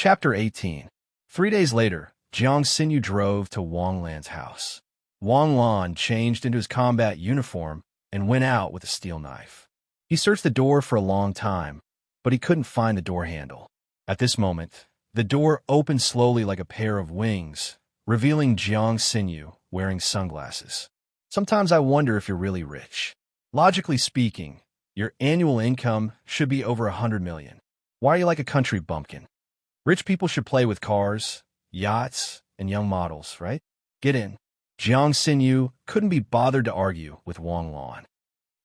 Chapter 18. 3 days later, Jiang Xinyu drove to Wang Lan's house. Wang Lan changed into his combat uniform and went out with a steel knife. He searched the door for a long time, but he couldn't find the door handle. At this moment, the door opened slowly like a pair of wings, revealing Jiang Xinyu wearing sunglasses. Sometimes I wonder if you're really rich. Logically speaking, your annual income should be over 100 million. Why are you like a country bumpkin? Rich people should play with cars, yachts, and young models, right? Get in. Jiang Xinyu couldn't be bothered to argue with Wang Lan.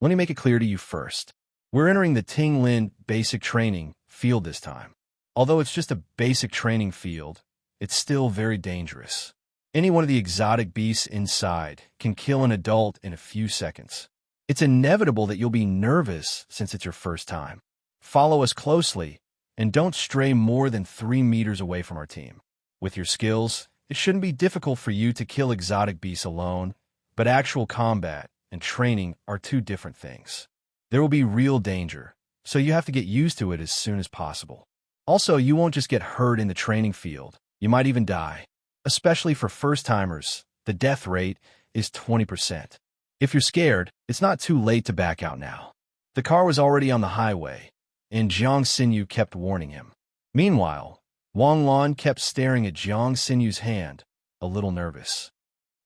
Let me make it clear to you first. We're entering the Tinglin basic training field this time. Although it's just a basic training field, it's still very dangerous. Any one of the exotic beasts inside can kill an adult in a few seconds. It's inevitable that you'll be nervous since it's your first time. Follow us closely and don't stray more than 3 meters away from our team. With your skills, it shouldn't be difficult for you to kill exotic beasts alone, but actual combat and training are two different things. There will be real danger, so you have to get used to it as soon as possible. Also, you won't just get hurt in the training field, you might even die. Especially for first-timers, the death rate is 20%. If you're scared, it's not too late to back out now. The car was already on the highway, and Jiang Xinyu kept warning him. Meanwhile, Wang Lan kept staring at Jiang Xinyu's hand, a little nervous.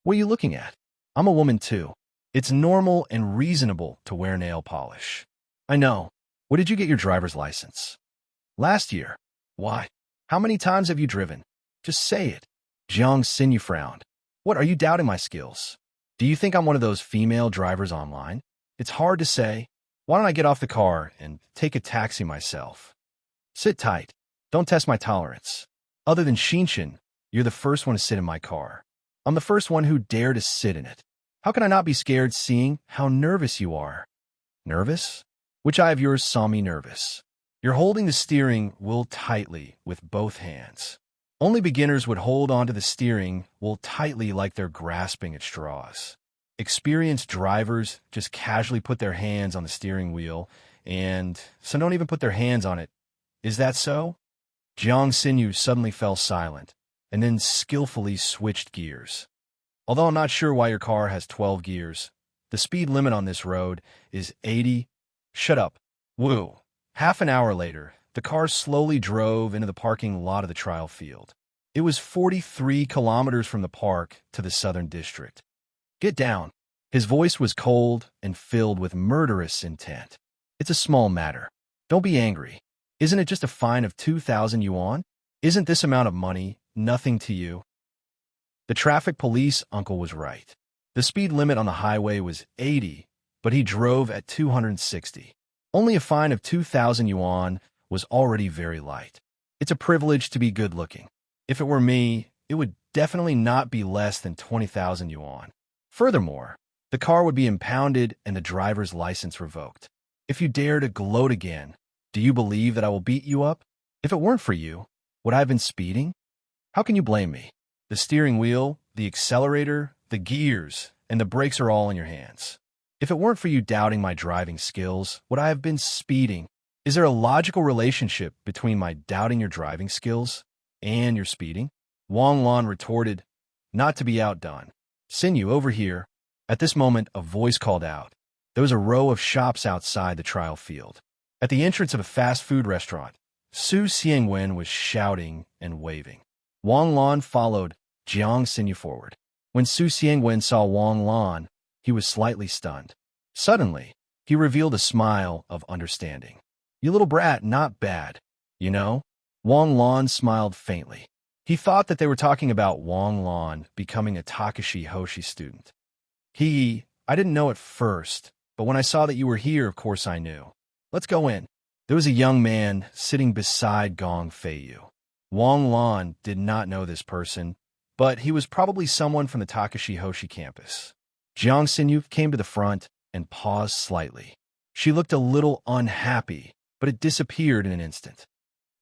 What are you looking at? I'm a woman too. It's normal and reasonable to wear nail polish. I know. Where did you get your driver's license? Last year. Why? How many times have you driven? Just say it. Jiang Xinyu frowned. What, are you doubting my skills? Do you think I'm one of those female drivers online? It's hard to say. Why don't I get off the car and take a taxi myself? Sit tight. Don't test my tolerance. Other than Shinshin, you're the first one to sit in my car. I'm the first one who dared to sit in it. How can I not be scared seeing how nervous you are? Nervous? Which eye of yours saw me nervous? You're holding the steering wheel tightly with both hands. Only beginners would hold onto the steering wheel tightly like they're grasping at straws. Experienced drivers just casually put their hands on the steering wheel and some don't even put their hands on it. Is that so? Jiang Xinyu suddenly fell silent and then skillfully switched gears. Although I'm not sure why your car has 12 gears, the speed limit on this road is 80. Shut up. Woo. Half an hour later, the car slowly drove into the parking lot of the trial field. It was 43 kilometers from the park to the Southern District. Get down. His voice was cold and filled with murderous intent. It's a small matter. Don't be angry. Isn't it just a fine of 2,000 yuan? Isn't this amount of money nothing to you? The traffic police uncle was right. The speed limit on the highway was 80, but he drove at 260. Only a fine of 2,000 yuan was already very light. It's a privilege to be good-looking. If it were me, it would definitely not be less than 20,000 yuan. Furthermore, the car would be impounded and the driver's license revoked. If you dare to gloat again, do you believe that I will beat you up? If it weren't for you, would I have been speeding? How can you blame me? The steering wheel, the accelerator, the gears, and the brakes are all in your hands. If it weren't for you doubting my driving skills, would I have been speeding? Is there a logical relationship between my doubting your driving skills and your speeding? Wang Lan retorted, not to be outdone. Xinyu, over here. At this moment, a voice called out. There was a row of shops outside the trial field. At the entrance of a fast food restaurant, Su Xiangwen was shouting and waving. Wang Lan followed Jiang Xinyu forward. When Su Xiangwen saw Wang Lan, he was slightly stunned. Suddenly, he revealed a smile of understanding. You little brat, not bad. You know? Wang Lan smiled faintly. He thought that they were talking about Wang Lan becoming a Takashi Hoshi student. I didn't know at first, but when I saw that you were here, of course I knew. Let's go in. There was a young man sitting beside Gong Feiyu. Wang Lan did not know this person, but he was probably someone from the Takashi Hoshi campus. Jiang Xinyu came to the front and paused slightly. She looked a little unhappy, but it disappeared in an instant.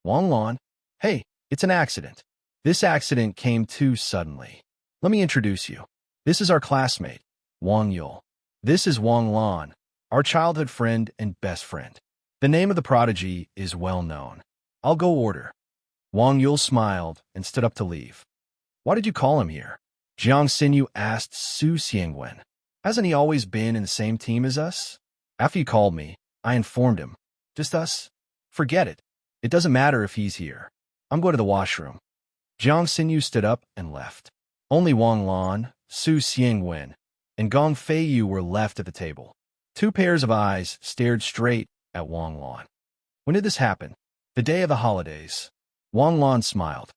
Wang Lan, hey, it's an accident. This accident came too suddenly. Let me introduce you. This is our classmate, Wang Yul. This is Wang Lan, our childhood friend and best friend. The name of the prodigy is well known. I'll go order. Wang Yul smiled and stood up to leave. Why did you call him here? Jiang Xinyu asked Su Xiangwen. Hasn't he always been in the same team as us? After you called me, I informed him. Just us? Forget it. It doesn't matter if he's here. I'm going to the washroom. Jiang Xinyu stood up and left. Only Wang Lan, Su Xiangwen, and Gong Feiyu were left at the table. Two pairs of eyes stared straight at Wang Lan. When did this happen? The day of the holidays. Wang Lan smiled.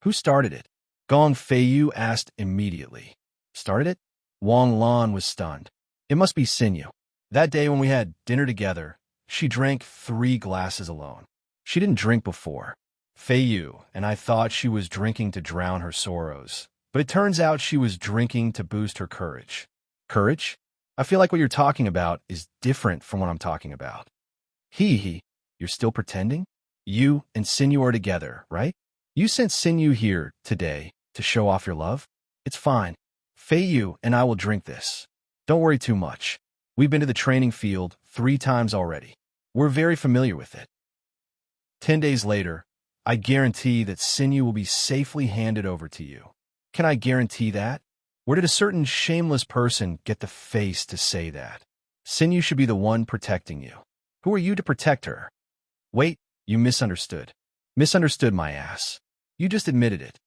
Who started it? Gong Feiyu asked immediately. Started it? Wang Lan was stunned. It must be Xinyu. That day when we had dinner together, she drank 3 glasses alone. She didn't drink before. Feiyu and I thought she was drinking to drown her sorrows, but it turns out she was drinking to boost her courage. Courage? I feel like what you're talking about is different from what I'm talking about. You're still pretending? You and Xinyu are together, right? You sent Xinyu here today to show off your love? It's fine. Feiyu and I will drink this. Don't worry too much. We've been to the training field 3 times already. We're very familiar with it. 10 days later, I guarantee that Xinyu will be safely handed over to you. Can I guarantee that? Where did a certain shameless person get the face to say that? Xinyu should be the one protecting you. Who are you to protect her? Wait, you misunderstood. Misunderstood my ass. You just admitted it.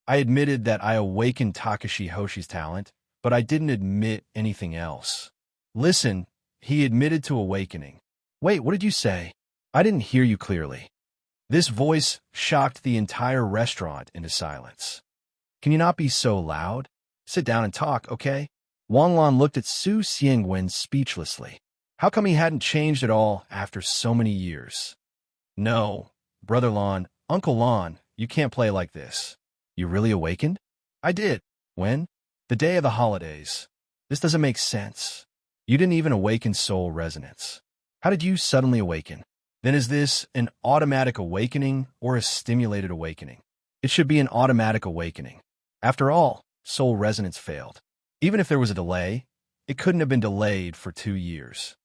I admitted that I awakened Takashi Hoshi's talent, but I didn't admit anything else. Listen, he admitted to awakening. Wait, what did you say? I didn't hear you clearly. This voice shocked the entire restaurant into silence. Can you not be so loud? Sit down and talk, okay? Wang Lan looked at Su Xiangwen speechlessly. How come he hadn't changed at all after so many years? No, Brother Lan, Uncle Lan, you can't play like this. You really awakened? I did. When? The day of the holidays. This doesn't make sense. You didn't even awaken soul resonance. How did you suddenly awaken? Then is this an automatic awakening or a stimulated awakening? It should be an automatic awakening. After all, soul resonance failed. Even if there was a delay, it couldn't have been delayed for 2 years.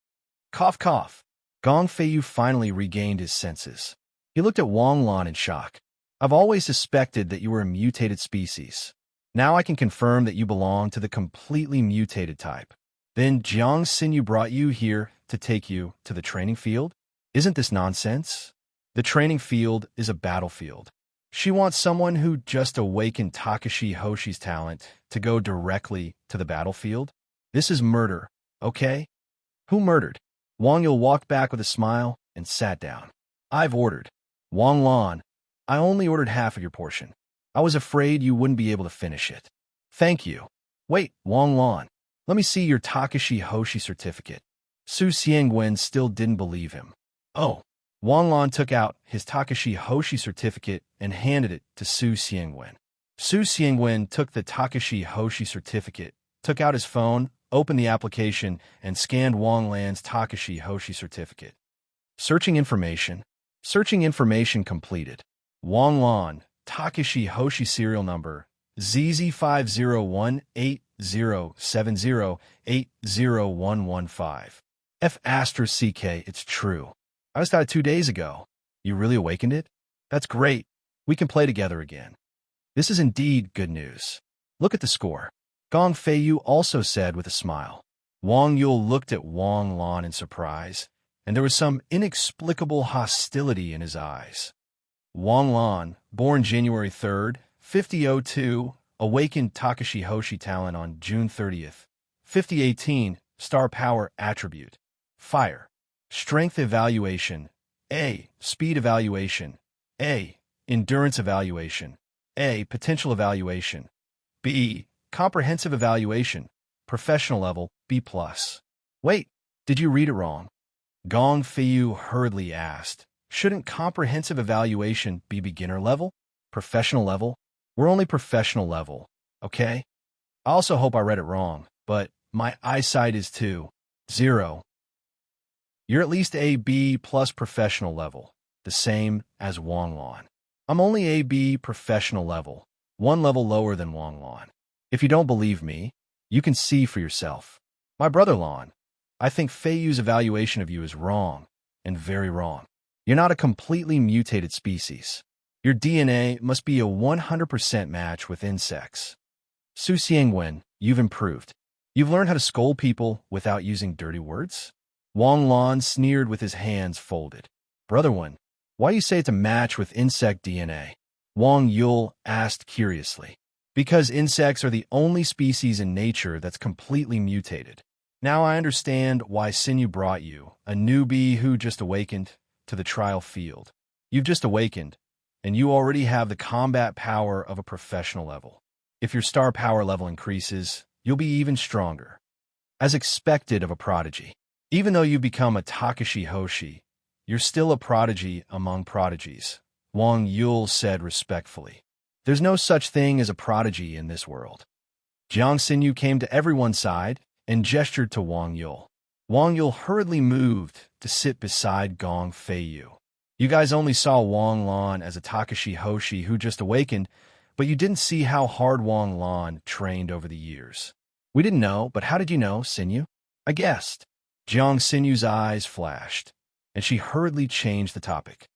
Cough, cough. Gong Feiyu finally regained his senses. He looked at Wang Lan in shock. I've always suspected that you were a mutated species. Now I can confirm that you belong to the completely mutated type. Then Jiang Xinyu brought you here to take you to the training field? Isn't this nonsense? The training field is a battlefield. She wants someone who just awakened Takashi Hoshi's talent to go directly to the battlefield? This is murder, okay? Who murdered? Wang Yul walked back with a smile and sat down. I've ordered. Wang Lan, I only ordered half of your portion. I was afraid you wouldn't be able to finish it. Thank you. Wait, Wang Lan, let me see your Takashi Hoshi certificate. Su Xiangwen still didn't believe him. Oh. Wang Lan took out his Takashi Hoshi certificate and handed it to Su Xiangwen. Su Xiangwen took the Takashi Hoshi certificate, took out his phone, opened the application, and scanned Wang Lan's Takashi Hoshi certificate. Searching information. Searching information completed. Wang Lan, Takashi Hoshi serial number ZZ501807080115. F***CK, it's true. I just got it 2 days ago. You really awakened it? That's great. We can play together again. This is indeed good news. Look at the score. Gong Feiyu also said with a smile. Wang Yul looked at Wang Lan in surprise, and there was some inexplicable hostility in his eyes. Wang Lan, born January 3rd, 5002, awakened Takashi Hoshi talent on June 30th, 5018, star power attribute. Fire. Strength evaluation. A. Speed evaluation. A. Endurance evaluation. A. Potential evaluation. B. Comprehensive evaluation. Professional level, B+. Wait, did you read it wrong? Gong Feiyu hurriedly asked. Shouldn't comprehensive evaluation be beginner level? Professional level? We're only professional level, okay? I also hope I read it wrong, but my eyesight is 2.0. You're at least a B plus professional level, the same as Wang Lan. I'm only a B professional level, 1 level lower than Wang Lan. If you don't believe me, you can see for yourself. My brother Lan, I think Feiyu's evaluation of you is wrong, and very wrong. You're not a completely mutated species. Your DNA must be a 100% match with insects. Su Xiangwen, you've improved. You've learned how to scold people without using dirty words? Wang Lan sneered with his hands folded. Brother Wen, why you say it's a match with insect DNA? Wang Yul asked curiously. Because insects are the only species in nature that's completely mutated. Now I understand why Sinew brought you, a newbie who just awakened, to the trial field. You've just awakened, and you already have the combat power of a professional level. If your star power level increases, you'll be even stronger. As expected of a prodigy. Even though you've become a Takashi Hoshi, you're still a prodigy among prodigies, Wang Yul said respectfully. There's no such thing as a prodigy in this world. Jiang Xinyu came to everyone's side and gestured to Wang Yul. Wang Yul hurriedly moved to sit beside Gong Feiyu. You guys only saw Wang Lan as a Takashi Hoshi who just awakened, but you didn't see how hard Wang Lan trained over the years. We didn't know, but how did you know, Xinyu? I guessed. Jiang Xinyu's eyes flashed, and she hurriedly changed the topic.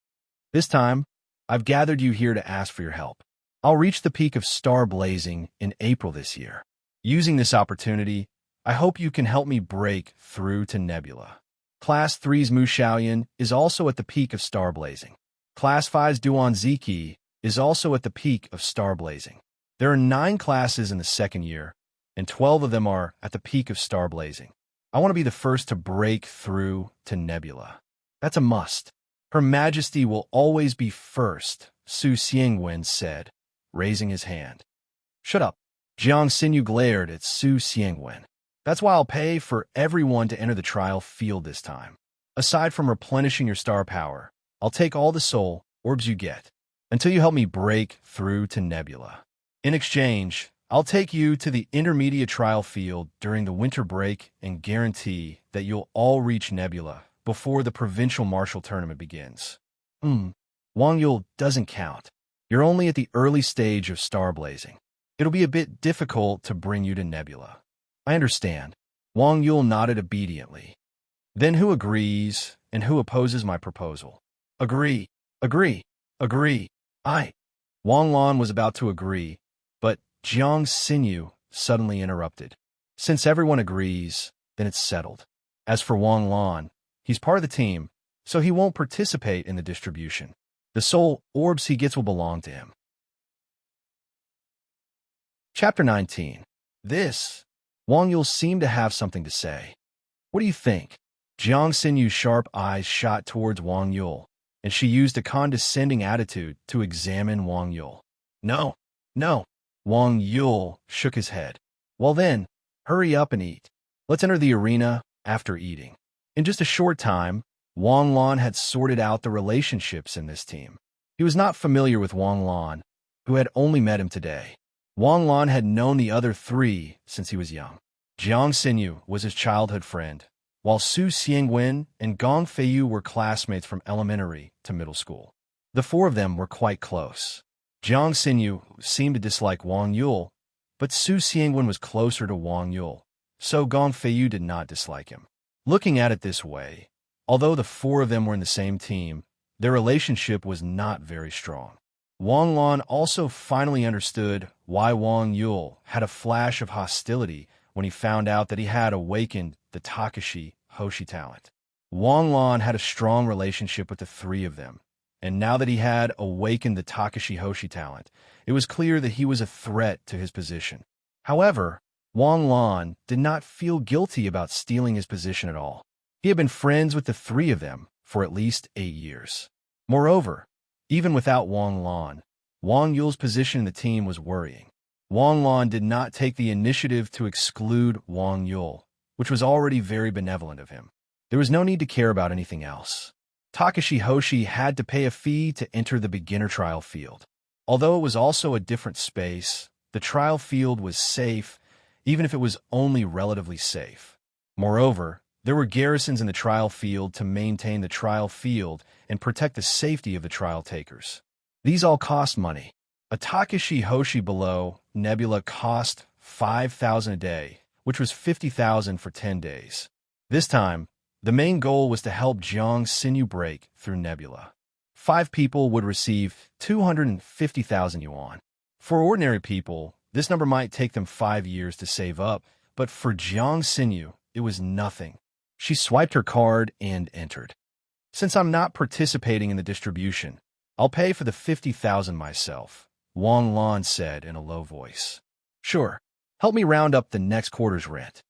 This time, I've gathered you here to ask for your help. I'll reach the peak of star blazing in April this year. Using this opportunity, I hope you can help me break through to Nebula. Class 3's Mu Xiaoyan is also at the peak of star blazing. Class 5's Duan Ziki is also at the peak of star blazing. There are 9 classes in the second year, and 12 of them are at the peak of star blazing. I want to be the first to break through to Nebula. That's a must. Her Majesty will always be first, Su Xiangwen said, raising his hand. Shut up. Jiang Xinyu glared at Su Xiangwen. That's why I'll pay for everyone to enter the trial field this time. Aside from replenishing your star power, I'll take all the soul orbs you get, until you help me break through to Nebula. In exchange, I'll take you to the intermediate trial field during the winter break and guarantee that you'll all reach Nebula before the provincial martial tournament begins. Wang Yul doesn't count. You're only at the early stage of star blazing. It'll be a bit difficult to bring you to Nebula. I understand. Wang Yul nodded obediently. Then who agrees and who opposes my proposal? Agree. Agree. Agree. Wang Lan was about to agree, but Jiang Xinyu suddenly interrupted. Since everyone agrees, then it's settled. As for Wang Lan, he's part of the team, so he won't participate in the distribution. The soul orbs he gets will belong to him. Chapter 19. Wang Yul seemed to have something to say. What do you think? Jiang Xinyu's sharp eyes shot towards Wang Yul, and she used a condescending attitude to examine Wang Yul. No. Wang Yul shook his head. Well then, hurry up and eat. Let's enter the arena after eating. In just a short time, Wang Lan had sorted out the relationships in this team. He was not familiar with Wang Lan, who had only met him today. Wang Lan had known the other 3 since he was young. Jiang Xinyu was his childhood friend, while Su Xiangwen and Gong Feiyu were classmates from elementary to middle school. The 4 of them were quite close. Jiang Xinyu seemed to dislike Wang Yul, but Su Xiangwen was closer to Wang Yul, so Gong Feiyu did not dislike him. Looking at it this way, although the 4 of them were in the same team, their relationship was not very strong. Wang Lan also finally understood why Wang Yul had a flash of hostility when he found out that he had awakened the Takashi Hoshi talent. Wang Lan had a strong relationship with the 3 of them, and now that he had awakened the Takashi Hoshi talent, it was clear that he was a threat to his position. However, Wang Lan did not feel guilty about stealing his position at all. He had been friends with the 3 of them for at least 8 years. Moreover, even without Wang Lan, Wang Yul's position in the team was worrying. Wang Lan did not take the initiative to exclude Wang Yul, which was already very benevolent of him. There was no need to care about anything else. Takashi Hoshi had to pay a fee to enter the beginner trial field. Although it was also a different space, the trial field was safe, even if it was only relatively safe. Moreover, there were garrisons in the trial field to maintain the trial field and protect the safety of the trial takers. These all cost money. A Takashi Hoshi below Nebula cost 5,000 a day, which was 50,000 for 10 days. This time, the main goal was to help Jiang Xinyu break through Nebula. 5 people would receive 250,000 yuan. For ordinary people, this number might take them 5 years to save up, but for Jiang Xinyu, it was nothing. She swiped her card and entered. Since I'm not participating in the distribution, I'll pay for the 50,000 myself, Wang Lan said in a low voice. Sure, help me round up the next quarter's rent.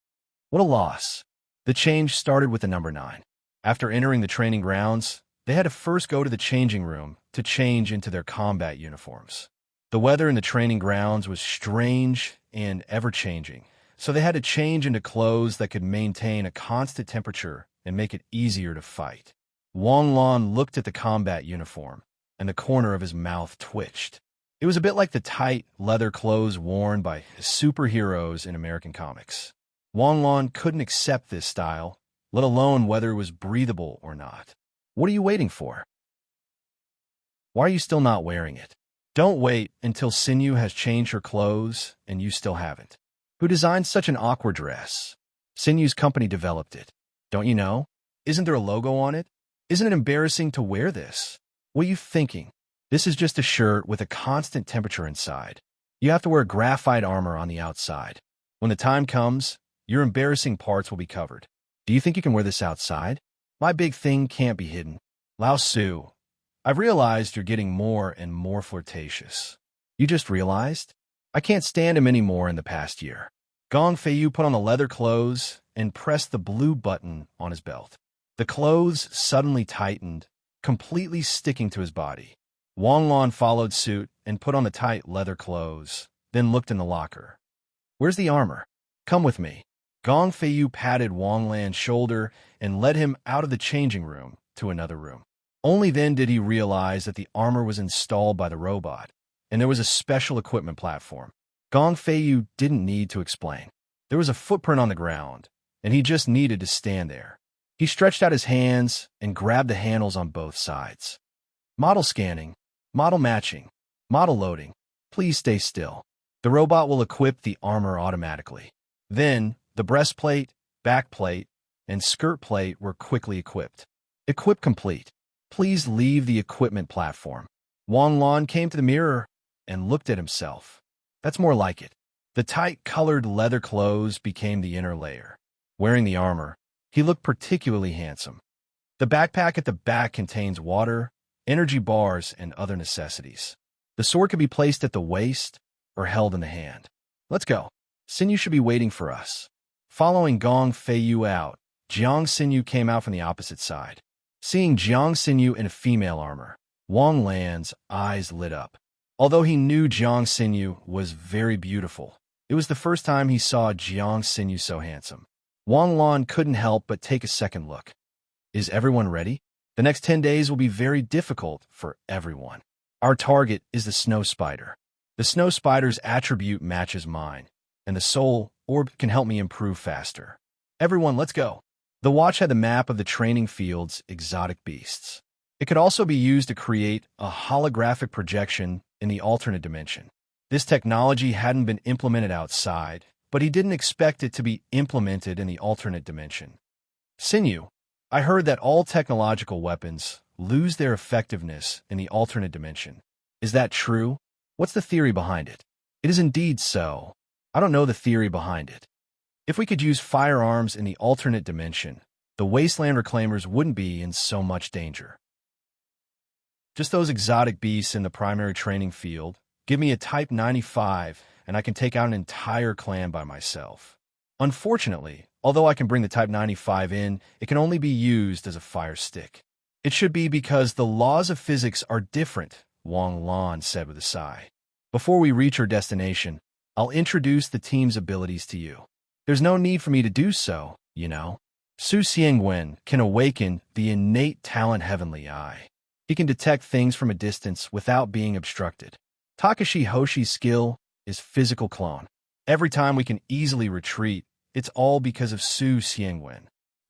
What a loss. The change started with the number 9. After entering the training grounds, they had to first go to the changing room to change into their combat uniforms. The weather in the training grounds was strange and ever-changing, so they had to change into clothes that could maintain a constant temperature and make it easier to fight. Wang Lan looked at the combat uniform, and the corner of his mouth twitched. It was a bit like the tight, leather clothes worn by superheroes in American comics. Wang Lan couldn't accept this style, let alone whether it was breathable or not. What are you waiting for? Why are you still not wearing it? Don't wait until Xinyu has changed her clothes and you still haven't. Who designed such an awkward dress? Xinyu's company developed it. Don't you know? Isn't there a logo on it? Isn't it embarrassing to wear this? What are you thinking? This is just a shirt with a constant temperature inside. You have to wear graphite armor on the outside. When the time comes, your embarrassing parts will be covered. Do you think you can wear this outside? My big thing can't be hidden. Lao Su, I've realized you're getting more and more flirtatious. You just realized? I can't stand him anymore in the past year. Gong Feiyu put on the leather clothes and pressed the blue button on his belt. The clothes suddenly tightened, completely sticking to his body. Wang Lan followed suit and put on the tight leather clothes, then looked in the locker. Where's the armor? Come with me. Gong Feiyu patted Wang Lan's shoulder and led him out of the changing room to another room. Only then did he realize that the armor was installed by the robot, and there was a special equipment platform. Gong Feiyu didn't need to explain. There was a footprint on the ground, and he just needed to stand there. He stretched out his hands and grabbed the handles on both sides. Model scanning, model matching, model loading. Please stay still. The robot will equip the armor automatically. Then, the breastplate, backplate, and skirt plate were quickly equipped. Equip complete. Please leave the equipment platform. Wang Lan came to the mirror and looked at himself. That's more like it. The tight-colored leather clothes became the inner layer. Wearing the armor, he looked particularly handsome. The backpack at the back contains water, energy bars, and other necessities. The sword could be placed at the waist or held in the hand. Let's go. Xinyu should be waiting for us. Following Gong Feiyu out, Jiang Xinyu came out from the opposite side. Seeing Jiang Xinyu in a female armor, Wang Lan's eyes lit up. Although he knew Jiang Xinyu was very beautiful, it was the first time he saw Jiang Xinyu so handsome. Wang Lan couldn't help but take a second look. Is everyone ready? The next 10 days will be very difficult for everyone. Our target is the snow spider. The snow spider's attribute matches mine, and the soul orb can help me improve faster. Everyone, let's go. The watch had the map of the training field's exotic beasts. It could also be used to create a holographic projection in the alternate dimension. This technology hadn't been implemented outside, but he didn't expect it to be implemented in the alternate dimension. Xinyu, I heard that all technological weapons lose their effectiveness in the alternate dimension. Is that true? What's the theory behind it? It is indeed so. I don't know the theory behind it. If we could use firearms in the alternate dimension, the wasteland reclaimers wouldn't be in so much danger. Just those exotic beasts in the primary training field. Give me a Type 95, and I can take out an entire clan by myself. Unfortunately, although I can bring the Type 95 in, it can only be used as a fire stick. It should be because the laws of physics are different, Wang Lan said with a sigh. Before we reach our destination, I'll introduce the team's abilities to you. There's no need for me to do so, you know. Su Xiangwen can awaken the innate talent Heavenly Eye. He can detect things from a distance without being obstructed. Takashi Hoshi's skill is physical clone. Every time we can easily retreat, it's all because of Su Xiangwen.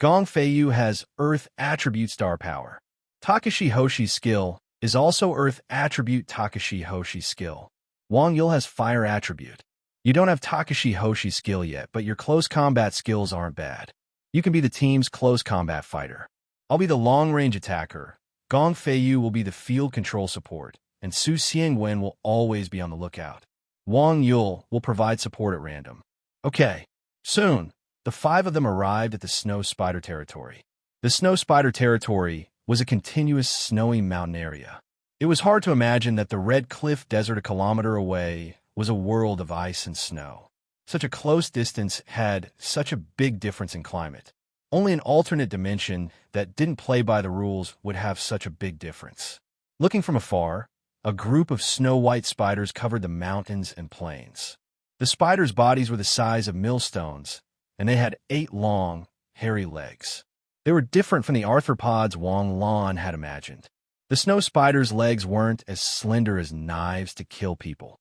Gong Feiyu has Earth attribute star power. Takashi Hoshi's skill is also Earth attribute Takashi Hoshi's skill. Wang Yul has fire attribute. You don't have Takashi Hoshi's skill yet, but your close combat skills aren't bad. You can be the team's close combat fighter. I'll be the long-range attacker, Gong Feiyu will be the field control support, and Su Xiangwen will always be on the lookout. Wang Yul will provide support at random. Okay. Soon, the 5 of them arrived at the snow spider territory. The snow spider territory was a continuous snowy mountain area. It was hard to imagine that the Red Cliff Desert a kilometer away was a world of ice and snow. Such a close distance had such a big difference in climate. Only an alternate dimension that didn't play by the rules would have such a big difference. Looking from afar, a group of snow-white spiders covered the mountains and plains. The spiders' bodies were the size of millstones, and they had 8 long, hairy legs. They were different from the arthropods Wang Lan had imagined. The snow spiders' legs weren't as slender as knives to kill people.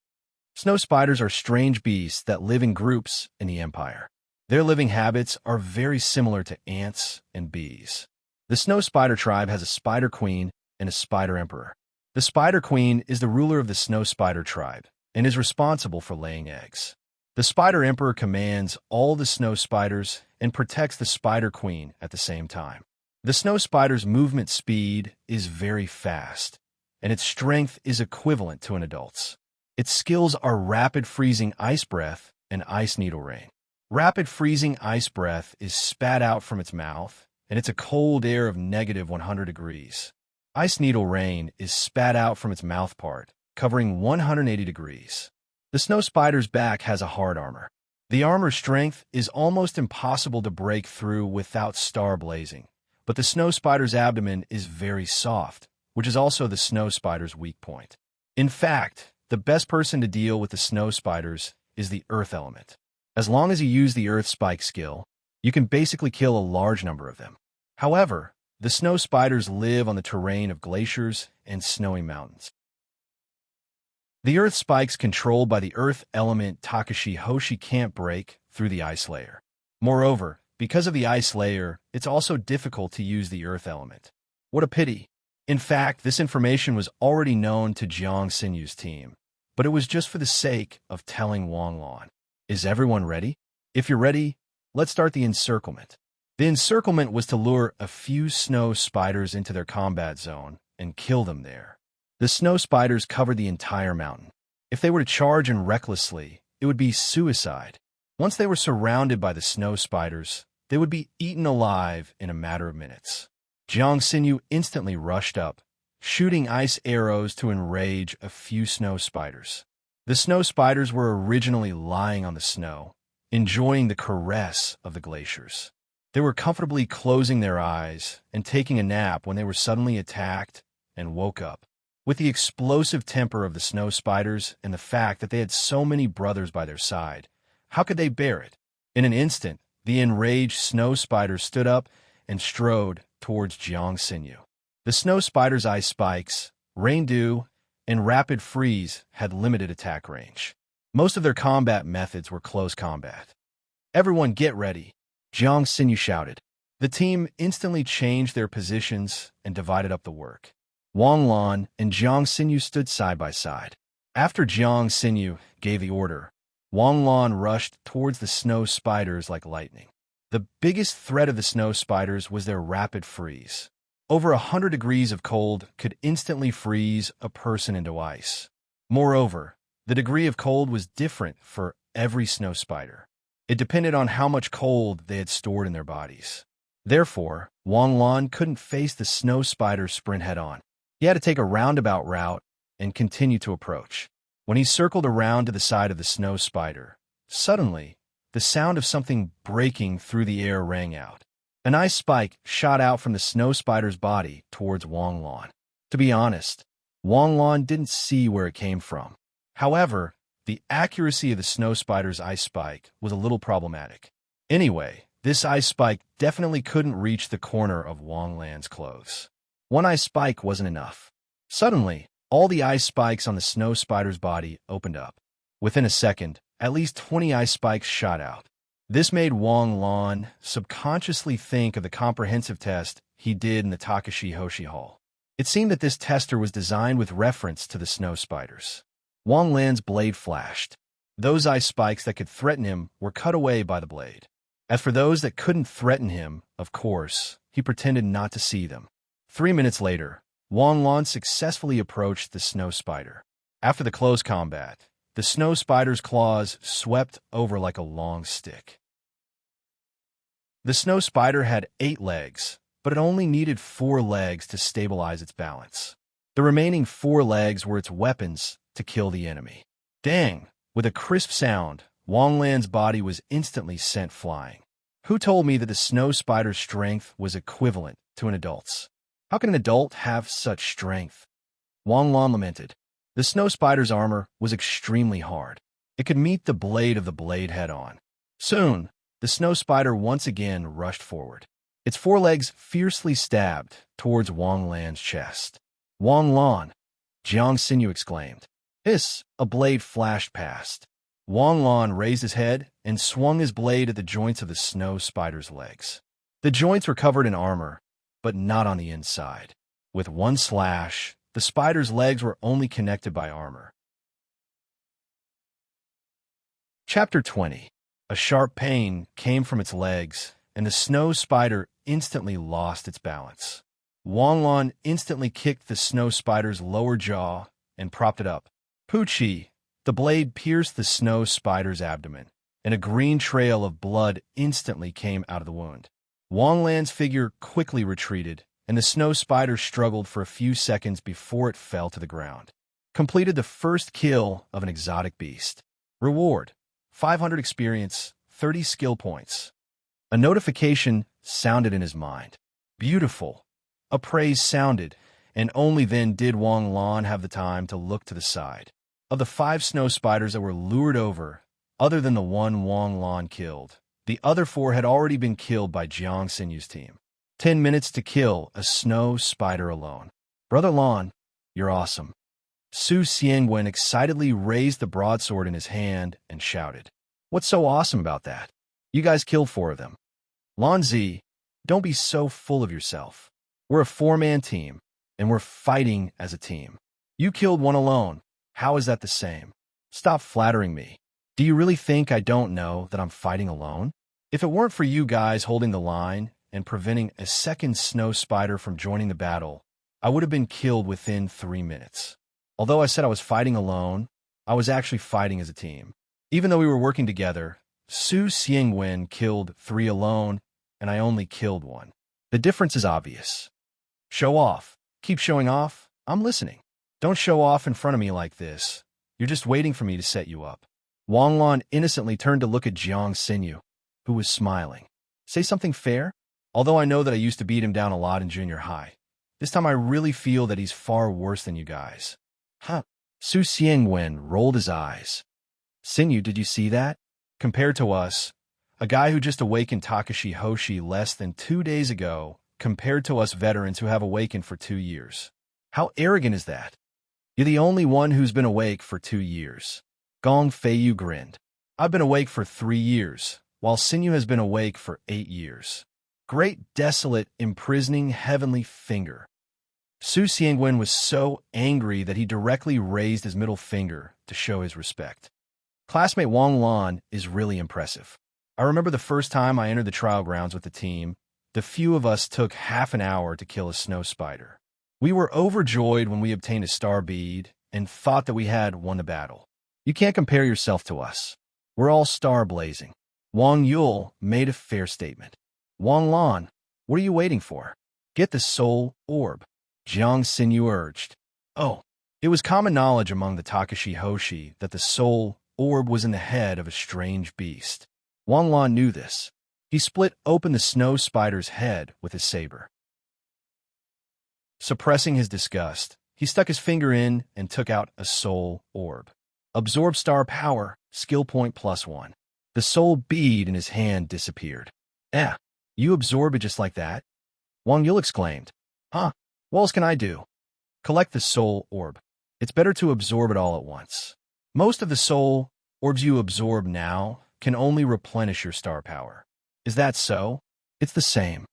Snow spiders are strange beasts that live in groups in the Empire. Their living habits are very similar to ants and bees. The snow spider tribe has a spider queen and a spider emperor. The spider queen is the ruler of the snow spider tribe and is responsible for laying eggs. The spider emperor commands all the snow spiders and protects the spider queen at the same time. The snow spider's movement speed is very fast, and its strength is equivalent to an adult's. Its skills are rapid freezing ice breath and ice needle rain. Rapid freezing ice breath is spat out from its mouth, and it's a cold air of -100 degrees. Ice needle rain is spat out from its mouth part, covering 180 degrees. The snow spider's back has a hard armor. The armor's strength is almost impossible to break through without star blazing, but the snow spider's abdomen is very soft, which is also the snow spider's weak point. In fact, the best person to deal with the snow spiders is the earth element. As long as you use the earth spike skill, you can basically kill a large number of them. However, the snow spiders live on the terrain of glaciers and snowy mountains. The earth spikes controlled by the earth element Takashi Hoshi can't break through the ice layer. Moreover, because of the ice layer, it's also difficult to use the earth element. What a pity. In fact, this information was already known to Jiang Sinyu's team, but it was just for the sake of telling Wang Lan. Is everyone ready? If you're ready, let's start the encirclement. The encirclement was to lure a few snow spiders into their combat zone and kill them there. The snow spiders covered the entire mountain. If they were to charge in recklessly, it would be suicide. Once they were surrounded by the snow spiders, they would be eaten alive in a matter of minutes. Jiang Xinyu instantly rushed up, shooting ice arrows to enrage a few snow spiders. The snow spiders were originally lying on the snow, enjoying the caress of the glaciers. They were comfortably closing their eyes and taking a nap when they were suddenly attacked and woke up. With the explosive temper of the snow spiders and the fact that they had so many brothers by their side, how could they bear it? In an instant, the enraged snow spider stood up and strode towards Jiang Xinyu. The snow spider's ice spikes, rain dew, and rapid freeze had limited attack range. Most of their combat methods were close combat. Everyone get ready, Jiang Xinyu shouted. The team instantly changed their positions and divided up the work. Wang Lan and Jiang Xinyu stood side by side. After Jiang Xinyu gave the order, Wang Lan rushed towards the snow spiders like lightning. The biggest threat of the snow spiders was their rapid freeze. Over 100 degrees of cold could instantly freeze a person into ice. Moreover, the degree of cold was different for every snow spider. It depended on how much cold they had stored in their bodies. Therefore, Wang Lan couldn't face the snow spider sprint head-on. He had to take a roundabout route and continue to approach. When he circled around to the side of the snow spider, suddenly, the sound of something breaking through the air rang out. An ice spike shot out from the snow spider's body towards Wang Lan. To be honest, Wang Lan didn't see where it came from. However, the accuracy of the snow spider's ice spike was a little problematic. Anyway, this ice spike definitely couldn't reach the corner of Wang Lan's clothes. One ice spike wasn't enough. Suddenly, all the ice spikes on the snow spider's body opened up. Within a second, at least 20 ice spikes shot out. This made Wang Lan subconsciously think of the comprehensive test he did in the Takashi Hoshi Hall. It seemed that this tester was designed with reference to the snow spiders. Wang Lan's blade flashed. Those ice spikes that could threaten him were cut away by the blade. As for those that couldn't threaten him, of course, he pretended not to see them. 3 minutes later, Wang Lan successfully approached the snow spider. After the close combat, the snow spider's claws swept over like a long stick. The snow spider had 8 legs, but it only needed 4 legs to stabilize its balance. The remaining 4 legs were its weapons to kill the enemy. Dang! With a crisp sound, Wang Lan's body was instantly sent flying. Who told me that the snow spider's strength was equivalent to an adult's? How can an adult have such strength? Wang Lan lamented. The snow spider's armor was extremely hard. It could meet the blade of the blade head-on. Soon, the snow spider once again rushed forward. Its 4 legs fiercely stabbed towards Wang Lan's chest. Wang Lan, Jiang Xinyu exclaimed. A blade flashed past. Wang Lan raised his head and swung his blade at the joints of the snow spider's legs. The joints were covered in armor, but not on the inside. With one slash, the spider's legs were only connected by armor. Chapter 20. A sharp pain came from its legs, and the snow spider instantly lost its balance. Wang Lan instantly kicked the snow spider's lower jaw and propped it up. Poochie! The blade pierced the snow spider's abdomen, and a green trail of blood instantly came out of the wound. Wang Lan's figure quickly retreated, and the snow spider struggled for a few seconds before it fell to the ground. Completed the first kill of an exotic beast. Reward: 500 experience, 30 skill points. A notification sounded in his mind. Beautiful. A praise sounded, and only then did Wang Lan have the time to look to the side. Of the 5 snow spiders that were lured over, other than the one Wang Lan killed, the other 4 had already been killed by Jiang Xinyu's team. 10 minutes to kill a snow spider alone. Brother Lan, you're awesome. Su Xiangwen excitedly raised the broadsword in his hand and shouted. What's so awesome about that? You guys killed 4 of them. Lan Zi, don't be so full of yourself. We're a 4-man team, and we're fighting as a team. You killed 1 alone. How is that the same? Stop flattering me. Do you really think I don't know that I'm fighting alone? If it weren't for you guys holding the line and preventing a second snow spider from joining the battle, I would have been killed within 3 minutes. Although I said I was fighting alone, I was actually fighting as a team. Even though we were working together, Su Xiangwen killed 3 alone, and I only killed 1. The difference is obvious. Show off. Keep showing off. I'm listening. Don't show off in front of me like this. You're just waiting for me to set you up. Wang Lan innocently turned to look at Jiang Xinyu, who was smiling. Say something fair? Although I know that I used to beat him down a lot in junior high, this time I really feel that he's far worse than you guys. Huh. Su Xiangwen rolled his eyes. Xinyu, did you see that? Compared to us, a guy who just awakened Takashi Hoshi less than 2 days ago, compared to us veterans who have awakened for 2 years. How arrogant is that? You're the only one who's been awake for 2 years. Gong Feiyu grinned. I've been awake for 3 years, while Xinyu has been awake for 8 years. Great desolate, imprisoning heavenly finger. Su Xiangwen was so angry that he directly raised his middle finger to show his respect. Classmate Wang Lan is really impressive. I remember the first time I entered the trial grounds with the team, the few of us took half an hour to kill a snow spider. We were overjoyed when we obtained a star bead and thought that we had won the battle. You can't compare yourself to us. We're all star-blazing. Wang Yul made a fair statement. Wang Lan, what are you waiting for? Get the soul orb, Jiang Xinyu urged. Oh, it was common knowledge among the Takashi Hoshi that the soul orb was in the head of a strange beast. Wang Lan knew this. He split open the snow spider's head with his saber. Suppressing his disgust, he stuck his finger in and took out a soul orb. Absorb star power, skill point +1. The soul bead in his hand disappeared. You absorb it just like that? Wang Yul exclaimed. Huh, what else can I do? Collect the soul orb. It's better to absorb it all at once. Most of the soul orbs you absorb now can only replenish your star power. Is that so? It's the same.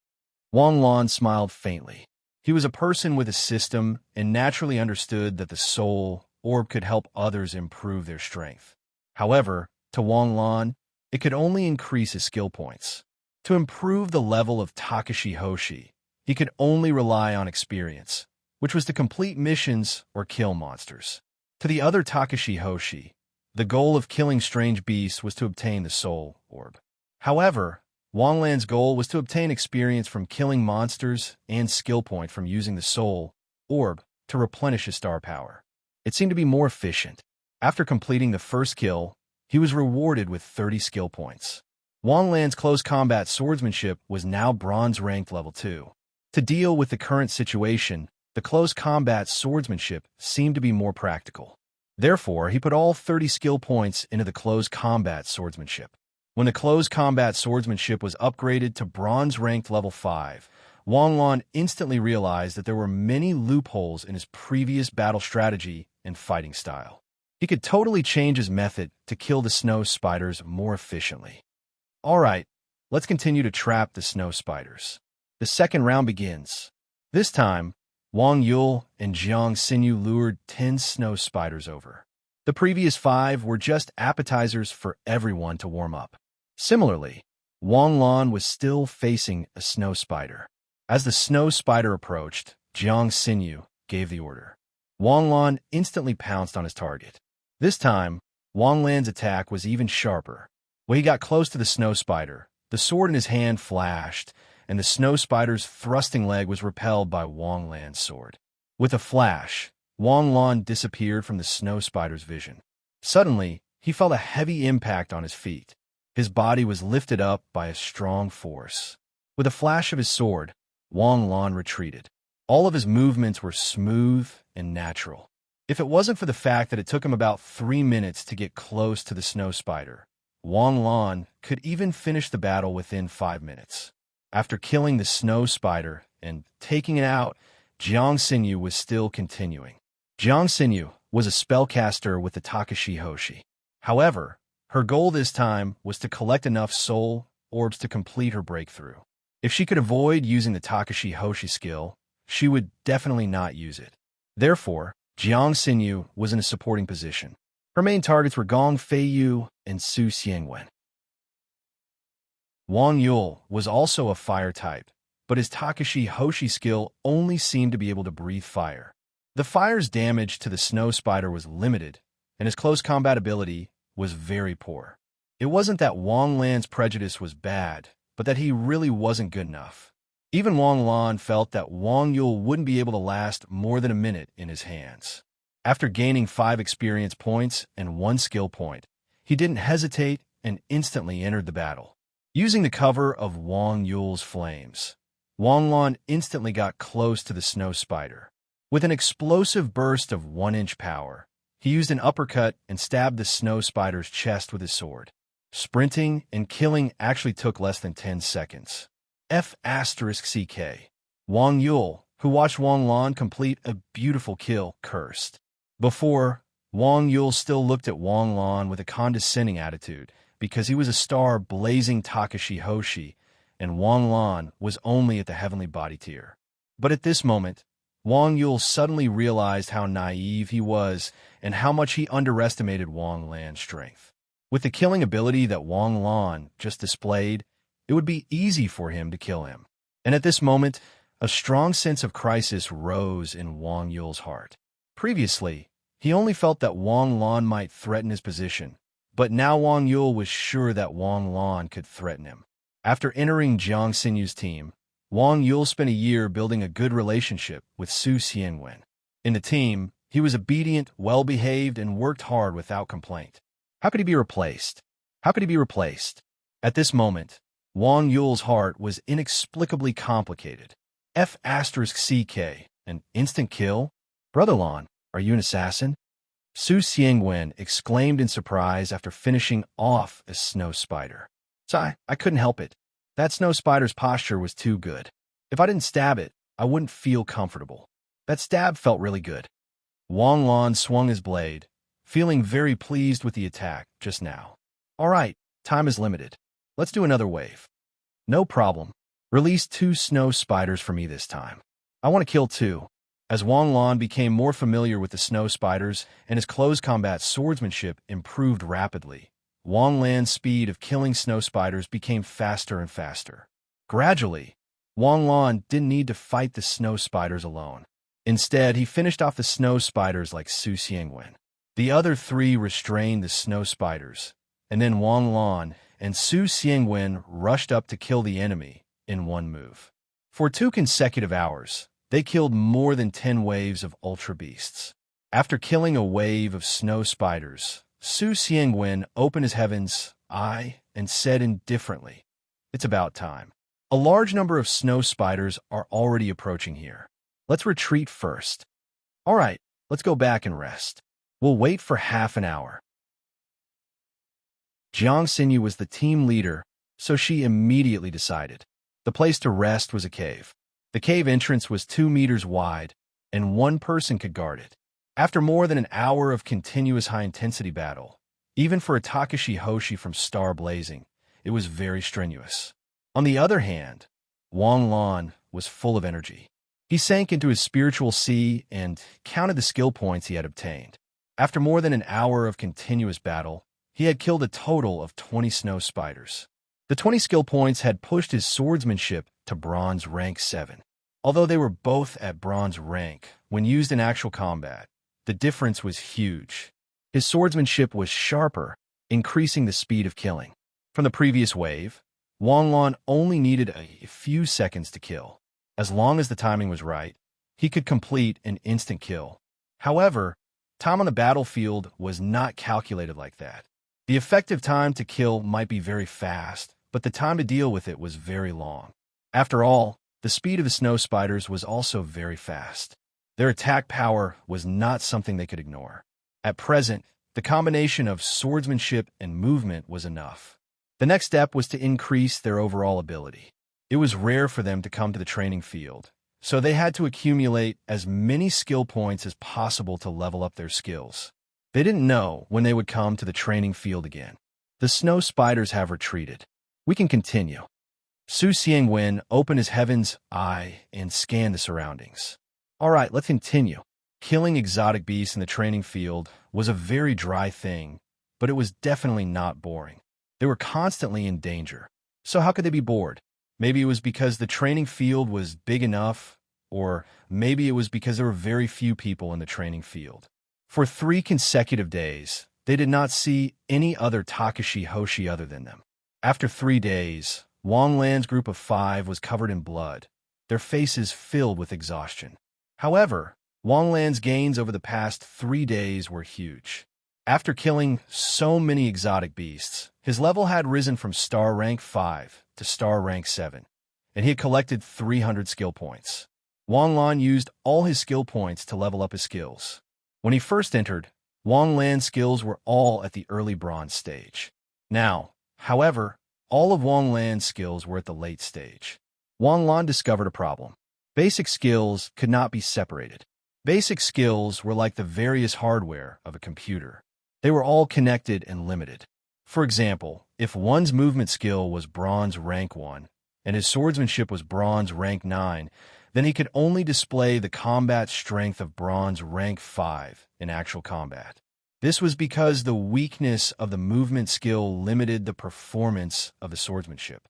Wang Lan smiled faintly. He was a person with a system and naturally understood that the soul orb could help others improve their strength. However, to Wang Lan, it could only increase his skill points. To improve the level of Takashi Hoshi, he could only rely on experience, which was to complete missions or kill monsters. To the other Takashi Hoshi, the goal of killing strange beasts was to obtain the soul orb. However, Wang Lan's goal was to obtain experience from killing monsters and skill point from using the soul orb to replenish his star power. It seemed to be more efficient. After completing the first kill, he was rewarded with 30 skill points. Wang Lan's close combat swordsmanship was now bronze ranked level 2. To deal with the current situation, the close combat swordsmanship seemed to be more practical. Therefore, he put all 30 skill points into the close combat swordsmanship. When the close combat swordsmanship was upgraded to bronze ranked level 5, Wang Lan instantly realized that there were many loopholes in his previous battle strategy and fighting style. He could totally change his method to kill the snow spiders more efficiently. Alright, let's continue to trap the snow spiders. The second round begins. This time, Wang Yul and Jiang Xinyu lured 10 snow spiders over. The previous 5 were just appetizers for everyone to warm up. Similarly, Wang Lan was still facing a snow spider. As the snow spider approached, Jiang Xinyu gave the order. Wang Lan instantly pounced on his target. This time, Wang Lan's attack was even sharper. When he got close to the snow spider, the sword in his hand flashed, and the snow spider's thrusting leg was repelled by Wang Lan's sword. With a flash, Wang Lan disappeared from the snow spider's vision. Suddenly, he felt a heavy impact on his feet. His body was lifted up by a strong force. With a flash of his sword, Wang Lan retreated. All of his movements were smooth and natural. If it wasn't for the fact that it took him about 3 minutes to get close to the snow spider, Wang Lan could even finish the battle within 5 minutes. After killing the snow spider and taking it out, Jiang Xinyu was still continuing. Jiang Xinyu was a spellcaster with the Takashi Hoshi. However, her goal this time was to collect enough soul orbs to complete her breakthrough. If she could avoid using the Takashi Hoshi skill, she would definitely not use it. Therefore, Jiang Xinyu was in a supporting position. Her main targets were Gong Feiyu and Su Xiangwen. Wang Yul was also a fire type, but his Takashi Hoshi skill only seemed to be able to breathe fire. The fire's damage to the snow spider was limited, and his close combat ability was very poor. It wasn't that Wang Lan's prejudice was bad, but that he really wasn't good enough. Even Wang Lan felt that Wang Yul wouldn't be able to last more than a minute in his hands. After gaining 5 experience points and 1 skill point, he didn't hesitate and instantly entered the battle. Using the cover of Wang Yul's flames, Wang Lan instantly got close to the snow spider. With an explosive burst of 1-inch power, he used an uppercut and stabbed the snow spider's chest with his sword. Sprinting and killing actually took less than 10 seconds. F***CK. Wang Yul, who watched Wang Lan complete a beautiful kill, cursed. Before, Wang Yul still looked at Wang Lan with a condescending attitude because he was a star-blazing Takashi Hoshi, and Wang Lan was only at the heavenly body tier. But at this moment, Wang Yul suddenly realized how naive he was and how much he underestimated Wang Lan's strength. With the killing ability that Wang Lan just displayed, it would be easy for him to kill him. And at this moment, a strong sense of crisis rose in Wang Yul's heart. Previously, he only felt that Wang Lan might threaten his position, but now Wang Yul was sure that Wang Lan could threaten him. After entering Jiang Xinyu's team, Wang Yul spent a year building a good relationship with Su Xiangwen. In the team, he was obedient, well-behaved, and worked hard without complaint. How could he be replaced? How could he be replaced? At this moment, Wang Yul's heart was inexplicably complicated. F***CK, an instant kill? Brother Lan, are you an assassin? Su Xiangwen exclaimed in surprise after finishing off a snow spider. I couldn't help it. That snow spider's posture was too good. If I didn't stab it, I wouldn't feel comfortable. That stab felt really good. Wang Lan swung his blade, feeling very pleased with the attack just now. All right, time is limited. Let's do another wave. No problem. Release 2 snow spiders for me this time. I want to kill 2. As Wang Lan became more familiar with the snow spiders and his close combat swordsmanship improved rapidly, Wang Lan's speed of killing snow spiders became faster and faster. Gradually, Wang Lan didn't need to fight the snow spiders alone. Instead, he finished off the snow spiders like Su Xiangwen. The other three restrained the snow spiders, and then Wang Lan and Su Xiangwen rushed up to kill the enemy in one move. For 2 consecutive hours, they killed more than 10 waves of ultra beasts. After killing a wave of snow spiders, Su Xiangwen opened his heaven's eye and said indifferently, "It's about time. A large number of snow spiders are already approaching here. Let's retreat first. All right, let's go back and rest. We'll wait for half an hour." Jiang Xinyu was the team leader, so she immediately decided. The place to rest was a cave. The cave entrance was 2 meters wide, and 1 person could guard it. After more than an hour of continuous high-intensity battle, even for a Takashi Hoshi from Star Blazing, it was very strenuous. On the other hand, Wang Lan was full of energy. He sank into his spiritual sea and counted the skill points he had obtained. After more than an hour of continuous battle, he had killed a total of 20 snow spiders. The 20 skill points had pushed his swordsmanship to bronze rank 7. Although they were both at bronze rank, when used in actual combat, the difference was huge. His swordsmanship was sharper, increasing the speed of killing. From the previous wave, Wang Lan only needed a few seconds to kill. As long as the timing was right, he could complete an instant kill. However, time on the battlefield was not calculated like that. The effective time to kill might be very fast, but the time to deal with it was very long. After all, the speed of the snow spiders was also very fast. Their attack power was not something they could ignore. At present, the combination of swordsmanship and movement was enough. The next step was to increase their overall ability. It was rare for them to come to the training field, so they had to accumulate as many skill points as possible to level up their skills. They didn't know when they would come to the training field again. The snow spiders have retreated. We can continue. Su Xiangwen opened his heaven's eye and scanned the surroundings. All right, let's continue. Killing exotic beasts in the training field was a very dry thing, but it was definitely not boring. They were constantly in danger. So how could they be bored? Maybe it was because the training field was big enough, or maybe it was because there were very few people in the training field. For 3 consecutive days, they did not see any other Takashi Hoshi other than them. After 3 days, Wang Lan's group of 5 was covered in blood, their faces filled with exhaustion. However, Wang Lan's gains over the past 3 days were huge. After killing so many exotic beasts, his level had risen from star rank 5 to star rank 7, and he had collected 300 skill points. Wang Lan used all his skill points to level up his skills. When he first entered, Wang Lan's skills were all at the early bronze stage. Now, however, all of Wang Lan's skills were at the late stage. Wang Lan discovered a problem. Basic skills could not be separated. Basic skills were like the various hardware of a computer. They were all connected and limited. For example, if one's movement skill was bronze rank 1 and his swordsmanship was bronze rank 9, then he could only display the combat strength of bronze rank 5 in actual combat. This was because the weakness of the movement skill limited the performance of the swordsmanship.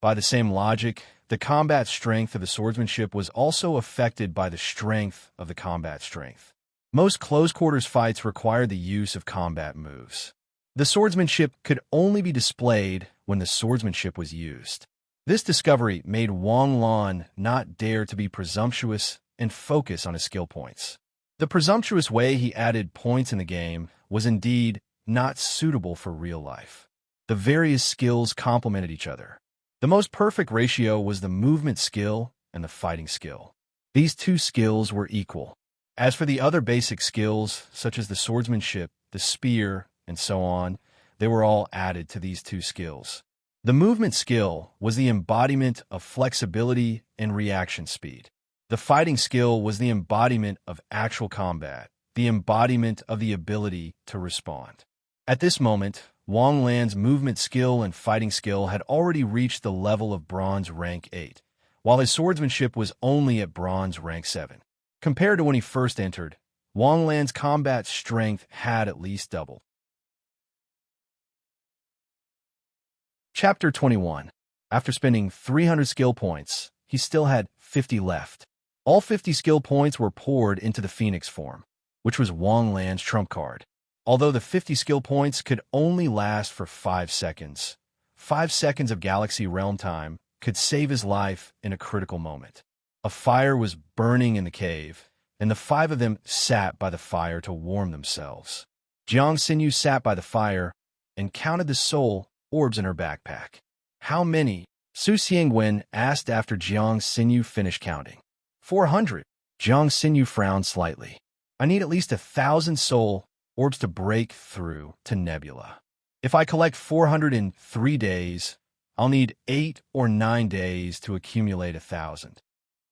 By the same logic, the combat strength of the swordsmanship was also affected by the strength of the combat strength. Most close-quarters fights required the use of combat moves. The swordsmanship could only be displayed when the swordsmanship was used. This discovery made Wang Lan not dare to be presumptuous and focus on his skill points. The presumptuous way he added points in the game was indeed not suitable for real life. The various skills complemented each other. The most perfect ratio was the movement skill and the fighting skill. These 2 skills were equal. As for the other basic skills, such as the swordsmanship, the spear, and so on, they were all added to these 2 skills. The movement skill was the embodiment of flexibility and reaction speed. The fighting skill was the embodiment of actual combat, the embodiment of the ability to respond. At this moment, Wang Lan's movement skill and fighting skill had already reached the level of bronze rank 8, while his swordsmanship was only at bronze rank 7. Compared to when he first entered, Wang Lan's combat strength had at least doubled. Chapter 21. After spending 300 skill points, he still had 50 left. All 50 skill points were poured into the Phoenix form, which was Wang Lan's trump card. Although the 50 skill points could only last for 5 seconds, 5 seconds of Galaxy Realm time could save his life in a critical moment. A fire was burning in the cave, and the 5 of them sat by the fire to warm themselves. Jiang Xinyu sat by the fire and counted the soul orbs in her backpack. How many? Su Xiangwen asked after Jiang Xinyu finished counting. 400. Jiang Xinyu frowned slightly. I need at least 1,000 soul orbs to break through to Nebula. If I collect 400 in 3 days, I'll need 8 or 9 days to accumulate 1,000.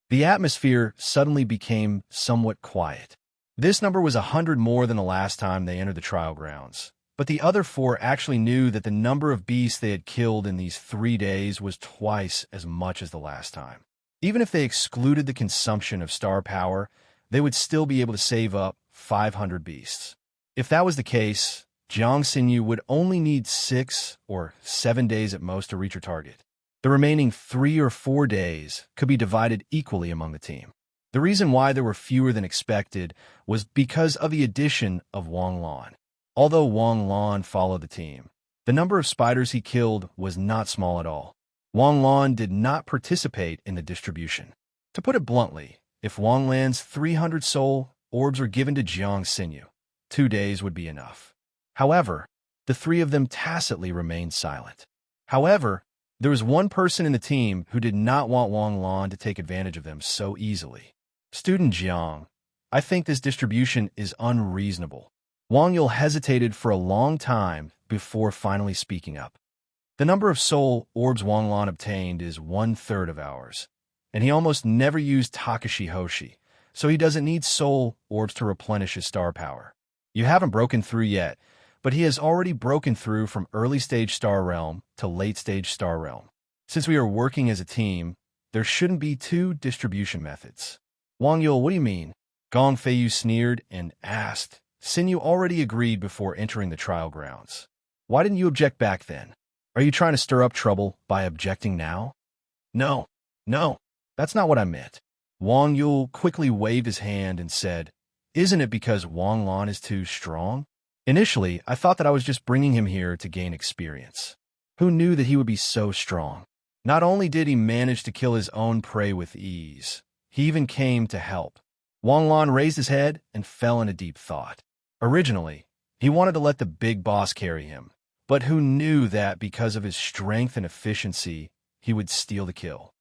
The atmosphere suddenly became somewhat quiet. This number was 100 more than the last time they entered the trial grounds, but the other 4 actually knew that the number of beasts they had killed in these 3 days was twice as much as the last time. Even if they excluded the consumption of star power, they would still be able to save up 500 beasts. If that was the case, Jiang Xinyu would only need 6 or 7 days at most to reach her target. The remaining 3 or 4 days could be divided equally among the team. The reason why there were fewer than expected was because of the addition of Wang Lan. Although Wang Lan followed the team, the number of spiders he killed was not small at all. Wang Lan did not participate in the distribution. To put it bluntly, if Wang Lan's 300 soul orbs were given to Jiang Xinyu, 2 days would be enough. However, the 3 of them tacitly remained silent. However, there was one person in the team who did not want Wang Lan to take advantage of them so easily. Student Jiang, I think this distribution is unreasonable. Wang Yul hesitated for a long time before finally speaking up. The number of soul orbs Wang Lan obtained is 1/3 of ours, and he almost never used Takashi Hoshi, so he doesn't need soul orbs to replenish his star power. You haven't broken through yet, but he has already broken through from early-stage Star Realm to late-stage Star Realm. Since we are working as a team, there shouldn't be 2 distribution methods. Wang Yul, what do you mean? Gong Feiyu sneered and asked, Xinyu already agreed before entering the trial grounds. Why didn't you object back then? Are you trying to stir up trouble by objecting now? No, that's not what I meant. Wang Yul quickly waved his hand and said, Isn't it because Wang Lan is too strong? Initially, I thought that I was just bringing him here to gain experience. Who knew that he would be so strong? Not only did he manage to kill his own prey with ease, he even came to help. Wang Lan raised his head and fell into deep thought. Originally, he wanted to let the big boss carry him, but who knew that because of his strength and efficiency, he would steal the kill.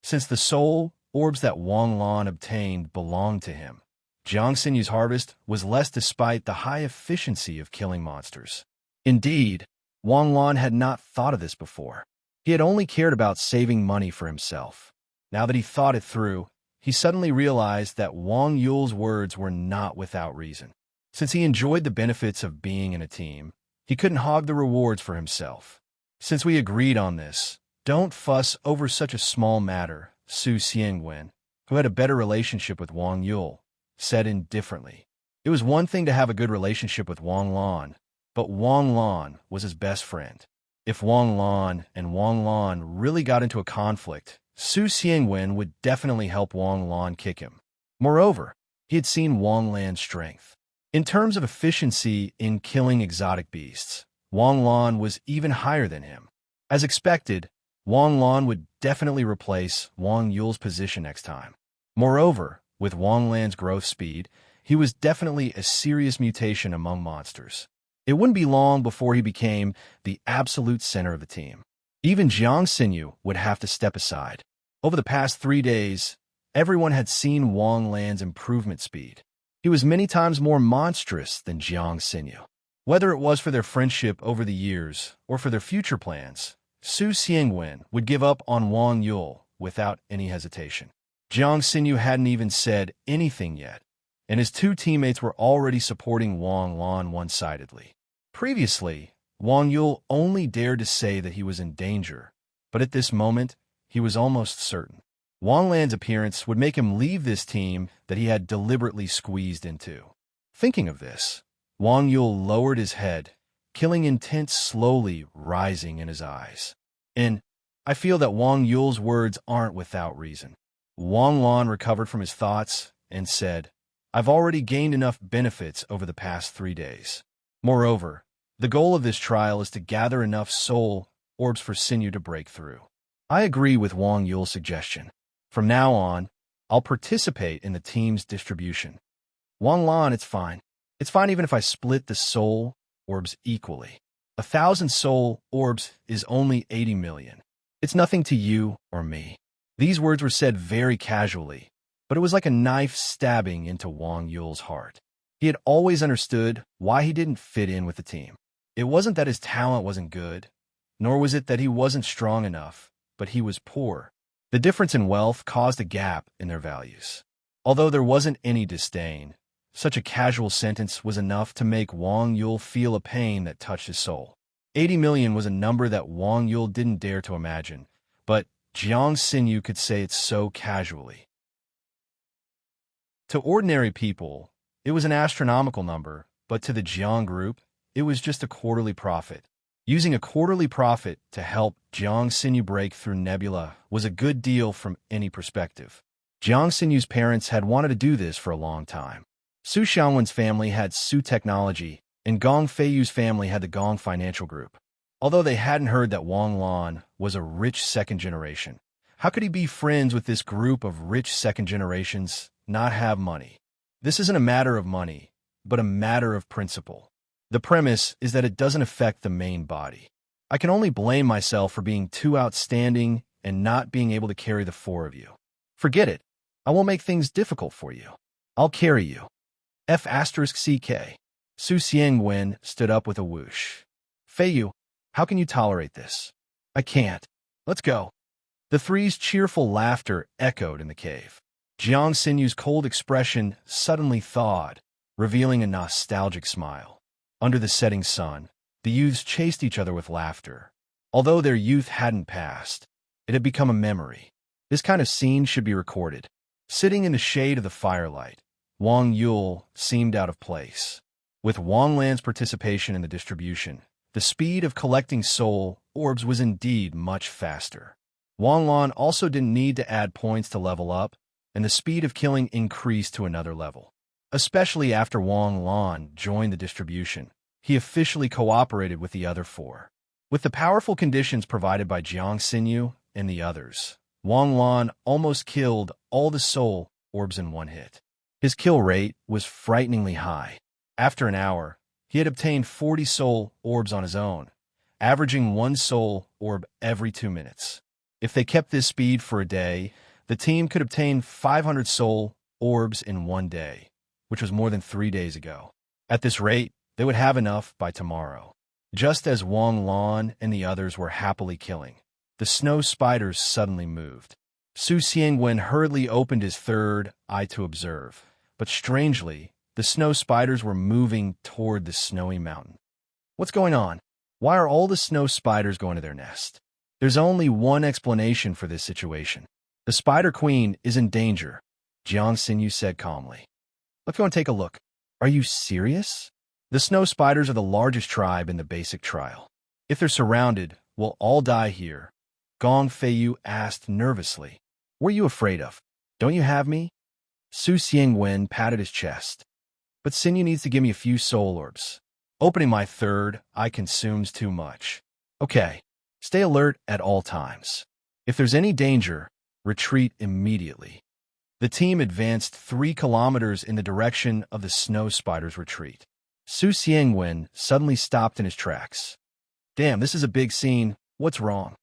Since the soul orbs that Wang Lan obtained belonged to him, Jiang Xinyu's harvest was less despite the high efficiency of killing monsters. Indeed, Wang Lan had not thought of this before. He had only cared about saving money for himself. Now that he thought it through, he suddenly realized that Wang Yul's words were not without reason. Since he enjoyed the benefits of being in a team, he couldn't hog the rewards for himself. Since we agreed on this, don't fuss over such a small matter, Su Xiangwen, who had a better relationship with Wang Yul, said indifferently. It was one thing to have a good relationship with Wang Lan, but Wang Lan was his best friend. If Wang Lan and Wang Lan really got into a conflict, Su Xiangwen would definitely help Wang Lan kick him. Moreover, he had seen Wang Lan's strength. In terms of efficiency in killing exotic beasts, Wang Lan was even higher than him. As expected, Wang Lan would definitely replace Wang Yul's position next time. Moreover, with Wang Lan's growth speed, he was definitely a serious mutation among monsters. It wouldn't be long before he became the absolute center of the team. Even Jiang Xinyu would have to step aside. Over the past 3 days, everyone had seen Wang Lan's improvement speed. He was many times more monstrous than Jiang Xinyu. Whether it was for their friendship over the years or for their future plans, Su Xiangwen would give up on Wang Yul without any hesitation. Jiang Xinyu hadn't even said anything yet, and his 2 teammates were already supporting Wang Lan one-sidedly. Previously, Wang Yul only dared to say that he was in danger, but at this moment, he was almost certain. Wang Lan's appearance would make him leave this team that he had deliberately squeezed into. Thinking of this, Wang Yul lowered his head, killing intent slowly rising in his eyes. And I feel that Wang Yul's words aren't without reason. Wang Lan recovered from his thoughts and said, I've already gained enough benefits over the past 3 days. Moreover, the goal of this trial is to gather enough soul orbs for Sinew to break through. I agree with Wang Yule's suggestion. From now on, I'll participate in the team's distribution. Wang Lan, it's fine. It's fine even if I split the soul orbs equally. 1,000 soul orbs is only 80 million. It's nothing to you or me. These words were said very casually, but it was like a knife stabbing into Wang Yule's heart. He had always understood why he didn't fit in with the team. It wasn't that his talent wasn't good, nor was it that he wasn't strong enough, but he was poor. The difference in wealth caused a gap in their values. Although there wasn't any disdain, such a casual sentence was enough to make Wang Yule feel a pain that touched his soul. 80 million was a number that Wang Yule didn't dare to imagine, but Jiang Xinyu could say it so casually. To ordinary people, it was an astronomical number, but to the Jiang group, it was just a quarterly profit. Using a quarterly profit to help Jiang Xinyu break through Nebula was a good deal from any perspective. Jiang Xinyu's parents had wanted to do this for a long time. Su Xiangwen's family had Su Technology, and Gong Feiyu's family had the Gong Financial Group. Although they hadn't heard that Wang Lan was a rich second generation, how could he be friends with this group of rich second generations, not have money? This isn't a matter of money, but a matter of principle. The premise is that it doesn't affect the main body. I can only blame myself for being too outstanding and not being able to carry the four of you. Forget it. I won't make things difficult for you. I'll carry you. F***CK. Su Xiangwen stood up with a whoosh. Feiyu, how can you tolerate this? I can't. Let's go. The three's cheerful laughter echoed in the cave. Jiang Xinyu's cold expression suddenly thawed, revealing a nostalgic smile. Under the setting sun, the youths chased each other with laughter. Although their youth hadn't passed, it had become a memory. This kind of scene should be recorded. Sitting in the shade of the firelight, Wang Yule seemed out of place. With Wang Lan's participation in the distribution, the speed of collecting soul orbs was indeed much faster. Wang Lan also didn't need to add points to level up, and the speed of killing increased to another level. Especially after Wang Lan joined the distribution, he officially cooperated with the other four. With the powerful conditions provided by Jiang Xinyu and the others, Wang Lan almost killed all the soul orbs in one hit. His kill rate was frighteningly high. After an hour, he had obtained 40 soul orbs on his own, averaging 1 soul orb every 2 minutes. If they kept this speed for a day, the team could obtain 500 soul orbs in 1 day, which was more than 3 days ago. At this rate, they would have enough by tomorrow. Just as Wang Lan and the others were happily killing, the snow spiders suddenly moved. Su Xiangwen hurriedly opened his third eye to observe, but strangely, the snow spiders were moving toward the snowy mountain. What's going on? Why are all the snow spiders going to their nest? There's only one explanation for this situation. The Spider Queen is in danger, Jiang Xinyu said calmly. Let's go and take a look. Are you serious? The snow spiders are the largest tribe in the basic trial. If they're surrounded, we'll all die here. Gong Feiyu asked nervously. What are you afraid of? Don't you have me? Su Xiangwen patted his chest. But Xinyu needs to give me a few soul orbs. Opening my third eye consumes too much. Okay, stay alert at all times. If there's any danger, retreat immediately. The team advanced 3 kilometers in the direction of the snow spider's retreat. Su Xiangwen suddenly stopped in his tracks. Damn, this is a big scene. What's wrong?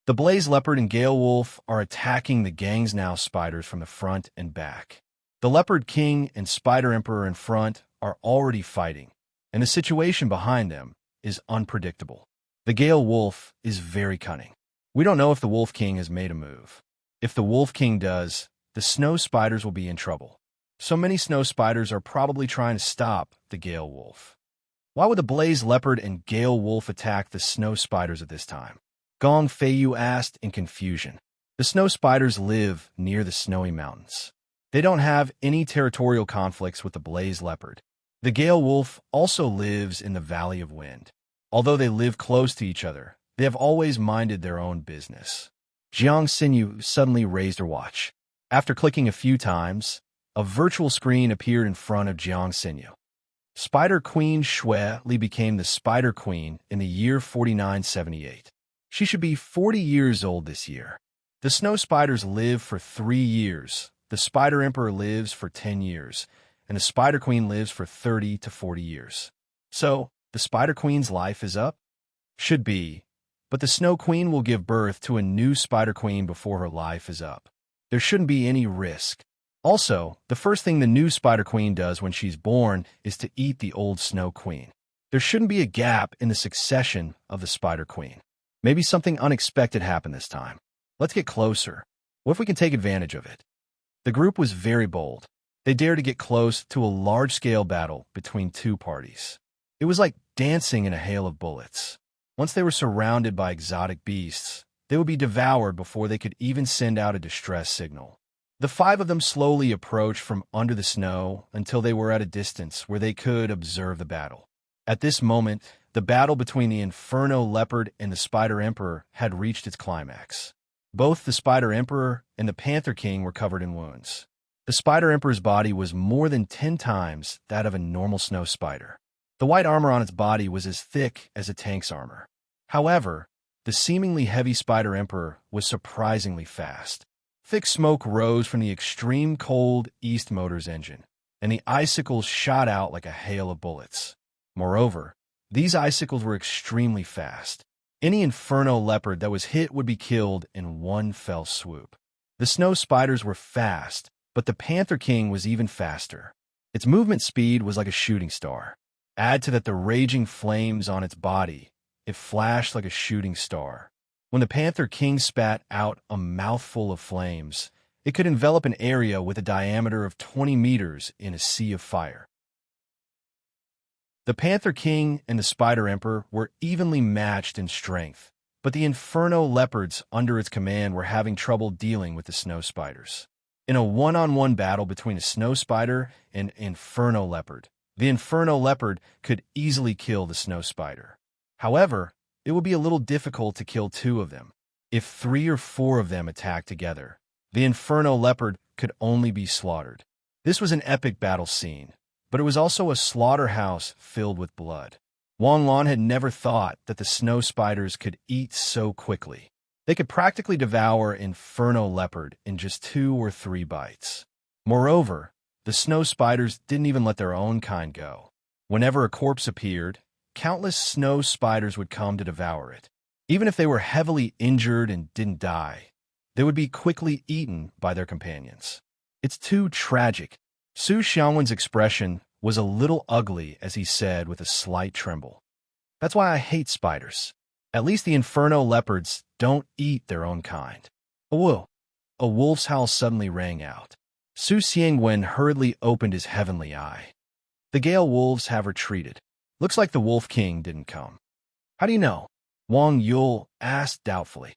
The Blaze Leopard and Gale Wolf are attacking the Gang's Now spiders from the front and back. The Leopard King and Spider Emperor in front are already fighting, and the situation behind them is unpredictable. The Gale Wolf is very cunning. We don't know if the Wolf King has made a move. If the Wolf King does, the snow spiders will be in trouble. So many snow spiders are probably trying to stop the Gale Wolf. Why would the Blaze Leopard and Gale Wolf attack the snow spiders at this time? Gong Feiyu asked in confusion. The snow spiders live near the snowy mountains. They don't have any territorial conflicts with the Blaze Leopard. The Gale Wolf also lives in the Valley of Wind. Although they live close to each other, they have always minded their own business. Jiang Xinyu suddenly raised her watch. After clicking a few times, a virtual screen appeared in front of Jiang Xinyu. Spider Queen Shui Li became the Spider Queen in the year 4978. She should be 40 years old this year. The snow spiders live for 3 years, the Spider Emperor lives for 10 years, and the Spider Queen lives for 30 to 40 years. So, the Spider Queen's life is up? Should be, but the Snow Queen will give birth to a new Spider Queen before her life is up. There shouldn't be any risk. Also, the first thing the new Spider Queen does when she's born is to eat the old Snow Queen. There shouldn't be a gap in the succession of the Spider Queen. Maybe something unexpected happened this time. Let's get closer. What if we can take advantage of it? The group was very bold. They dared to get close to a large-scale battle between two parties. It was like dancing in a hail of bullets. Once they were surrounded by exotic beasts, they would be devoured before they could even send out a distress signal. The 5 of them slowly approached from under the snow until they were at a distance where they could observe the battle. At this moment, the battle between the Inferno Leopard and the Spider Emperor had reached its climax. Both the Spider Emperor and the Panther King were covered in wounds. The Spider Emperor's body was more than 10 times that of a normal snow spider. The white armor on its body was as thick as a tank's armor. However, the seemingly heavy Spider Emperor was surprisingly fast. Thick smoke rose from the extreme cold East Motor's engine, and the icicles shot out like a hail of bullets. Moreover, these icicles were extremely fast. Any Inferno Leopard that was hit would be killed in one fell swoop. The snow spiders were fast, but the Panther King was even faster. Its movement speed was like a shooting star. Add to that the raging flames on its body, it flashed like a shooting star. When the Panther King spat out a mouthful of flames, it could envelop an area with a diameter of 20 meters in a sea of fire. The Panther King and the Spider Emperor were evenly matched in strength, but the Inferno Leopards under its command were having trouble dealing with the snow spiders. In a one-on-one battle between a snow spider and Inferno Leopard, the Inferno Leopard could easily kill the snow spider. However, it would be a little difficult to kill 2 of them. If 3 or 4 of them attacked together, the Inferno Leopard could only be slaughtered. This was an epic battle scene, but it was also a slaughterhouse filled with blood. Wang Lan had never thought that the snow spiders could eat so quickly. They could practically devour Inferno Leopard in just 2 or 3 bites. Moreover, the snow spiders didn't even let their own kind go. Whenever a corpse appeared, countless snow spiders would come to devour it. Even if they were heavily injured and didn't die, they would be quickly eaten by their companions. It's too tragic. Su Xiangwen's expression was a little ugly as he said with a slight tremble. That's why I hate spiders. At least the Inferno Leopards don't eat their own kind. Whoa! A wolf's howl suddenly rang out. Su Xiangwen hurriedly opened his heavenly eye. The Gale Wolves have retreated. Looks like the Wolf King didn't come. How do you know? Wang Yul asked doubtfully.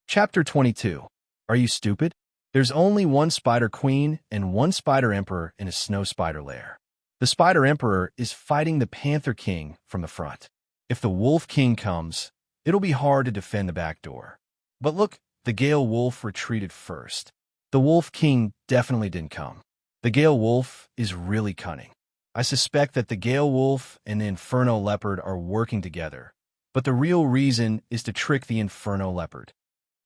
Chapter 22. Are you stupid? There's only one Spider Queen and one Spider Emperor in a snow spider lair. The Spider Emperor is fighting the Panther King from the front. If the Wolf King comes, it'll be hard to defend the back door. But look, the Gale Wolf retreated first. The Wolf King definitely didn't come. The Gale Wolf is really cunning. I suspect that the Gale Wolf and the Inferno Leopard are working together, but the real reason is to trick the Inferno Leopard.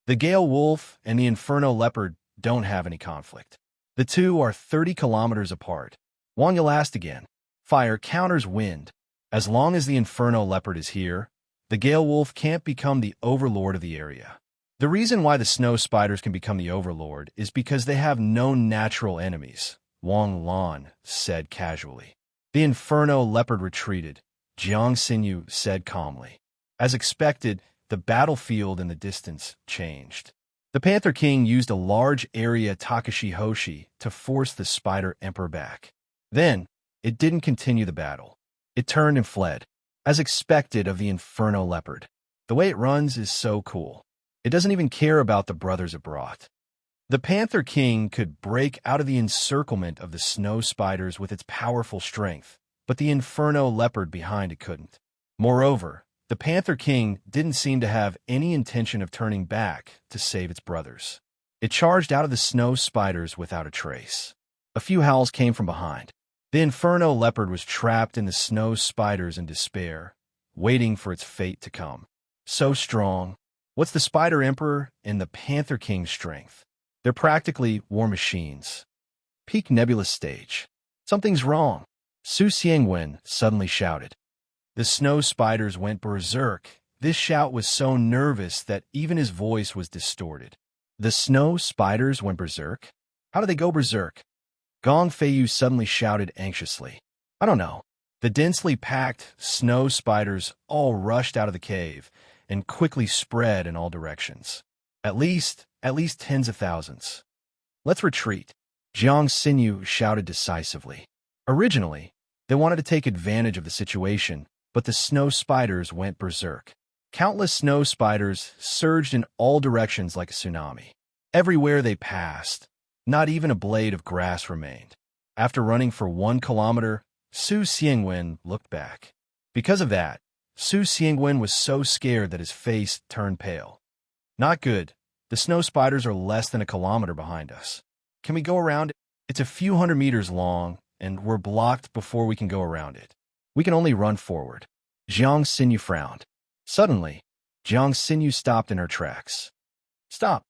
The Gale Wolf and the Inferno Leopard don't have any conflict. The 2 are 30 kilometers apart. Wang Yul asked again. Fire counters wind. As long as the Inferno Leopard is here, the Gale Wolf can't become the overlord of the area. The reason why the snow spiders can become the overlord is because they have no natural enemies, Wang Lan said casually. The Inferno Leopard retreated, Jiang Xinyu said calmly. As expected, the battlefield in the distance changed. The Panther King used a large area Takashi Hoshi to force the Spider Emperor back. Then, it didn't continue the battle. It turned and fled, as expected of the Inferno Leopard. The way it runs is so cool. It doesn't even care about the brothers it brought. The Panther King could break out of the encirclement of the snow spiders with its powerful strength, but the Inferno Leopard behind it couldn't. Moreover, The Panther King didn't seem to have any intention of turning back to save its brothers. It charged out of the snow spiders without a trace. A few howls came from behind. The Inferno leopard was trapped in the snow spiders in despair, waiting for its fate to come. So strong. What's the Spider Emperor and the Panther King's strength? They're practically war machines. Peak nebulous stage. Something's wrong. Su Xiangwen suddenly shouted. The snow spiders went berserk. This shout was so nervous that even his voice was distorted. The snow spiders went berserk? How do they go berserk? Gong Feiyu suddenly shouted anxiously. I don't know. The densely packed snow spiders all rushed out of the cave and quickly spread in all directions. At least tens of thousands. Let's retreat, Jiang Xinyu shouted decisively. Originally, they wanted to take advantage of the situation, but the snow spiders went berserk. Countless snow spiders surged in all directions like a tsunami. Everywhere they passed, not even a blade of grass remained. After running for 1 kilometer, Su Xiangwen looked back. Because of that, Su Xiangwen was so scared that his face turned pale. Not good. The snow spiders are less than a kilometer behind us. Can we go around it? It's a few hundred meters long, and we're blocked before we can go around it. We can only run forward. Jiang Xinyu frowned. Suddenly, Jiang Xinyu stopped in her tracks. Stop!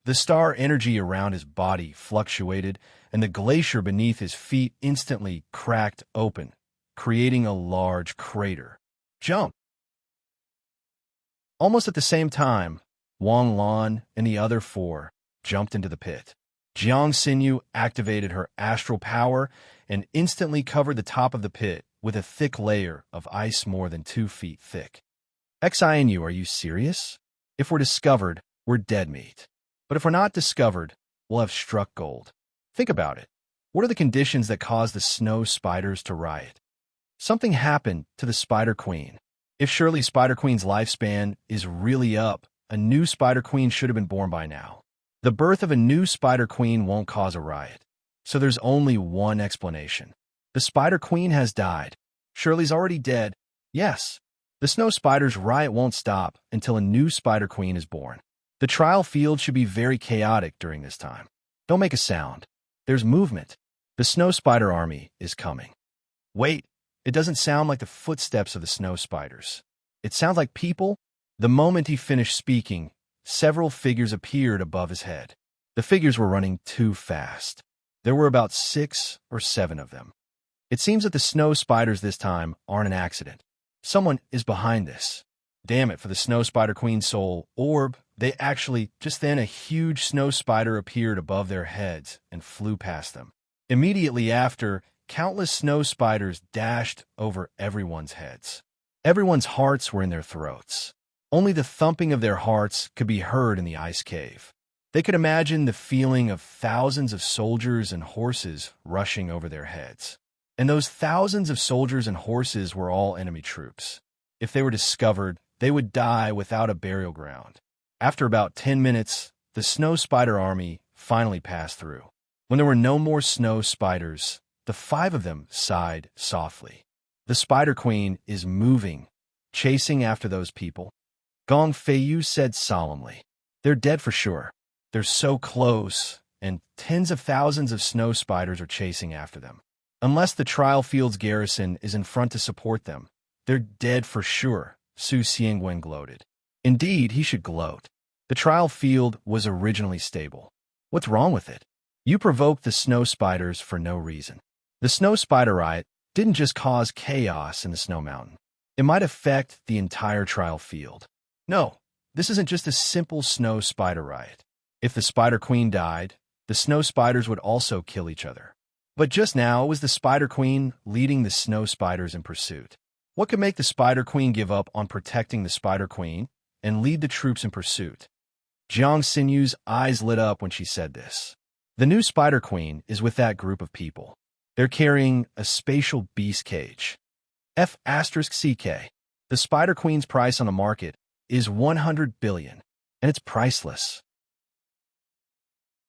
The star energy around his body fluctuated, and the glacier beneath his feet instantly cracked open, creating a large crater. Jump! Almost at the same time, Wang Lan and the other 4 jumped into the pit. Jiang Xinyu activated her astral power and instantly covered the top of the pit with a thick layer of ice more than 2 feet thick. XINU, are you serious? If we're discovered, we're dead meat. But if we're not discovered, we'll have struck gold. Think about it. What are the conditions that cause the snow spiders to riot? Something happened to the Spider Queen. If surely Spider Queen's lifespan is really up, a new Spider Queen should have been born by now. The birth of a new Spider Queen won't cause a riot. So there's only one explanation. The Spider Queen has died. Shirley's already dead. Yes. The snow spiders' riot won't stop until a new Spider Queen is born. The trial field should be very chaotic during this time. Don't make a sound. There's movement. The snow spider army is coming. Wait, it doesn't sound like the footsteps of the snow spiders. It sounds like people. The moment he finished speaking, several figures appeared above his head. The figures were running too fast. There were about 6 or 7 of them. It seems that the snow spiders this time aren't an accident. Someone is behind this. Damn it, for the Snow Spider Queen's soul orb, just then a huge snow spider appeared above their heads and flew past them. Immediately after, countless snow spiders dashed over everyone's heads. Everyone's hearts were in their throats. Only the thumping of their hearts could be heard in the ice cave. They could imagine the feeling of thousands of soldiers and horses rushing over their heads. And those thousands of soldiers and horses were all enemy troops. If they were discovered, they would die without a burial ground. After about 10 minutes, the snow spider army finally passed through. When there were no more snow spiders, the 5 of them sighed softly. The Spider Queen is moving, chasing after those people. Gong Feiyu said solemnly. They're dead for sure. They're so close, and tens of thousands of snow spiders are chasing after them. Unless the trial field's garrison is in front to support them, they're dead for sure, Su Xiangwen gloated. Indeed, he should gloat. The trial field was originally stable. What's wrong with it? You provoked the snow spiders for no reason. The snow spider riot didn't just cause chaos in the snow mountain. It might affect the entire trial field. No, this isn't just a simple snow spider riot. If the Spider Queen died, the snow spiders would also kill each other. But just now, it was the Spider Queen leading the snow spiders in pursuit. What could make the Spider Queen give up on protecting the Spider Queen and lead the troops in pursuit? Jiang Xinyu's eyes lit up when she said this. The new Spider Queen is with that group of people. They're carrying a spatial beast cage. F*CK. The Spider Queen's price on the market is 100 billion, and it's priceless.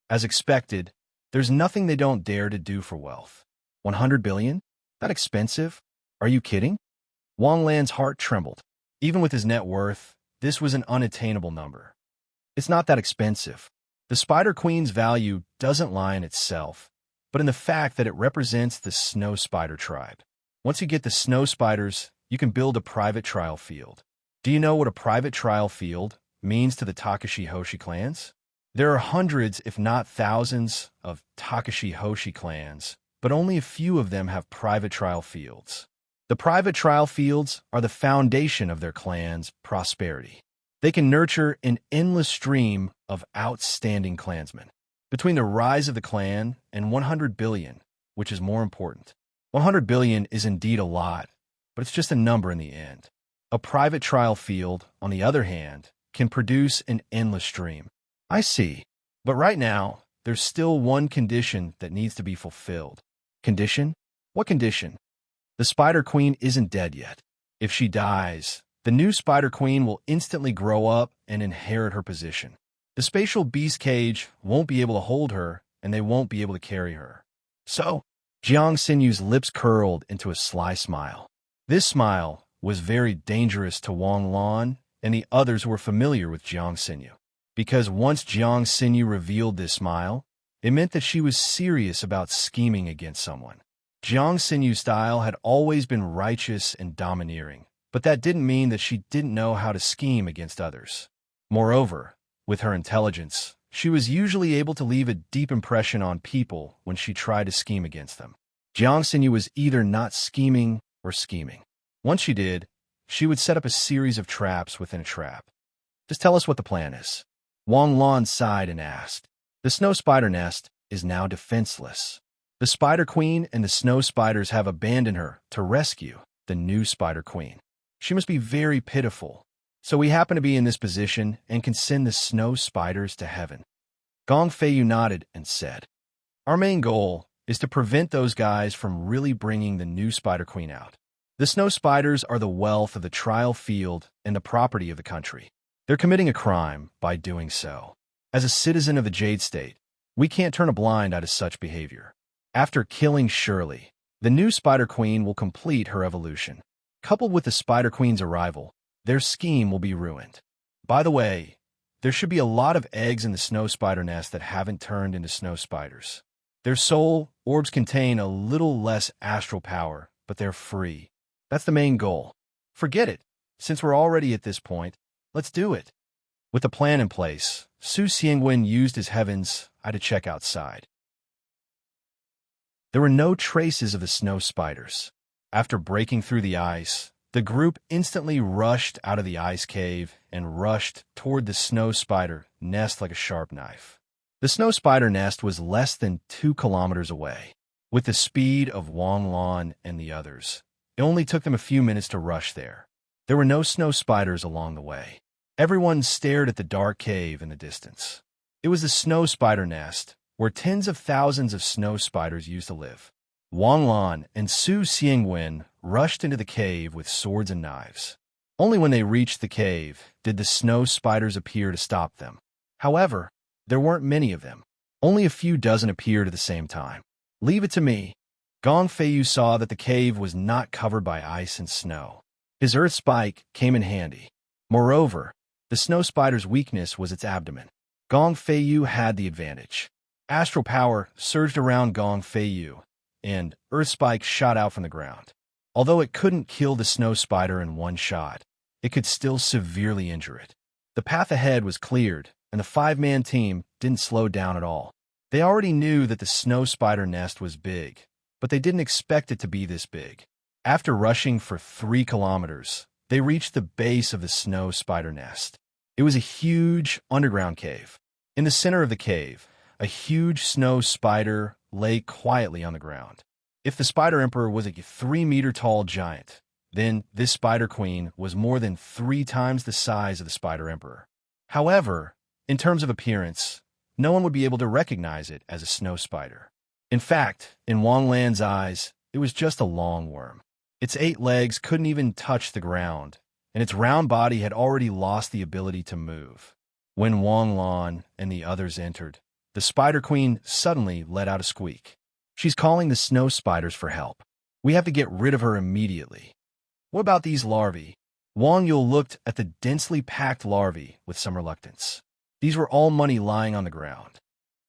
As expected, there's nothing they don't dare to do for wealth. 100 billion? That expensive? Are you kidding? Wang Lan's heart trembled. Even with his net worth, this was an unattainable number. It's not that expensive. The Spider Queen's value doesn't lie in itself, but in the fact that it represents the snow spider tribe. Once you get the snow spiders, you can build a private trial field. Do you know what a private trial field means to the Takashi Hoshi clans? There are hundreds, if not thousands, of Takashi Hoshi clans, but only a few of them have private trial fields. The private trial fields are the foundation of their clan's prosperity. They can nurture an endless stream of outstanding clansmen. Between the rise of the clan and 100 billion, which is more important. 100 billion is indeed a lot, but it's just a number in the end. A private trial field, on the other hand, can produce an endless stream. I see. But right now, there's still one condition that needs to be fulfilled. Condition? What condition? The Spider Queen isn't dead yet. If she dies, the new Spider Queen will instantly grow up and inherit her position. The spatial beast cage won't be able to hold her, and they won't be able to carry her. So, Jiang Sinyu's lips curled into a sly smile. This smile was very dangerous to Wang Lan and the others who were familiar with Jiang Sinyu. Because once Jiang Sinyu revealed this smile, it meant that she was serious about scheming against someone. Jiang Sinyu's style had always been righteous and domineering, but that didn't mean that she didn't know how to scheme against others. Moreover, with her intelligence, she was usually able to leave a deep impression on people when she tried to scheme against them. Jiang Sinyu was either not scheming or scheming. Once she did, she would set up a series of traps within a trap. Just tell us what the plan is. Wang Lan sighed and asked. The snow spider nest is now defenseless. The Spider Queen and the snow spiders have abandoned her to rescue the new Spider Queen. She must be very pitiful. So we happen to be in this position and can send the snow spiders to heaven. Gong Feiyu nodded and said, Our main goal is to prevent those guys from really bringing the new Spider Queen out. The snow spiders are the wealth of the trial field and the property of the country. They're committing a crime by doing so. As a citizen of the Jade State, we can't turn a blind eye to such behavior. After killing Shirley, the new Spider Queen will complete her evolution. Coupled with the Spider Queen's arrival, their scheme will be ruined. By the way, there should be a lot of eggs in the snow spider nest that haven't turned into snow spiders. Their soul orbs contain a little less astral power, but they're free. That's the main goal. Forget it. Since we're already at this point, let's do it. With the plan in place, Su Xiangwen used his heavens eye to check outside. There were no traces of the snow spiders. After breaking through the ice, the group instantly rushed out of the ice cave and rushed toward the snow spider nest like a sharp knife. The snow spider nest was less than 2 kilometers away. With the speed of Wang Lan and the others, it only took them a few minutes to rush there. There were no snow spiders along the way. Everyone stared at the dark cave in the distance. It was the snow spider nest, where tens of thousands of snow spiders used to live. Wang Lan and Su Xiangwen rushed into the cave with swords and knives. Only when they reached the cave did the snow spiders appear to stop them. However, there weren't many of them. Only a few dozen appeared at the same time. Leave it to me. Gong Feiyu saw that the cave was not covered by ice and snow. His earth spike came in handy. Moreover, the snow spider's weakness was its abdomen. Gong Feiyu had the advantage. Astral power surged around Gong Feiyu, and earth spike shot out from the ground. Although it couldn't kill the snow spider in one shot, it could still severely injure it. The path ahead was cleared, and the 5-man team didn't slow down at all. They already knew that the snow spider nest was big, but they didn't expect it to be this big. After rushing for 3 kilometers, they reached the base of the snow spider nest. It was a huge underground cave. In the center of the cave, a huge snow spider lay quietly on the ground. If the Spider Emperor was a 3-meter-tall giant, then this Spider Queen was more than 3 times the size of the Spider Emperor. However, in terms of appearance, no one would be able to recognize it as a snow spider. In fact, in Wang Lan's eyes, it was just a long worm. Its 8 legs couldn't even touch the ground, and its round body had already lost the ability to move. When Wang Lan and the others entered, the Spider Queen suddenly let out a squeak. She's calling the snow spiders for help. We have to get rid of her immediately. What about these larvae? Wang Yul looked at the densely packed larvae with some reluctance. These were all money lying on the ground.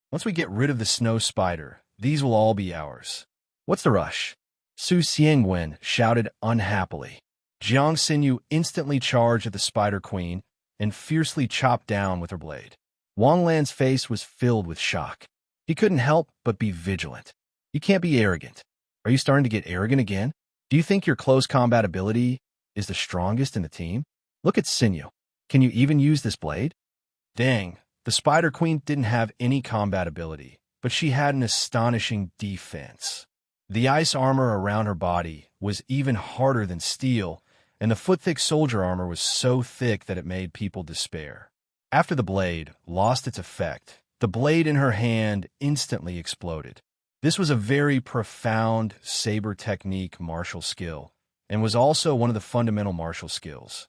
Once we get rid of the snow spider, these will all be ours. What's the rush? Su Xiangwen shouted unhappily. Jiang Xinyu instantly charged at the spider queen and fiercely chopped down with her blade. Wang Lan's face was filled with shock. He couldn't help but be vigilant. You can't be arrogant. Are you starting to get arrogant again? Do you think your close combat ability is the strongest in the team? Look at Xinyu. Can you even use this blade? Dang, the spider queen didn't have any combat ability, but she had an astonishing defense. The ice armor around her body was even harder than steel, and the foot-thick soldier armor was so thick that it made people despair. After the blade lost its effect, the blade in her hand instantly exploded. This was a very profound saber technique martial skill, and was also one of the fundamental martial skills.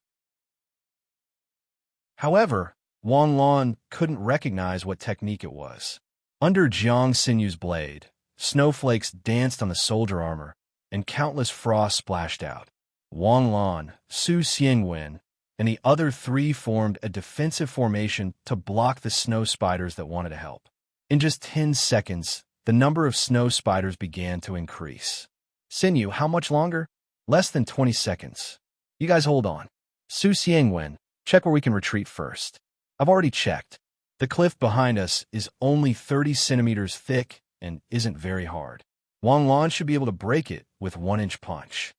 However, Wang Lan couldn't recognize what technique it was. Under Jiang Xinyu's blade, snowflakes danced on the soldier armor, and countless frosts splashed out. Wang Lan, Su Xiangwen, and the other three formed a defensive formation to block the snow spiders that wanted to help. In just 10 seconds, the number of snow spiders began to increase. Xinyu, how much longer? Less than 20 seconds. You guys hold on. Su Xiangwen, check where we can retreat first. I've already checked. The cliff behind us is only 30 centimeters thick and isn't very hard. Wang Lan should be able to break it with 1-inch punch.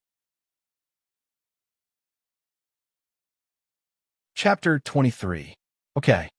Chapter 23. Okay.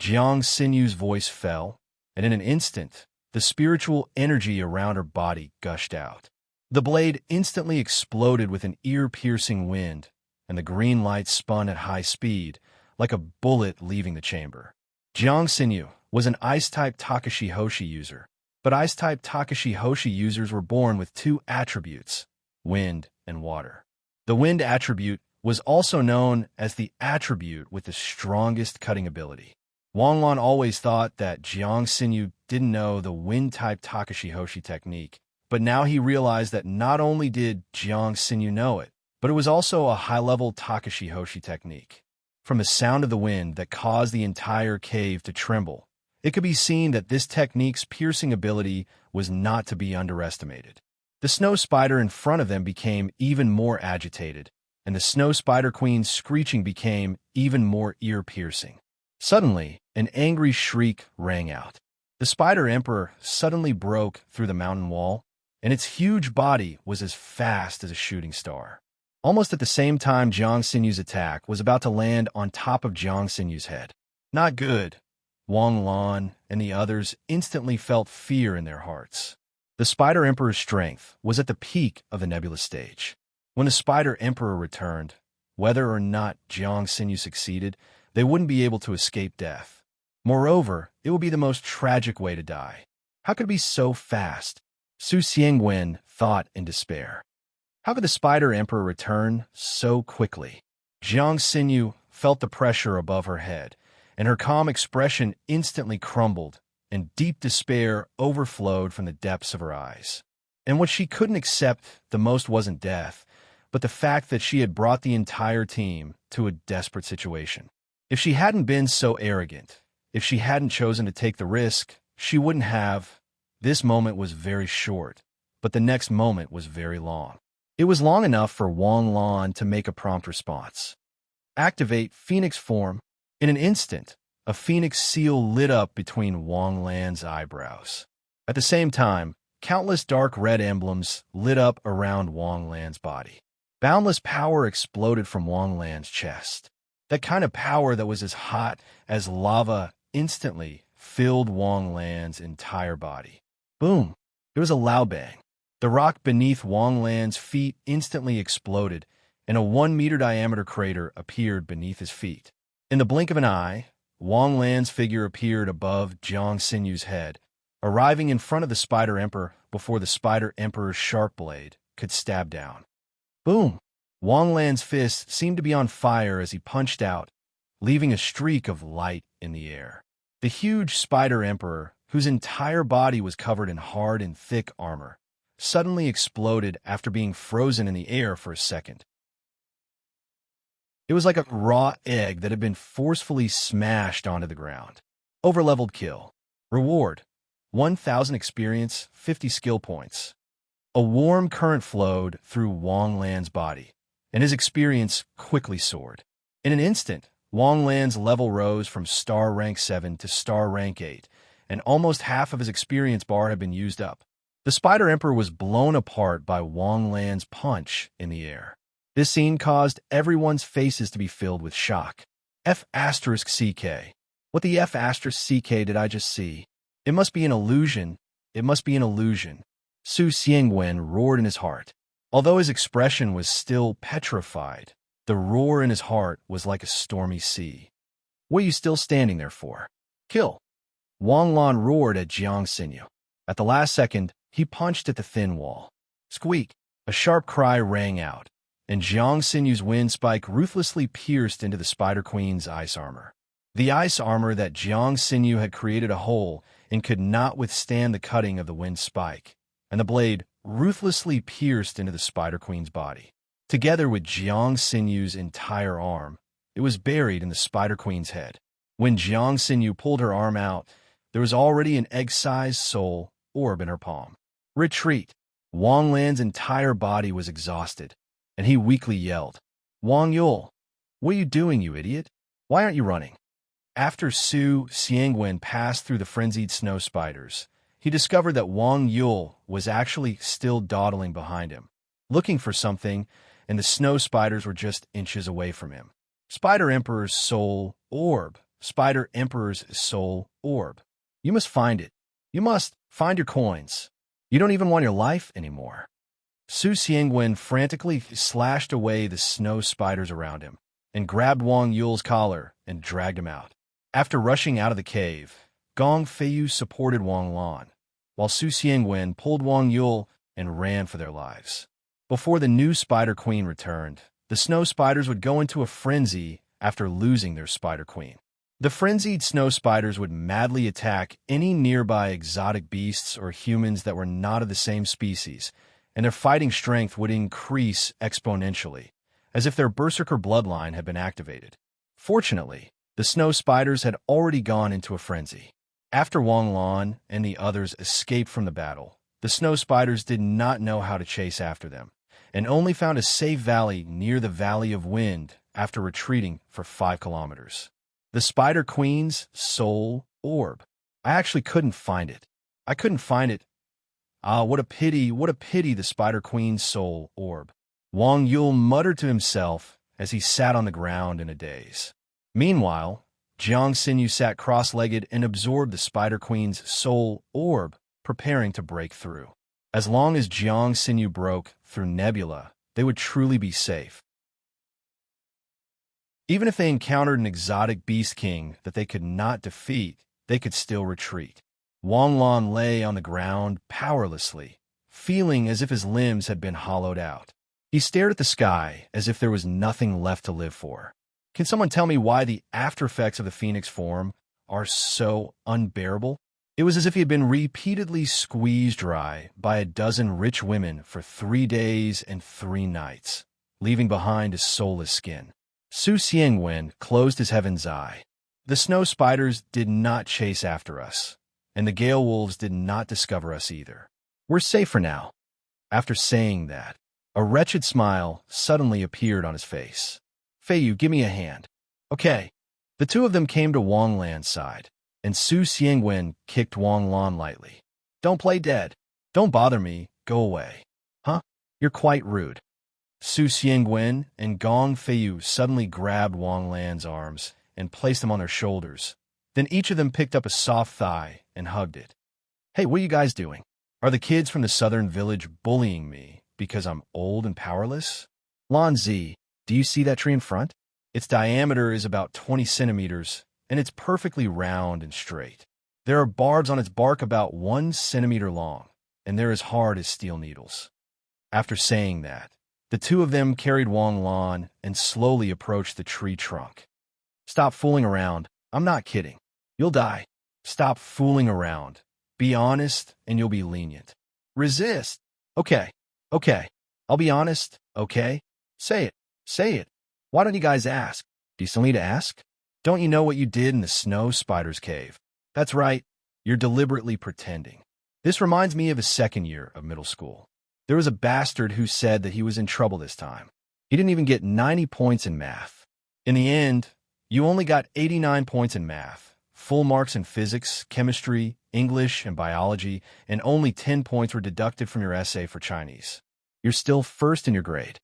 Jiang Xinyu's voice fell, and in an instant, the spiritual energy around her body gushed out. The blade instantly exploded with an ear-piercing wind, and the green light spun at high speed, like a bullet leaving the chamber. Jiang Xinyu was an Ice-type Takashi Hoshi user, but Ice-type Takashi Hoshi users were born with two attributes, wind and water. The wind attribute was also known as the attribute with the strongest cutting ability. Wang Lan always thought that Jiang Xinyu didn't know the wind-type Takashi Hoshi technique, but now he realized that not only did Jiang Xinyu know it, but it was also a high-level Takashi Hoshi technique. From the sound of the wind that caused the entire cave to tremble, it could be seen that this technique's piercing ability was not to be underestimated. The snow spider in front of them became even more agitated, and the snow spider queen's screeching became even more ear-piercing. Suddenly, an angry shriek rang out. The spider emperor suddenly broke through the mountain wall, and its huge body was as fast as a shooting star. Almost at the same time Jiang Xinyu's attack was about to land on top of Jiang Xinyu's head. Not good. Wang Lan and the others instantly felt fear in their hearts. The Spider Emperor's strength was at the peak of the nebulous stage. When the Spider Emperor returned, whether or not Jiang Xinyu succeeded, they wouldn't be able to escape death. Moreover, it would be the most tragic way to die. How could it be so fast? Su Xiangwen thought in despair. How could the Spider Emperor return so quickly? Jiang Xinyu felt the pressure above her head, and her calm expression instantly crumbled, and deep despair overflowed from the depths of her eyes. And what she couldn't accept the most wasn't death, but the fact that she had brought the entire team to a desperate situation. If she hadn't been so arrogant, if she hadn't chosen to take the risk, she wouldn't have. This moment was very short, but the next moment was very long. It was long enough for Wang Lan to make a prompt response. Activate Phoenix form. In an instant, a phoenix seal lit up between Wang Lan's eyebrows. At the same time, countless dark red emblems lit up around Wang Lan's body. Boundless power exploded from Wang Lan's chest. That kind of power that was as hot as lava instantly filled Wang Lan's entire body. Boom! There was a loud bang. The rock beneath Wang Lan's feet instantly exploded, and a 1-meter diameter crater appeared beneath his feet. In the blink of an eye, Wang Lan's figure appeared above Jiang Xinyu's head, arriving in front of the Spider Emperor before the Spider Emperor's sharp blade could stab down. Boom! Wang Lan's fist seemed to be on fire as he punched out, leaving a streak of light in the air. The huge Spider Emperor, whose entire body was covered in hard and thick armor, suddenly exploded after being frozen in the air for a second. It was like a raw egg that had been forcefully smashed onto the ground. Overleveled kill. Reward: 1,000 experience, 50 skill points. A warm current flowed through Wang Lan's body, and his experience quickly soared. In an instant, Wang Lan's level rose from star rank 7 to star rank 8, and almost half of his experience bar had been used up. The Spider Emperor was blown apart by Wang Lan's punch in the air. This scene caused everyone's faces to be filled with shock. F***CK. What the F***CK did I just see? It must be an illusion. It must be an illusion. Su Xiangwen roared in his heart. Although his expression was still petrified, the roar in his heart was like a stormy sea. What are you still standing there for? Kill! Wang Lan roared at Jiang Xinyu. At the last second, he punched at the thin wall. Squeak! A sharp cry rang out, and Jiang Xinyu's wind spike ruthlessly pierced into the Spider Queen's ice armor. The ice armor that Jiang Xinyu had created a hole and could not withstand the cutting of the wind spike, and the blade ruthlessly pierced into the Spider Queen's body. Together with Jiang Xinyu's entire arm, it was buried in the Spider Queen's head. When Jiang Xinyu pulled her arm out, there was already an egg-sized soul orb in her palm. Retreat! Wang Lan's entire body was exhausted, and he weakly yelled, Wang Yul, what are you doing, you idiot? Why aren't you running? After Su Xiangwen passed through the frenzied snow spiders, he discovered that Wang Yul was actually still dawdling behind him, looking for something, and the snow spiders were just inches away from him. Spider Emperor's soul orb. Spider Emperor's soul orb. You must find it. You must find your coins. You don't even want your life anymore. Su Xiangwen frantically slashed away the snow spiders around him and grabbed Wang Yul's collar and dragged him out. After rushing out of the cave, Gong Feiyu supported Wang Lan, while Su Xiangwen pulled Wang Yul and ran for their lives. Before the new Spider Queen returned, the snow spiders would go into a frenzy after losing their Spider Queen. The frenzied snow spiders would madly attack any nearby exotic beasts or humans that were not of the same species, and their fighting strength would increase exponentially, as if their berserker bloodline had been activated. Fortunately, the snow spiders had already gone into a frenzy. After Wang Lan and the others escaped from the battle, the snow spiders did not know how to chase after them, and only found a safe valley near the Valley of Wind after retreating for 5 kilometers. The Spider Queen's soul orb. I actually couldn't find it. I couldn't find it. Ah, what a pity, the Spider Queen's soul orb. Wang Yul muttered to himself as he sat on the ground in a daze. Meanwhile, Jiang Xinyu sat cross-legged and absorbed the Spider Queen's soul orb, preparing to break through. As long as Jiang Xinyu broke through Nebula, they would truly be safe. Even if they encountered an exotic beast king that they could not defeat, they could still retreat. Wang Lan lay on the ground powerlessly, feeling as if his limbs had been hollowed out. He stared at the sky as if there was nothing left to live for. Can someone tell me why the aftereffects of the phoenix form are so unbearable? It was as if he had been repeatedly squeezed dry by a dozen rich women for 3 days and 3 nights, leaving behind his soulless skin. Su Xiangwen closed his heaven's eye. The snow spiders did not chase after us, and the gale wolves did not discover us either. We're safe for now. After saying that, a wretched smile suddenly appeared on his face. Feiyu, give me a hand. Okay. The two of them came to Wang Lan's side, and Su Xiangwen kicked Wang Lan lightly. Don't play dead. Don't bother me. Go away. Huh? You're quite rude. Su Xiangwen and Gong Feiyu suddenly grabbed Wang Lan's arms and placed them on their shoulders. Then each of them picked up a soft thigh and hugged it. Hey, what are you guys doing? Are the kids from the southern village bullying me because I'm old and powerless? Lan Zi, do you see that tree in front? Its diameter is about 20 centimeters, and it's perfectly round and straight. There are barbs on its bark about 1 centimeter long, and they're as hard as steel needles. After saying that, the two of them carried Wang Lan and slowly approached the tree trunk. Stop fooling around. I'm not kidding. You'll die. Stop fooling around. Be honest, and you'll be lenient. Resist. Okay. I'll be honest, okay? Say it. Why don't you guys ask? Do you still need to ask? Don't you know what you did in the snow spider's cave? That's right. You're deliberately pretending. This reminds me of his second year of middle school. There was a bastard who said that he was in trouble this time. He didn't even get 90 points in math. In the end, you only got 89 points in math, full marks in physics, chemistry, English, and biology, and only 10 points were deducted from your essay for Chinese. You're still first in your grade.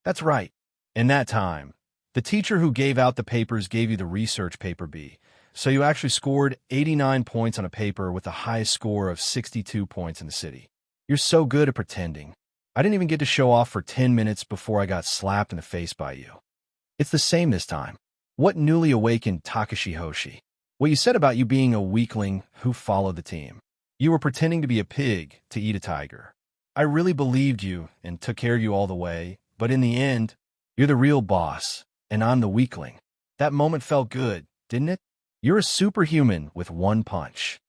That's right. In that time, the teacher who gave out the papers gave you the research paper B, so you actually scored 89 points on a paper with the highest score of 62 points in the city. You're so good at pretending. I didn't even get to show off for 10 minutes before I got slapped in the face by you. It's the same this time. What newly awakened Takashi Hoshi? What you said about you being a weakling who followed the team. You were pretending to be a pig to eat a tiger. I really believed you and took care of you all the way, but in the end, you're the real boss, and I'm the weakling. That moment felt good, didn't it? You're a superhuman with one punch.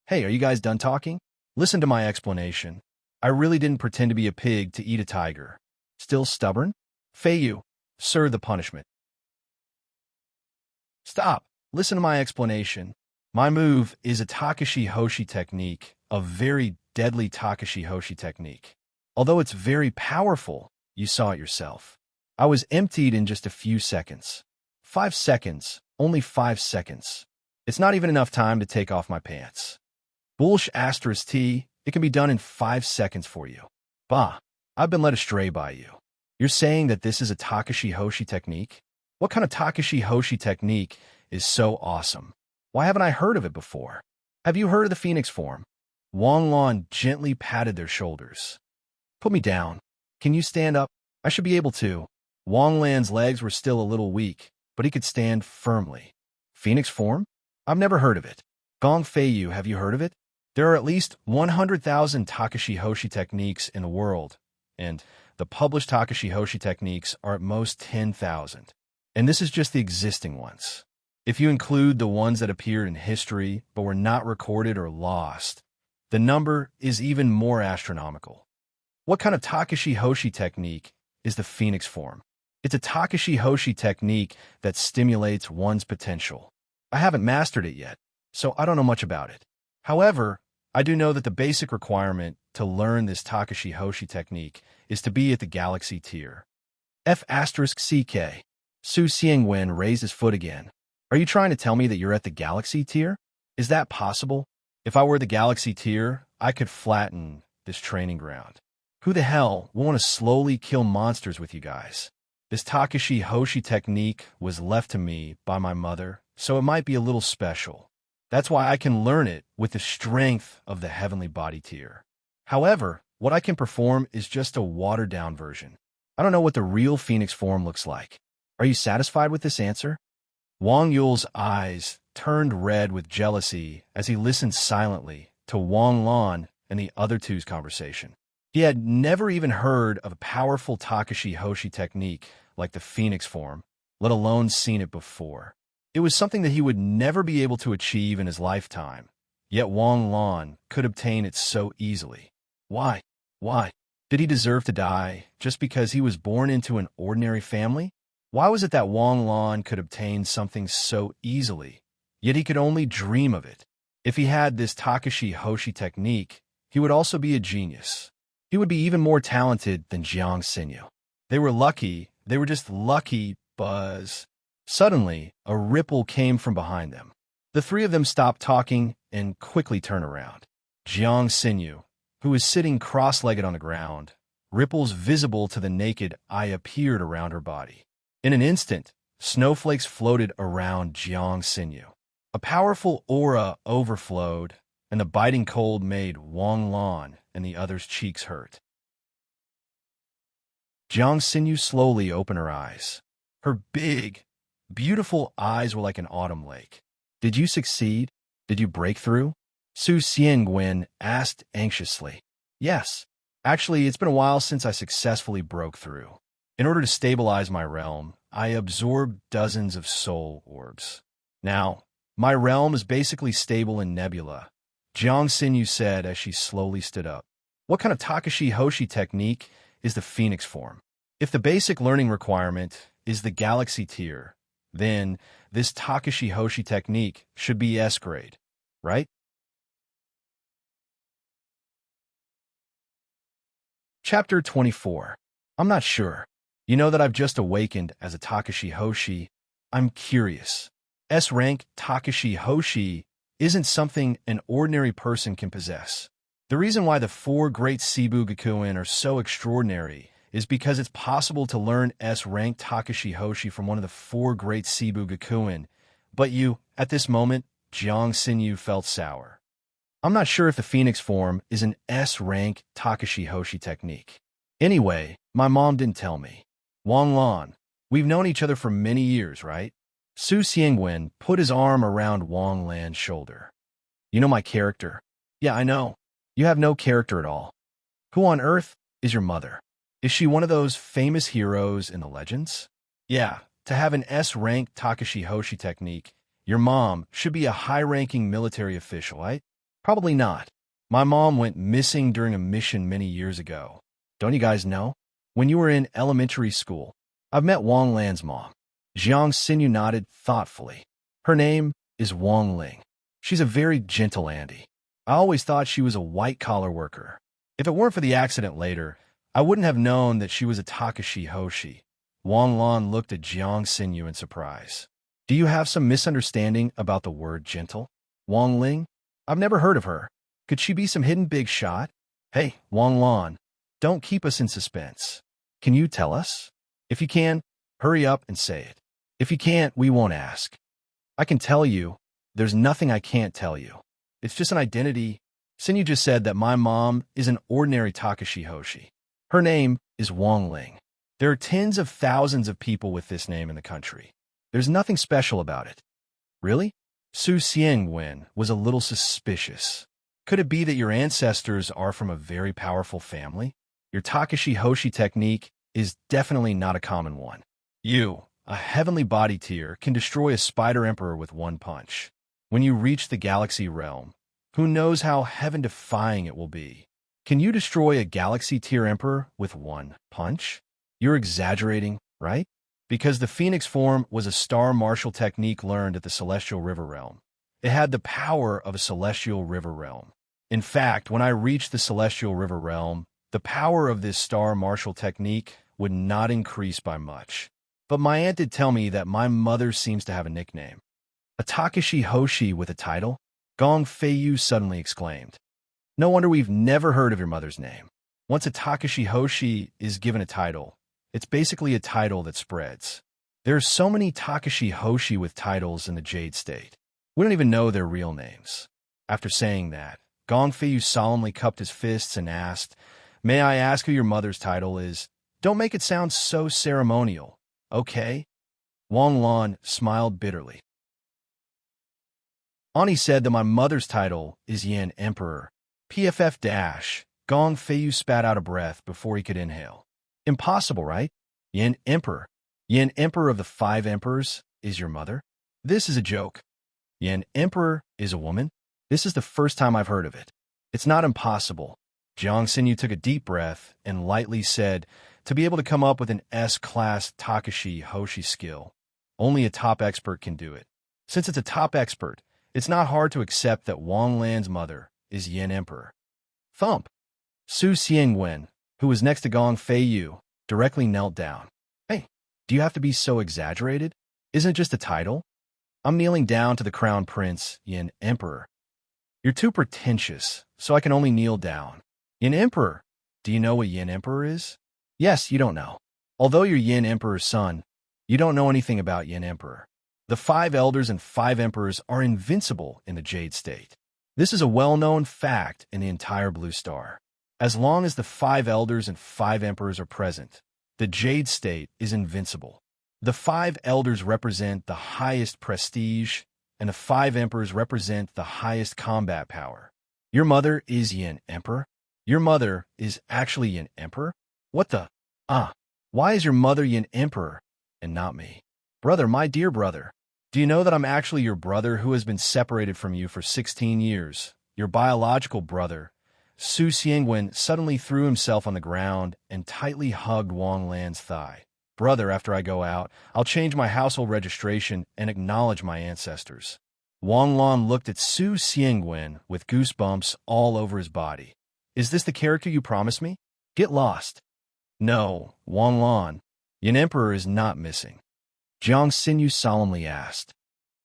Hey, are you guys done talking? Listen to my explanation. I really didn't pretend to be a pig to eat a tiger. Still stubborn? Feiyu, serve the punishment. Stop. Listen to my explanation. My move is a Takashi Hoshi technique, a very deadly Takashi Hoshi technique. Although it's very powerful, you saw it yourself. I was emptied in just a few seconds. 5 seconds, only 5 seconds. It's not even enough time to take off my pants. Bullsh asterisk T, it can be done in 5 seconds for you. Bah, I've been led astray by you. You're saying that this is a Takashi Hoshi technique? What kind of Takashi Hoshi technique is so awesome? Why haven't I heard of it before? Have you heard of the Phoenix form? Wang Lan gently patted their shoulders. Put me down. Can you stand up? I should be able to. Wang Lan's legs were still a little weak, but he could stand firmly. Phoenix form? I've never heard of it. Gong Feiyu, have you heard of it? There are at least 100,000 Takashi Hoshi techniques in the world, and the published Takashi Hoshi techniques are at most 10,000. And this is just the existing ones. If you include the ones that appeared in history but were not recorded or lost, the number is even more astronomical. What kind of Takashi Hoshi technique is the Phoenix form? It's a Takashi Hoshi technique that stimulates one's potential. I haven't mastered it yet, so I don't know much about it. However, I do know that the basic requirement to learn this Takashi Hoshi technique is to be at the galaxy tier. F*CK. Su Xiangwen raised his foot again. Are you trying to tell me that you're at the galaxy tier? Is that possible? If I were the galaxy tier, I could flatten this training ground. Who the hell will want to slowly kill monsters with you guys? This Takashi Hoshi technique was left to me by my mother, so it might be a little special. That's why I can learn it with the strength of the heavenly body tier. However, what I can perform is just a watered-down version. I don't know what the real Phoenix form looks like. Are you satisfied with this answer? Wang Yule's eyes turned red with jealousy as he listened silently to Wang Lan and the other two's conversation. He had never even heard of a powerful Takashi Hoshi technique like the Phoenix form, let alone seen it before. It was something that he would never be able to achieve in his lifetime, yet Wang Lan could obtain it so easily. Why? Why? Did he deserve to die just because he was born into an ordinary family? Why was it that Wang Lan could obtain something so easily, yet he could only dream of it? If he had this Takashi Hoshi technique, he would also be a genius. He would be even more talented than Jiang Xinyu. They were lucky, they were just lucky, Buzz. Suddenly, a ripple came from behind them. The three of them stopped talking and quickly turned around. Jiang Xinyu, who was sitting cross-legged on the ground, ripples visible to the naked eye appeared around her body. In an instant, snowflakes floated around Jiang Xinyu. A powerful aura overflowed, and the biting cold made Wang Lan and the others' cheeks hurt. Jiang Xinyu slowly opened her eyes. Her big, beautiful eyes were like an autumn lake. Did you succeed? Did you break through? Su Xiangwen asked anxiously. Yes. Actually, it's been a while since I successfully broke through. In order to stabilize my realm, I absorbed dozens of soul orbs. Now, my realm is basically stable in nebula, Jiang Xinyu said as she slowly stood up. What kind of Takashi Hoshi technique is the Phoenix form? If the basic learning requirement is the galaxy tier, then this Takashi Hoshi technique should be S grade, right? Chapter 24. I'm not sure. You know that I've just awakened as a Takashi Hoshi. I'm curious. S-rank Takashi Hoshi isn't something an ordinary person can possess. The reason why the four great Seibu Gakuin are so extraordinary is because it's possible to learn S-rank Takashi Hoshi from one of the four great Seibu Gakuin, but you, at this moment, Jiang Xinyu felt sour. I'm not sure if the Phoenix form is an S-rank Takashi Hoshi technique. Anyway, my mom didn't tell me. Wang Lan, we've known each other for many years, right? Su Xiangwen put his arm around Wang Lan's shoulder. You know my character? Yeah, I know. You have no character at all. Who on earth is your mother? Is she one of those famous heroes in the legends? Yeah, to have an S-rank Takashi Hoshi technique, your mom should be a high-ranking military official, right? Probably not. My mom went missing during a mission many years ago. Don't you guys know? When you were in elementary school, I've met Wang Lan's mom. Jiang Xinyu nodded thoughtfully. Her name is Wang Ling. She's a very gentle auntie. I always thought she was a white-collar worker. If it weren't for the accident later, I wouldn't have known that she was a Takashi Hoshi. Wang Lan looked at Jiang Xinyu in surprise. Do you have some misunderstanding about the word gentle? Wang Ling? I've never heard of her. Could she be some hidden big shot? Hey, Wang Lan, don't keep us in suspense. Can you tell us? If you can, hurry up and say it. If you can't, we won't ask. I can tell you, there's nothing I can't tell you. It's just an identity. Xinyu just said that my mom is an ordinary Takashi Hoshi. Her name is Wang Ling. There are tens of thousands of people with this name in the country. There's nothing special about it. Really? Su Xiangwen was a little suspicious. Could it be that your ancestors are from a very powerful family? Your Takashi Hoshi technique is definitely not a common one. You, a heavenly body tier, can destroy a spider emperor with one punch. When you reach the galaxy realm, who knows how heaven-defying it will be? Can you destroy a galaxy tier emperor with one punch? You're exaggerating, right? Because the Phoenix form was a star martial technique learned at the Celestial River Realm. It had the power of a Celestial River Realm. In fact, when I reached the Celestial River Realm, the power of this star martial technique would not increase by much. But my aunt did tell me that my mother seems to have a nickname. A Takashi Hoshi with a title? Gong Feiyu suddenly exclaimed. No wonder we've never heard of your mother's name. Once a Takashi Hoshi is given a title, it's basically a title that spreads. There are so many Takashi Hoshi with titles in the Jade State. We don't even know their real names. After saying that, Gong Feiyu solemnly cupped his fists and asked, May I ask who your mother's title is? Don't make it sound so ceremonial, okay? Wang Lan smiled bitterly. Ani said that my mother's title is Yin Emperor. PFF-. Gong Feiyu spat out a breath before he could inhale. Impossible, right? Yin Emperor. Yin Emperor of the Five Emperors is your mother? This is a joke. Yin Emperor is a woman? This is the first time I've heard of it. It's not impossible. Jiang Xinyu took a deep breath and lightly said, to be able to come up with an S-class Takashi Hoshi skill, only a top expert can do it. Since it's a top expert, it's not hard to accept that Wang Lan's mother is Yin Emperor. Thump! Su Xiangwen, who was next to Gong Feiyu, directly knelt down. Hey, do you have to be so exaggerated? Isn't it just a title? I'm kneeling down to the crown prince, Yin Emperor. You're too pretentious, so I can only kneel down. Yin Emperor, do you know what Yin Emperor is? Yes, you don't know. Although you're Yin Emperor's son, you don't know anything about Yin Emperor. The Five Elders and Five Emperors are invincible in the Jade State. This is a well-known fact in the entire Blue Star. As long as the Five Elders and Five Emperors are present, the Jade State is invincible. The Five Elders represent the highest prestige, and the Five Emperors represent the highest combat power. Your mother is Yin Emperor? Your mother is actually Yin Emperor? What the? Why is your mother Yin Emperor and not me? Brother, my dear brother, do you know that I'm actually your brother who has been separated from you for 16 years? Your biological brother. Su Xiangwen suddenly threw himself on the ground and tightly hugged Wang Lan's thigh. Brother, after I go out, I'll change my household registration and acknowledge my ancestors. Wang Lan looked at Su Xiangwen with goosebumps all over his body. Is this the character you promised me? Get lost. No, Wang Lan. Yin Emperor is not missing. Jiang Xinyu solemnly asked.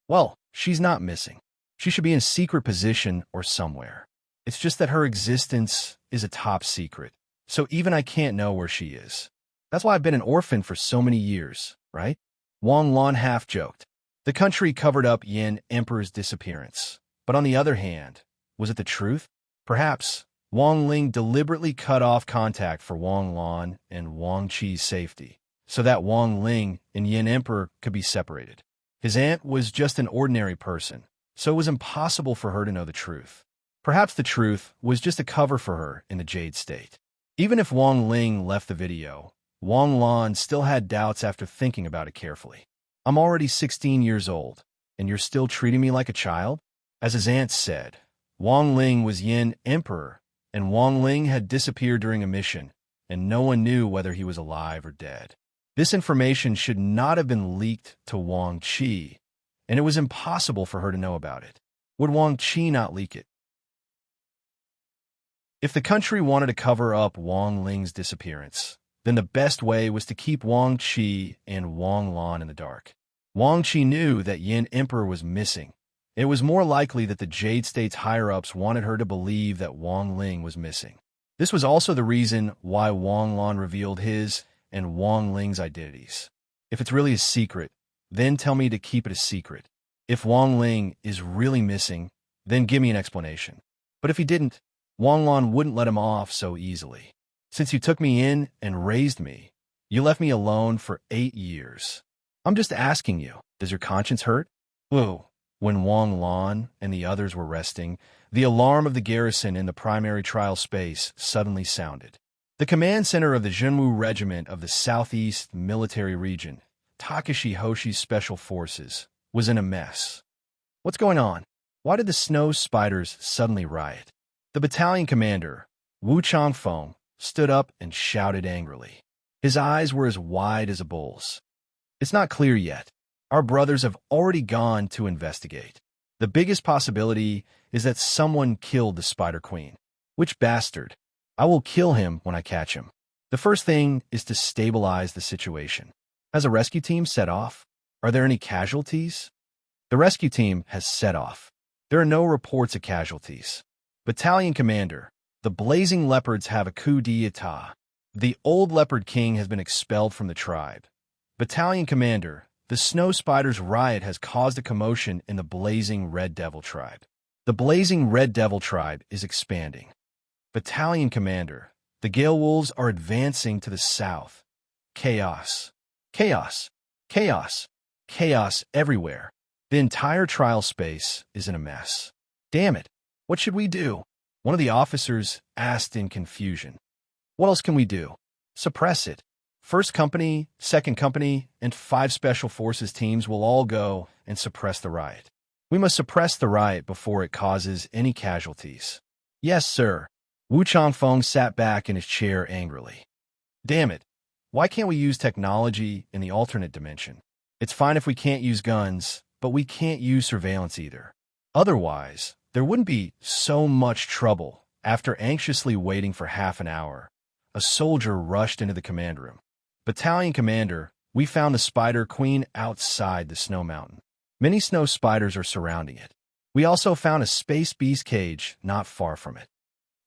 Well, she's not missing. She should be in secret position or somewhere. It's just that her existence is a top secret, so even I can't know where she is. That's why I've been an orphan for so many years, right? Wang Lan half-joked. The country covered up Yin Emperor's disappearance. But on the other hand, was it the truth? Perhaps Wang Ling deliberately cut off contact for Wang Lan and Wang Qi's safety, so that Wang Ling and Yin Emperor could be separated. His aunt was just an ordinary person, so it was impossible for her to know the truth. Perhaps the truth was just a cover for her in the Jade State. Even if Wang Ling left the video, Wang Lan still had doubts after thinking about it carefully. I'm already 16 years old, and you're still treating me like a child? As his aunt said, Wang Ling was Yin Emperor, and Wang Ling had disappeared during a mission, and no one knew whether he was alive or dead. This information should not have been leaked to Wang Qi, and it was impossible for her to know about it. Would Wang Qi not leak it? If the country wanted to cover up Wang Ling's disappearance, then the best way was to keep Wang Qi and Wang Lan in the dark. Wang Qi knew that Yin Emperor was missing. It was more likely that the Jade State's higher-ups wanted her to believe that Wang Ling was missing. This was also the reason why Wang Lan revealed his and Wang Ling's identities. If it's really a secret, then tell me to keep it a secret. If Wang Ling is really missing, then give me an explanation. But if he didn't, Wang Lan wouldn't let him off so easily. Since you took me in and raised me, you left me alone for 8 years. I'm just asking you, does your conscience hurt? Whoa. When Wang Lan and the others were resting, the alarm of the garrison in the primary trial space suddenly sounded. The command center of the Zhenwu Regiment of the Southeast Military Region, Takashi Hoshi's Special Forces, was in a mess. What's going on? Why did the snow spiders suddenly riot? The battalion commander, Wu Changfeng, stood up and shouted angrily. His eyes were as wide as a bull's. It's not clear yet. Our brothers have already gone to investigate. The biggest possibility is that someone killed the Spider Queen. Which bastard? I will kill him when I catch him. The first thing is to stabilize the situation. Has a rescue team set off? Are there any casualties? The rescue team has set off. There are no reports of casualties. Battalion commander, the Blazing Leopards have a coup d'etat. The old Leopard King has been expelled from the tribe. Battalion commander, the Snow Spiders riot has caused a commotion in the Blazing Red Devil tribe. The Blazing Red Devil tribe is expanding. Battalion commander, the Gale Wolves are advancing to the south. Chaos. Chaos. Chaos. Chaos everywhere. The entire trial space is in a mess. Damn it. What should we do? One of the officers asked in confusion. What else can we do? Suppress it. First Company, Second Company, and 5 Special Forces teams will all go and suppress the riot. We must suppress the riot before it causes any casualties. Yes, sir. Wu Changfeng sat back in his chair angrily. Damn it. Why can't we use technology in the alternate dimension? It's fine if we can't use guns, but we can't use surveillance either. Otherwise, there wouldn't be so much trouble. After anxiously waiting for half an hour, a soldier rushed into the command room. Battalion commander, we found the Spider Queen outside the snow mountain. Many snow spiders are surrounding it. We also found a space beast cage not far from it.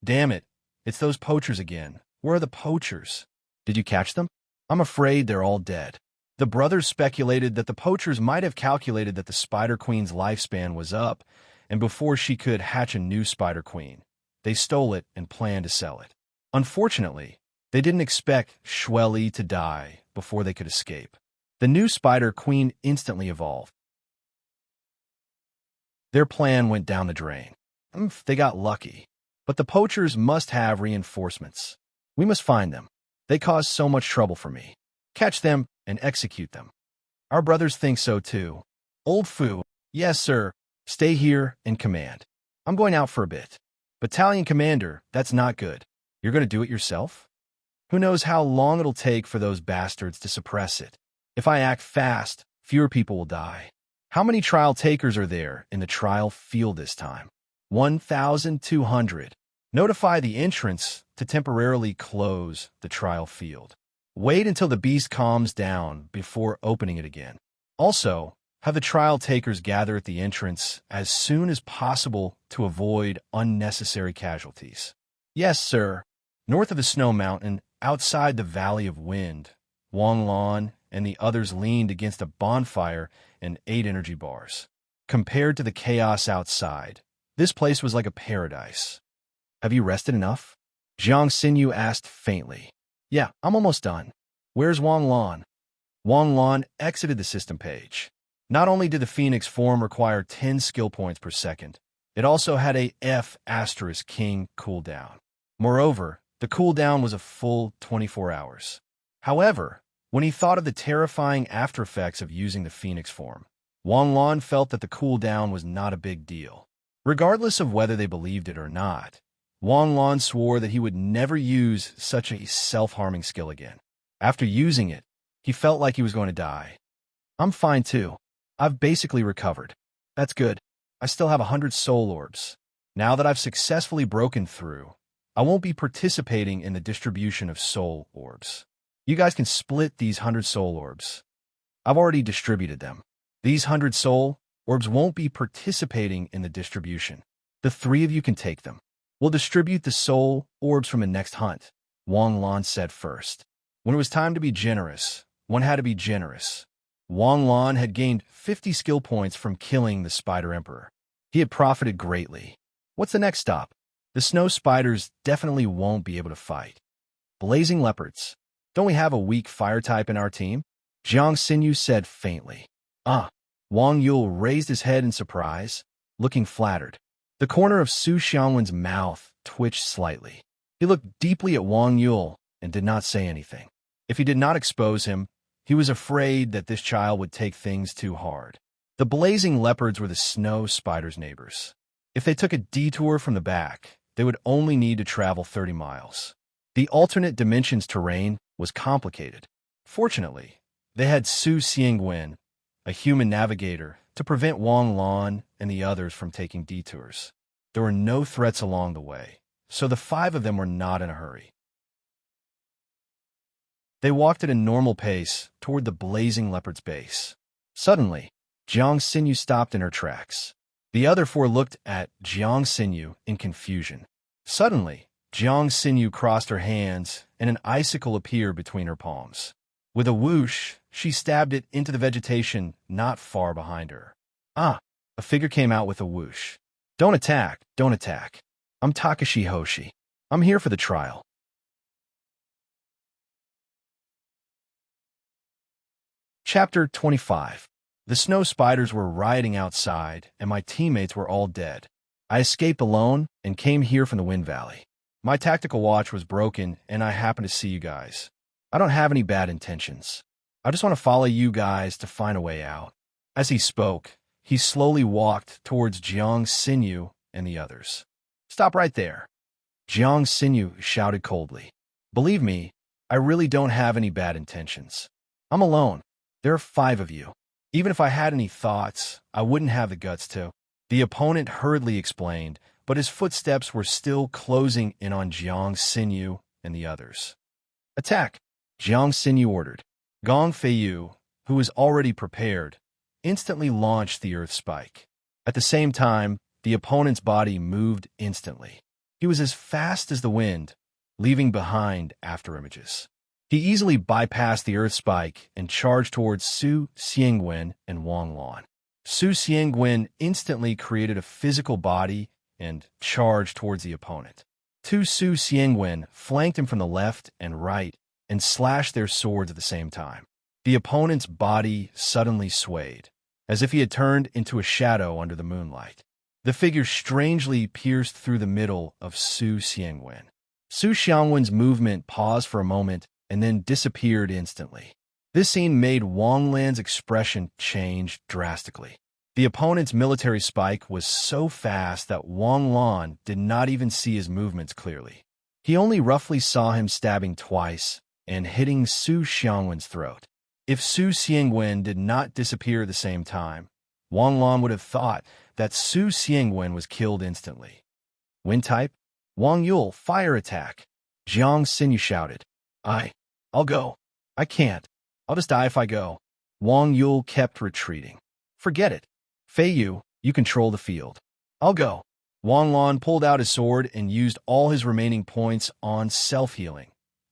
Damn it, it's those poachers again. Where are the poachers? Did you catch them? I'm afraid they're all dead. The brothers speculated that the poachers might have calculated that the Spider Queen's lifespan was up, and before she could hatch a new Spider Queen, they stole it and planned to sell it. Unfortunately, they didn't expect Shueli to die before they could escape. The new Spider Queen instantly evolved. Their plan went down the drain. They got lucky. But the poachers must have reinforcements. We must find them. They caused so much trouble for me. Catch them and execute them. Our brothers think so too. Old Fu, yes, sir. Stay here and command. I'm going out for a bit. Battalion commander, that's not good. You're going to do it yourself? Who knows how long it'll take for those bastards to suppress it? If I act fast, fewer people will die. How many trial takers are there in the trial field this time? 1,200. Notify the entrance to temporarily close the trial field. Wait until the beast calms down before opening it again. Also, have the trial takers gather at the entrance as soon as possible to avoid unnecessary casualties. Yes, sir. North of the snow mountain, outside the Valley of Wind, Wang Lan and the others leaned against a bonfire and ate energy bars. Compared to the chaos outside, this place was like a paradise. Have you rested enough? Jiang Xinyu asked faintly. Yeah, I'm almost done. Where's Wang Lan? Wang Lan exited the system page. Not only did the Phoenix form require 10 skill points per second, it also had a F*King cooldown. Moreover, the cooldown was a full 24 hours. However, when he thought of the terrifying aftereffects of using the Phoenix form, Wang Lan felt that the cooldown was not a big deal. Regardless of whether they believed it or not, Wang Lan swore that he would never use such a self-harming skill again. After using it, he felt like he was going to die. I'm fine too. I've basically recovered. That's good. I still have 100 soul orbs. Now that I've successfully broken through, I won't be participating in the distribution of soul orbs. You guys can split these 100 soul orbs. I've already distributed them. These 100 soul orbs won't be participating in the distribution. The 3 of you can take them. We'll distribute the soul orbs from the next hunt, Wang Lan said first. When it was time to be generous, one had to be generous. Wang Lan had gained 50 skill points from killing the Spider Emperor. He had profited greatly. What's the next stop? The snow spiders definitely won't be able to fight. Blazing leopards. Don't we have a weak fire type in our team? Jiang Xinyu said faintly. Wang Yule raised his head in surprise, looking flattered. The corner of Su Xiangwen's mouth twitched slightly. He looked deeply at Wang Yule and did not say anything. If he did not expose him, he was afraid that this child would take things too hard. The blazing leopards were the snow spiders' neighbors. If they took a detour from the back, they would only need to travel 30 miles. The alternate dimensions terrain was complicated. Fortunately, they had Su Xiangwen, a human navigator, to prevent Wang Lan and the others from taking detours. There were no threats along the way, so the 5 of them were not in a hurry. They walked at a normal pace toward the blazing leopard's base. Suddenly, Jiang Xinyu stopped in her tracks. The other 4 looked at Jiang Xinyu in confusion. Suddenly, Jiang Xinyu crossed her hands and an icicle appeared between her palms. With a whoosh, she stabbed it into the vegetation not far behind her. A figure came out with a whoosh. Don't attack, don't attack. I'm Takashi Hoshi. I'm here for the trial. Chapter 25. The snow spiders were rioting outside, and my teammates were all dead. I escaped alone and came here from the Wind Valley. My tactical watch was broken, and I happened to see you guys. I don't have any bad intentions. I just want to follow you guys to find a way out. As he spoke, he slowly walked towards Jiang Xinyu and the others. Stop right there. Jiang Xinyu shouted coldly. Believe me, I really don't have any bad intentions. I'm alone. There are 5 of you. Even if I had any thoughts, I wouldn't have the guts to. The opponent hurriedly explained, but his footsteps were still closing in on Jiang Xinyu and the others. Attack! Jiang Xinyu ordered. Gong Feiyu, who was already prepared, instantly launched the earth spike. At the same time, the opponent's body moved instantly. He was as fast as the wind, leaving behind afterimages. He easily bypassed the earth spike and charged towards Su Xiangwen and Wang Lan. Su Xiangwen instantly created a physical body and charged towards the opponent. Su Xiangwen flanked him from the left and right and slashed their swords at the same time. The opponent's body suddenly swayed, as if he had turned into a shadow under the moonlight. The figure strangely pierced through the middle of Su Xiangwen. Su Xiangwen's movement paused for a moment and then disappeared instantly. This scene made Wang Lan's expression change drastically. The opponent's military spike was so fast that Wang Lan did not even see his movements clearly. He only roughly saw him stabbing twice and hitting Su Xiangwen's throat. If Su Xiangwen did not disappear at the same time, Wang Lan would have thought that Su Xiangwen was killed instantly. Wind type? Wang Yul, fire attack. Jiang Xinyu shouted. I'll go. I can't. I'll just die if I go. Wang Yul kept retreating. Forget it. Fei Yu, you control the field. I'll go. Wang Lan pulled out his sword and used all his remaining points on self-healing,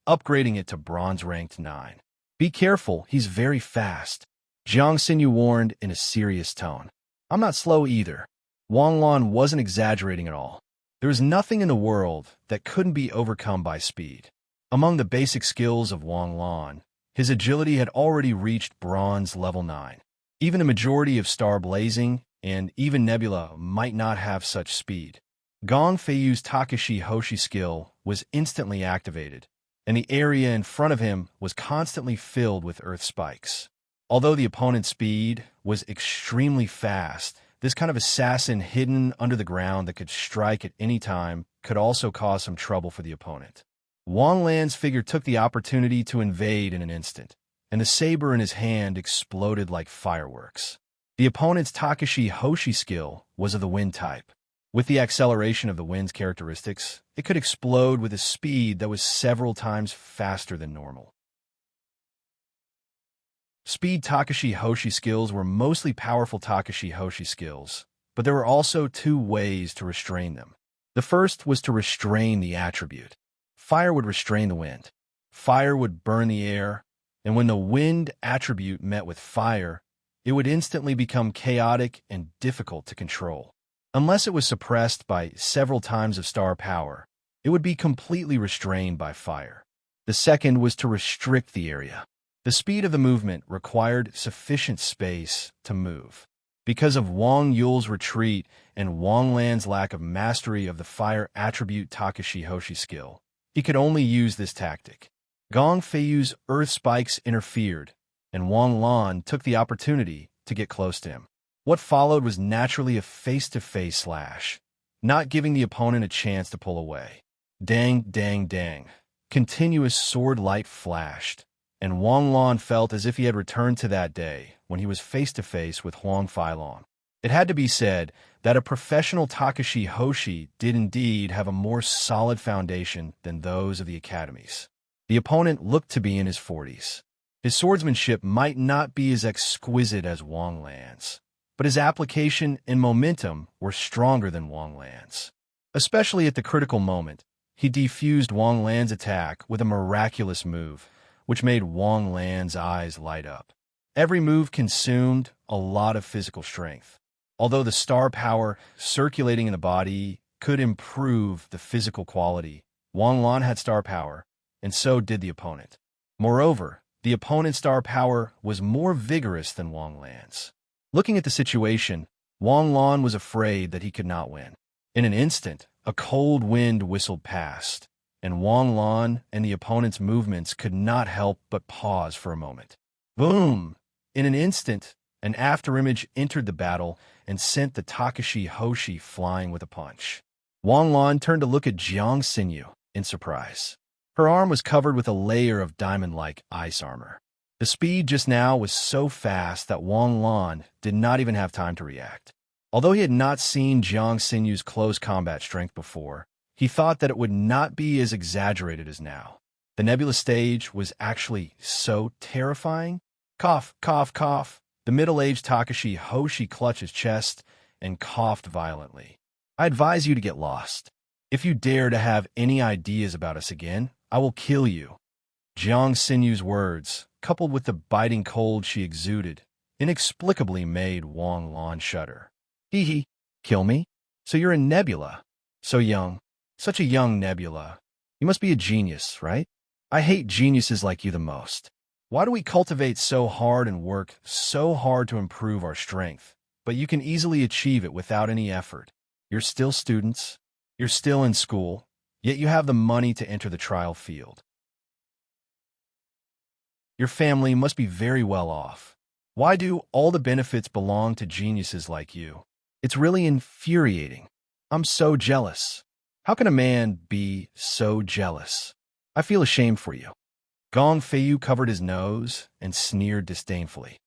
upgrading it to bronze ranked 9. Be careful, he's very fast. Jiang Xinyu warned in a serious tone. I'm not slow either. Wang Lan wasn't exaggerating at all. There was nothing in the world that couldn't be overcome by speed. Among the basic skills of Wang Lan, his agility had already reached bronze level 9. Even the majority of Star Blazing and even Nebula might not have such speed. Gong Feiyu's Takashi Hoshi skill was instantly activated, and the area in front of him was constantly filled with earth spikes. Although the opponent's speed was extremely fast, this kind of assassin hidden under the ground that could strike at any time could also cause some trouble for the opponent. Wang Lan's figure took the opportunity to invade in an instant, and the saber in his hand exploded like fireworks. The opponent's Takashi Hoshi skill was of the wind type. With the acceleration of the wind's characteristics, it could explode with a speed that was several times faster than normal. Speed Takashi Hoshi skills were mostly powerful Takashi Hoshi skills, but there were also two ways to restrain them. The first was to restrain the attribute. Fire would restrain the wind. Fire would burn the air, and when the wind attribute met with fire, it would instantly become chaotic and difficult to control. Unless it was suppressed by several times of star power, it would be completely restrained by fire. The second was to restrict the area. The speed of the movement required sufficient space to move. Because of Wang Yul's retreat and Wang Lan's lack of mastery of the fire attribute Takashi Hoshi skill, he could only use this tactic. Gong Feiyu's earth spikes interfered, and Wang Lan took the opportunity to get close to him. What followed was naturally a face-to-face slash, not giving the opponent a chance to pull away. Dang, dang, dang. Continuous sword light flashed, and Wang Lan felt as if he had returned to that day when he was face-to-face with Huang Feilong. It had to be said that a professional Takashi Hoshi did indeed have a more solid foundation than those of the academies. The opponent looked to be in his 40s. His swordsmanship might not be as exquisite as Wang Lan's, but his application and momentum were stronger than Wang Lan's. Especially at the critical moment, he defused Wang Lan's attack with a miraculous move, which made Wang Lan's eyes light up. Every move consumed a lot of physical strength. Although the star power circulating in the body could improve the physical quality, Wang Lan had star power, and so did the opponent. Moreover, the opponent's star power was more vigorous than Wang Lan's. Looking at the situation, Wang Lan was afraid that he could not win. In an instant, a cold wind whistled past, and Wang Lan and the opponent's movements could not help but pause for a moment. Boom! In an instant, an afterimage entered the battle and sent the Takashi Hoshi flying with a punch. Wang Lan turned to look at Jiang Xinyu in surprise. Her arm was covered with a layer of diamond-like ice armor. The speed just now was so fast that Wang Lan did not even have time to react. Although he had not seen Jiang Xinyu's close combat strength before, he thought that it would not be as exaggerated as now. The nebula stage was actually so terrifying. Cough, cough, cough. The middle-aged Takashi Hoshi clutched his chest and coughed violently. I advise you to get lost. If you dare to have any ideas about us again, I will kill you. Jiang Xinyu's words, coupled with the biting cold she exuded, inexplicably made Wang Lan shudder. Hee hee, kill me? So you're a nebula. So young. Such a young nebula. You must be a genius, right? I hate geniuses like you the most. Why do we cultivate so hard and work so hard to improve our strength, but you can easily achieve it without any effort? You're still students. You're still in school, yet you have the money to enter the trial field. Your family must be very well off. Why do all the benefits belong to geniuses like you? It's really infuriating. I'm so jealous. How can a man be so jealous? I feel ashamed for you. Gong Feiyu covered his nose and sneered disdainfully.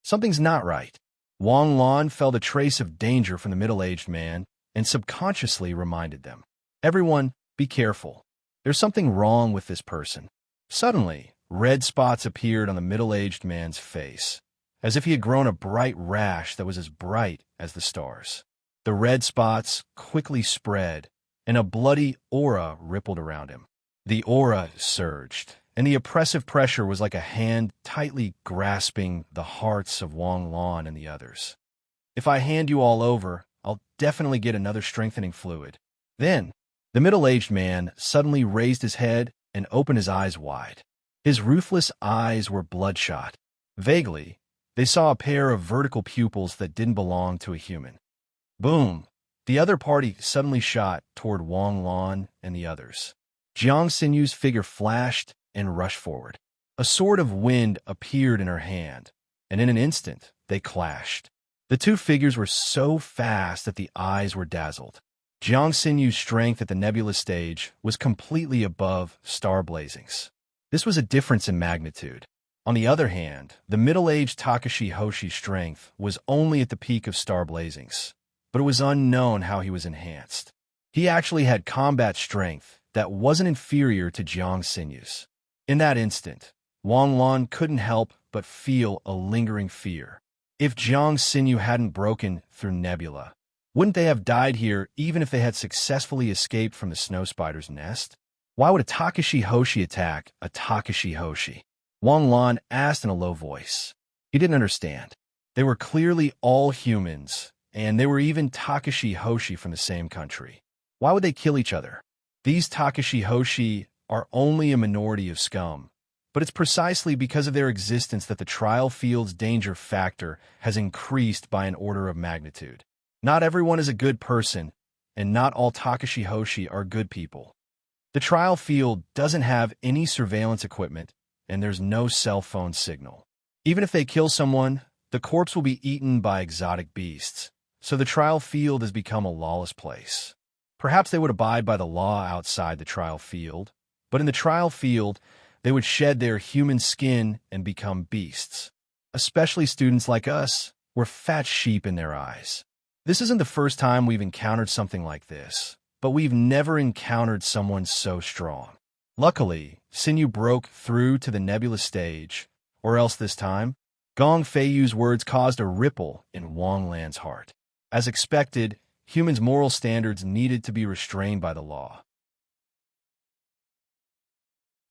Something's not right. Wang Lan felt a trace of danger from the middle-aged man and subconsciously reminded them. Everyone, be careful. There's something wrong with this person. Suddenly, red spots appeared on the middle-aged man's face, as if he had grown a bright rash that was as bright as the stars. The red spots quickly spread, and a bloody aura rippled around him. The aura surged, and the oppressive pressure was like a hand tightly grasping the hearts of Wang Lan and the others. If I hand you all over, I'll definitely get another strengthening fluid. Then, the middle-aged man suddenly raised his head and opened his eyes wide. His ruthless eyes were bloodshot. Vaguely, they saw a pair of vertical pupils that didn't belong to a human. Boom! The other party suddenly shot toward Wang Lan and the others. Jiang Sinyu's figure flashed and rushed forward. A sword of wind appeared in her hand, and in an instant, they clashed. The two figures were so fast that the eyes were dazzled. Jiang Sinyu's strength at the nebula stage was completely above Star Blazing's. This was a difference in magnitude. On the other hand, the middle-aged Takashi Hoshi's strength was only at the peak of Star Blazing's, but it was unknown how he was enhanced. He actually had combat strength that wasn't inferior to Jiang Sinyu's. In that instant, Wang Lan couldn't help but feel a lingering fear. If Jiang Sinyu hadn't broken through nebula, wouldn't they have died here even if they had successfully escaped from the snow spider's nest? Why would a Takashi Hoshi attack a Takashi Hoshi? Wang Lan asked in a low voice. He didn't understand. They were clearly all humans, and they were even Takashi Hoshi from the same country. Why would they kill each other? These Takashi Hoshi are only a minority of scum, but it's precisely because of their existence that the trial field's danger factor has increased by an order of magnitude. Not everyone is a good person, and not all Takashi Hoshi are good people. The trial field doesn't have any surveillance equipment, and there's no cell phone signal. Even if they kill someone, the corpse will be eaten by exotic beasts, so the trial field has become a lawless place. Perhaps they would abide by the law outside the trial field, but in the trial field, they would shed their human skin and become beasts. Especially students like us, we're fat sheep in their eyes. This isn't the first time we've encountered something like this, but we've never encountered someone so strong. Luckily, Sinyu broke through to the nebula stage, or else this time, Gong Feiyu's words caused a ripple in Wang Lan's heart. As expected, humans' moral standards needed to be restrained by the law.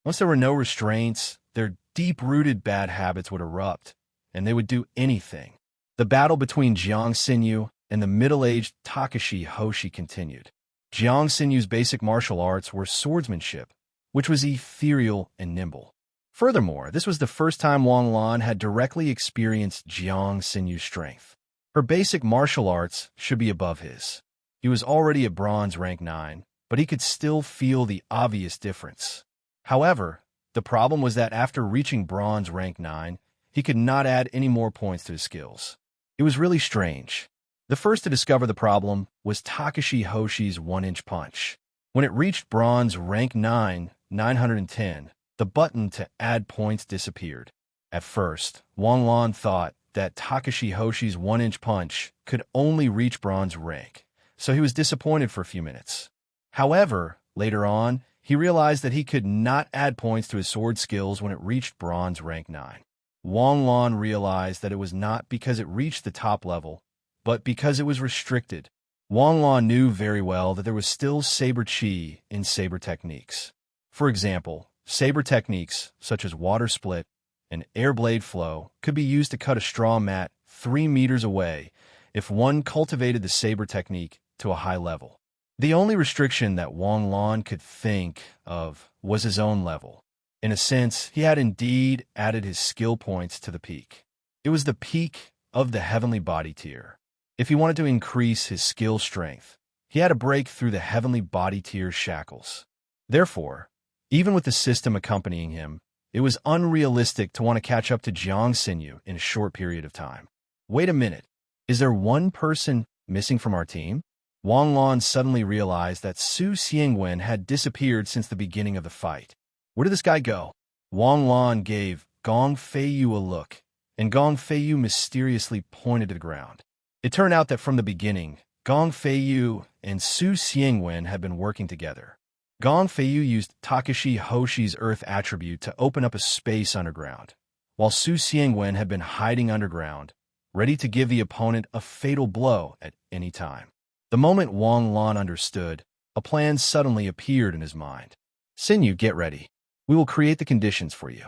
Once there were no restraints, their deep-rooted bad habits would erupt, and they would do anything. The battle between Jiang Sinyu and the middle-aged Takashi Hoshi continued. Jiang Sinyu's basic martial arts were swordsmanship, which was ethereal and nimble. Furthermore, this was the first time Wang Lan had directly experienced Jiang Sinyu's strength. Her basic martial arts should be above his. He was already at bronze rank 9, but he could still feel the obvious difference. However, the problem was that after reaching bronze rank 9, he could not add any more points to his skills. It was really strange. The first to discover the problem was Takashi Hoshi's 1-inch punch. When it reached bronze rank 9, 910, the button to add points disappeared. At first, Wang Lan thought that Takashi Hoshi's 1-inch punch could only reach bronze rank, so he was disappointed for a few minutes. However, later on, he realized that he could not add points to his sword skills when it reached bronze rank 9. Wang Lan realized that it was not because it reached the top level, but because it was restricted. Wang Lan knew very well that there was still saber chi in saber techniques. For example, saber techniques such as water split and air blade flow could be used to cut a straw mat 3 meters away if one cultivated the saber technique to a high level. The only restriction that Wang Lan could think of was his own level. In a sense, he had indeed added his skill points to the peak. It was the peak of the heavenly body tier. If he wanted to increase his skill strength, he had to break through the heavenly body tier's shackles. Therefore, even with the system accompanying him, it was unrealistic to want to catch up to Jiang Sinyu in a short period of time. Wait a minute. Is there one person missing from our team? Wang Lan suddenly realized that Su Xiangwen had disappeared since the beginning of the fight. Where did this guy go? Wang Lan gave Gong Feiyu a look, and Gong Feiyu mysteriously pointed to the ground. It turned out that from the beginning, Gong Feiyu and Su Xiangwen had been working together. Gong Feiyu used Takashi Hoshi's earth attribute to open up a space underground, while Su Xiangwen had been hiding underground, ready to give the opponent a fatal blow at any time. The moment Wang Lan understood, a plan suddenly appeared in his mind. Xinyu, get ready. We will create the conditions for you.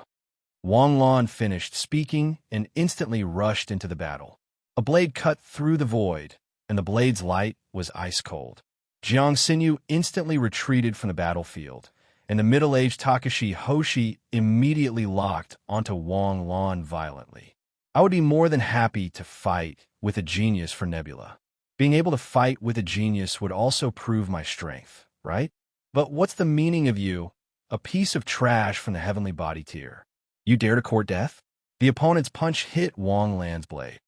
Wang Lan finished speaking and instantly rushed into the battle. A blade cut through the void, and the blade's light was ice cold. Jiang Xinyu instantly retreated from the battlefield, and the middle-aged Takashi Hoshi immediately locked onto Wang Lan violently. I would be more than happy to fight with a genius for Nebula. Being able to fight with a genius would also prove my strength, right? But what's the meaning of you, a piece of trash from the heavenly body tier? You dare to court death? The opponent's punch hit Wang Lan's blade.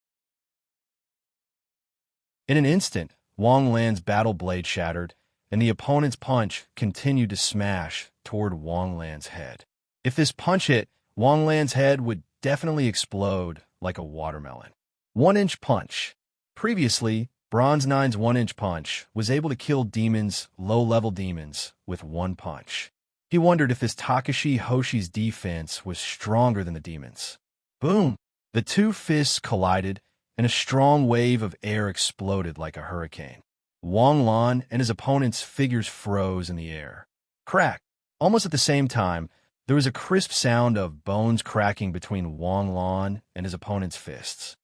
In an instant, Wang Lan's battle blade shattered, and the opponent's punch continued to smash toward Wang Lan's head. If this punch hit, Wang Lan's head would definitely explode like a watermelon. 1-inch punch. Previously, Bronze Nine's 1-inch punch was able to kill demons, low-level demons, with one punch. He wondered if this Takashi Hoshi's defense was stronger than the demons. Boom! The two fists collided, and a strong wave of air exploded like a hurricane. Wang Lan and his opponent's figures froze in the air. Crack! Almost at the same time, there was a crisp sound of bones cracking between Wang Lan and his opponent's fists.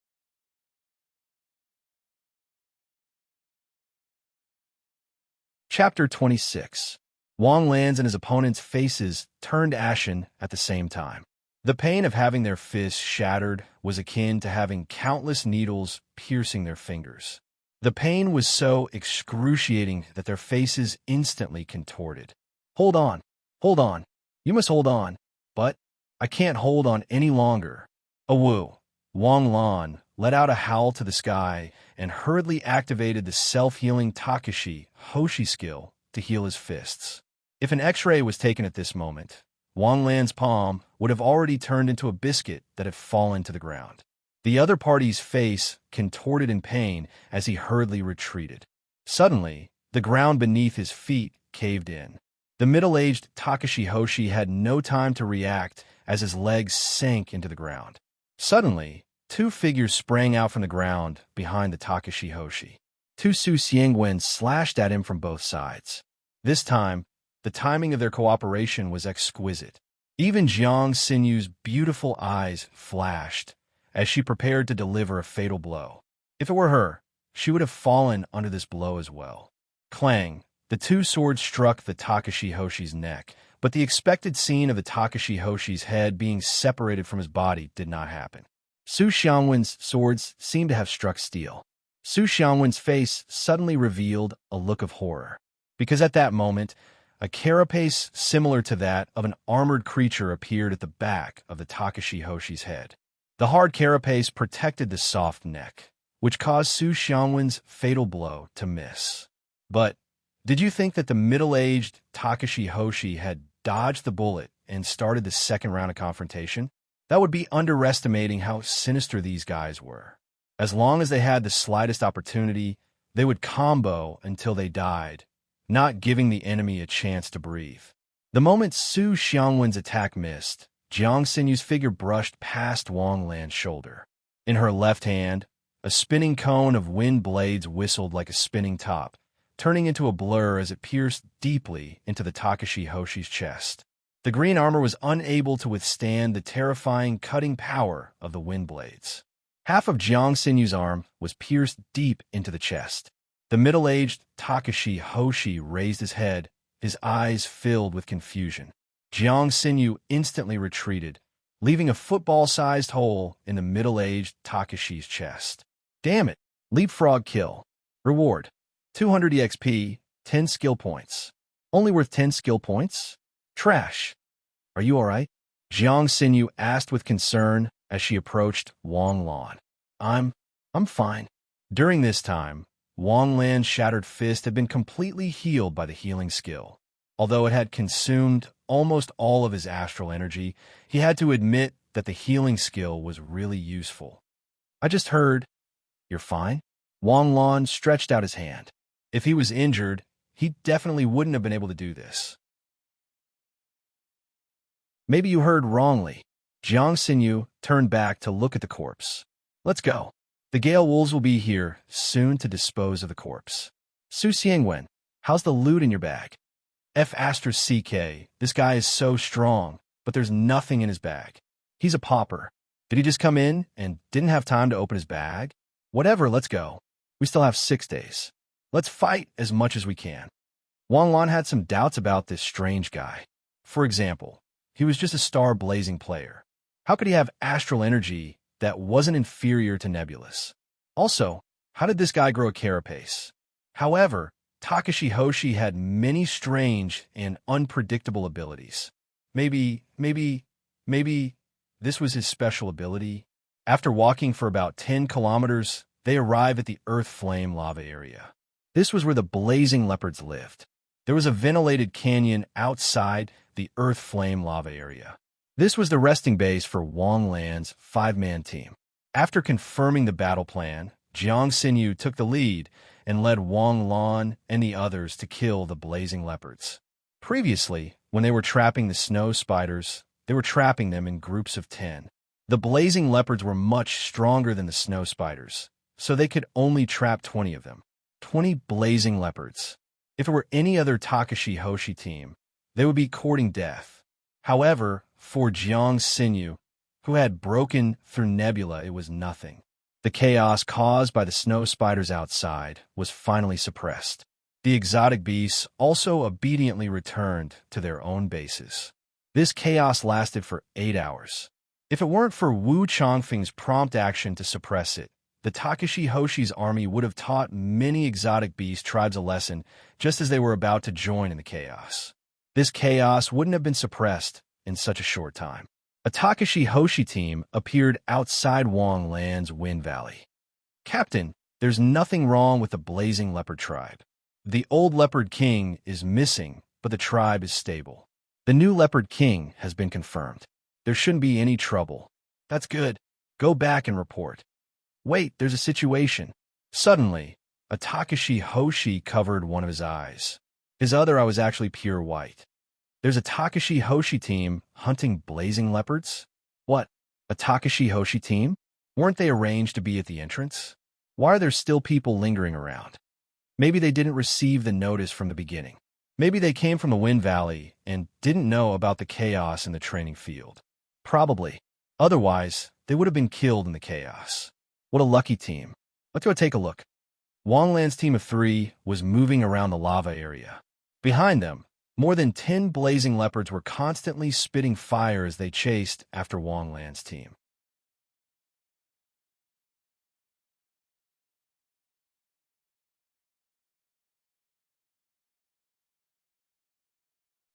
Chapter 26. Wang Lan's and his opponent's faces turned ashen at the same time. The pain of having their fists shattered was akin to having countless needles piercing their fingers. The pain was so excruciating that their faces instantly contorted. Hold on. Hold on. You must hold on. But I can't hold on any longer. Awoo. Wang Lan let out a howl to the sky and hurriedly activated the self-healing Takashi Hoshi skill to heal his fists. If an X-ray was taken at this moment, Wang Lan's palm would have already turned into a biscuit that had fallen to the ground. The other party's face contorted in pain as he hurriedly retreated. Suddenly, the ground beneath his feet caved in. The middle-aged Takashi Hoshi had no time to react as his legs sank into the ground. Suddenly, two figures sprang out from the ground behind the Takashi Hoshi. Two Su Xiangwen slashed at him from both sides. This time, the timing of their cooperation was exquisite. Even Jiang Xinyu's beautiful eyes flashed as she prepared to deliver a fatal blow. If it were her, she would have fallen under this blow as well. Clang! The two swords struck the Takashi Hoshi's neck, but the expected scene of the Takashi Hoshi's head being separated from his body did not happen. Su Xiangwen's swords seemed to have struck steel. Su Xiangwen's face suddenly revealed a look of horror, because at that moment, a carapace similar to that of an armored creature appeared at the back of the Takashi Hoshi's head. The hard carapace protected the soft neck, which caused Su Xiangwen's fatal blow to miss. But did you think that the middle-aged Takashi Hoshi had dodged the bullet and started the second round of confrontation? That would be underestimating how sinister these guys were. As long as they had the slightest opportunity, they would combo until they died, not giving the enemy a chance to breathe. The moment Su Xiangwen's attack missed, Jiang Xinyu's figure brushed past Wang Lan's shoulder. In her left hand, a spinning cone of wind blades whistled like a spinning top, turning into a blur as it pierced deeply into the Takashi Hoshi's chest. The green armor was unable to withstand the terrifying cutting power of the wind blades. Half of Jiang Xinyu's arm was pierced deep into the chest. The middle-aged Takashi Hoshi raised his head, his eyes filled with confusion. Jiang Xinyu instantly retreated, leaving a football-sized hole in the middle-aged Takashi's chest. Damn it! Leapfrog kill. Reward: 200 EXP, 10 skill points. Only worth 10 skill points? Trash. Are you alright? Jiang Xinyu asked with concern as she approached Wang Lan. I'm fine. During this time, Wang Lan's shattered fist had been completely healed by the healing skill. Although it had consumed almost all of his astral energy, he had to admit that the healing skill was really useful. I just heard, "You're fine?" Wang Lan stretched out his hand. If he was injured, he definitely wouldn't have been able to do this. "Maybe you heard wrongly." Jiang Xinyu turned back to look at the corpse. "Let's go. The Gale Wolves will be here soon to dispose of the corpse." "Su Xiangwen, how's the loot in your bag?" "CK, this guy is so strong, but there's nothing in his bag. He's a pauper. Did he just come in and didn't have time to open his bag?" "Whatever, let's go. We still have 6 days. Let's fight as much as we can." Wang Lan had some doubts about this strange guy. For example, he was just a star-blazing player. How could he have astral energy that wasn't inferior to Nebulous? Also, how did this guy grow a carapace? However, Takashi Hoshi had many strange and unpredictable abilities. Maybe this was his special ability. After walking for about 10 kilometers, they arrive at the Earth Flame lava area. This was where the blazing leopards lived. There was a ventilated canyon outside the Earth Flame lava area. This was the resting base for Wang Lan's 5-man team. After confirming the battle plan, Jiang Xinyu took the lead and led Wang Lan and the others to kill the blazing leopards. Previously, when they were trapping the snow spiders, they were trapping them in groups of 10. The blazing leopards were much stronger than the snow spiders, so they could only trap 20 of them. 20 blazing leopards. If it were any other Takashi Hoshi team, they would be courting death. However, for Jiang Xinyu, who had broken through Nebula, it was nothing. The chaos caused by the snow spiders outside was finally suppressed. The exotic beasts also obediently returned to their own bases. This chaos lasted for 8 hours. If it weren't for Wu Changfeng's prompt action to suppress it, the Takashi Hoshi's army would have taught many exotic beast tribes a lesson just as they were about to join in the chaos. This chaos wouldn't have been suppressed in such a short time. A Takashi Hoshi team appeared outside Wang Lan's Wind Valley. "Captain, there's nothing wrong with the Blazing Leopard tribe. The old Leopard King is missing, but the tribe is stable. The new Leopard King has been confirmed. There shouldn't be any trouble." "That's good. Go back and report." "Wait, there's a situation." Suddenly, a Takashi Hoshi covered one of his eyes. His other eye was actually pure white. "There's a Takashi Hoshi team hunting blazing leopards?" "What? A Takashi Hoshi team? Weren't they arranged to be at the entrance? Why are there still people lingering around?" "Maybe they didn't receive the notice from the beginning. Maybe they came from the Wind Valley and didn't know about the chaos in the training field." "Probably. Otherwise, they would have been killed in the chaos." "What a lucky team. Let's go take a look." Wang Lan's team of 3 was moving around the lava area. Behind them, more than 10 blazing leopards were constantly spitting fire as they chased after Wang Lan's team.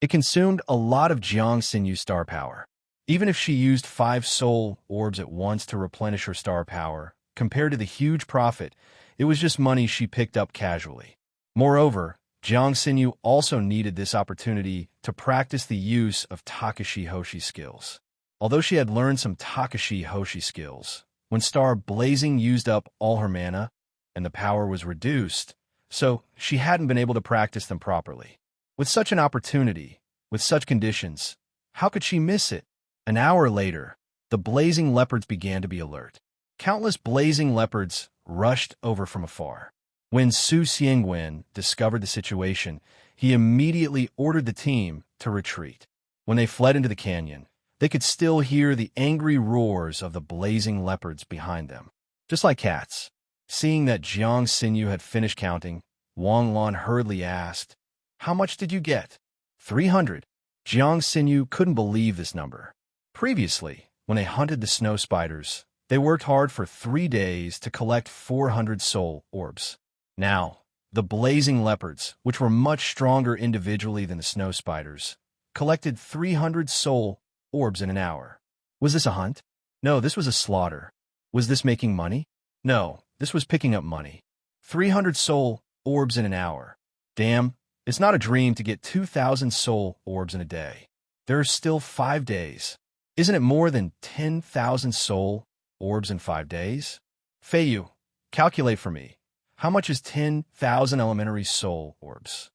It consumed a lot of Jiang Xinyu's star power. Even if she used 5 soul orbs at once to replenish her star power, compared to the huge profit, it was just money she picked up casually. Moreover, Jiang Xinyu also needed this opportunity to practice the use of Takashi Hoshi skills. Although she had learned some Takashi Hoshi skills, when Star Blazing used up all her mana, and the power was reduced, so she hadn't been able to practice them properly. With such an opportunity, with such conditions, how could she miss it? An hour later, the blazing leopards began to be alert. Countless blazing leopards rushed over from afar. When Su Xiangwen discovered the situation, he immediately ordered the team to retreat. When they fled into the canyon, they could still hear the angry roars of the blazing leopards behind them. Just like cats. Seeing that Jiang Xinyu had finished counting, Wang Lan hurriedly asked, "How much did you get?" 300. Jiang Xinyu couldn't believe this number. Previously, when they hunted the snow spiders, they worked hard for 3 days to collect 400 soul orbs. Now, the blazing leopards, which were much stronger individually than the snow spiders, collected 300 soul orbs in an hour. Was this a hunt? No, this was a slaughter. Was this making money? No, this was picking up money. 300 soul orbs in an hour. Damn, it's not a dream to get 2,000 soul orbs in a day. There are still 5 days. Isn't it more than 10,000 soul orbs in 5 days? Feiyu, calculate for me. How much is 10,000 elementary soul orbs?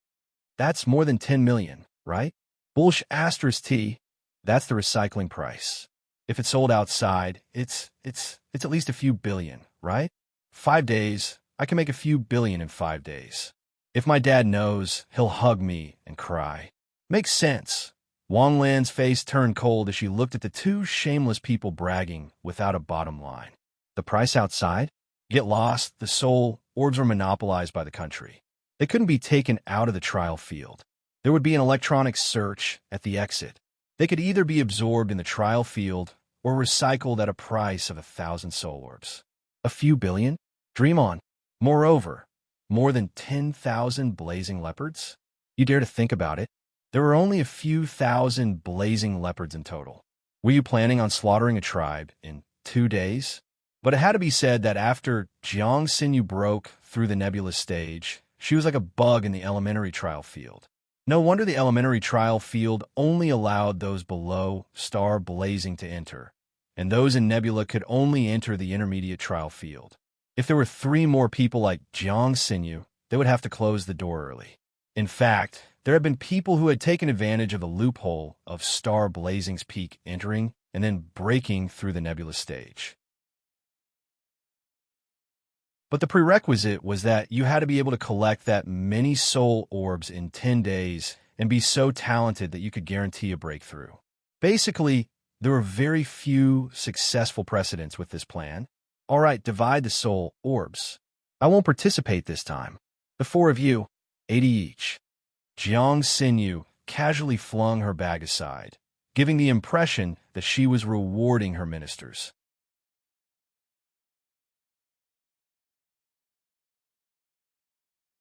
That's more than 10 million, right? Bullsh asterisk T, that's the recycling price. If it's sold outside, it's at least a few billion, right? 5 days, I can make a few billion in 5 days. If my dad knows, he'll hug me and cry. Makes sense. Wang Lan's face turned cold as she looked at the two shameless people bragging without a bottom line. The price outside? Get lost, the soul orbs were monopolized by the country. They couldn't be taken out of the trial field. There would be an electronic search at the exit. They could either be absorbed in the trial field or recycled at a price of 1,000 soul orbs. A few billion? Dream on. Moreover, more than 10,000 blazing leopards? You dare to think about it? There were only a few thousand blazing leopards in total. Were you planning on slaughtering a tribe in 2 days? But it had to be said that after Jiang Xinyu broke through the nebulous stage, she was like a bug in the elementary trial field. No wonder the elementary trial field only allowed those below star blazing to enter, and those in nebula could only enter the intermediate trial field. If there were 3 more people like Jiang Xinyu, they would have to close the door early. In fact, there had been people who had taken advantage of the loophole of Star Blazing's peak entering and then breaking through the nebula stage. But the prerequisite was that you had to be able to collect that many soul orbs in 10 days and be so talented that you could guarantee a breakthrough. Basically, there were very few successful precedents with this plan. All right, divide the soul orbs. I won't participate this time. The 4 of you, 80 each. Jiang Xinyu casually flung her bag aside, giving the impression that she was rewarding her ministers.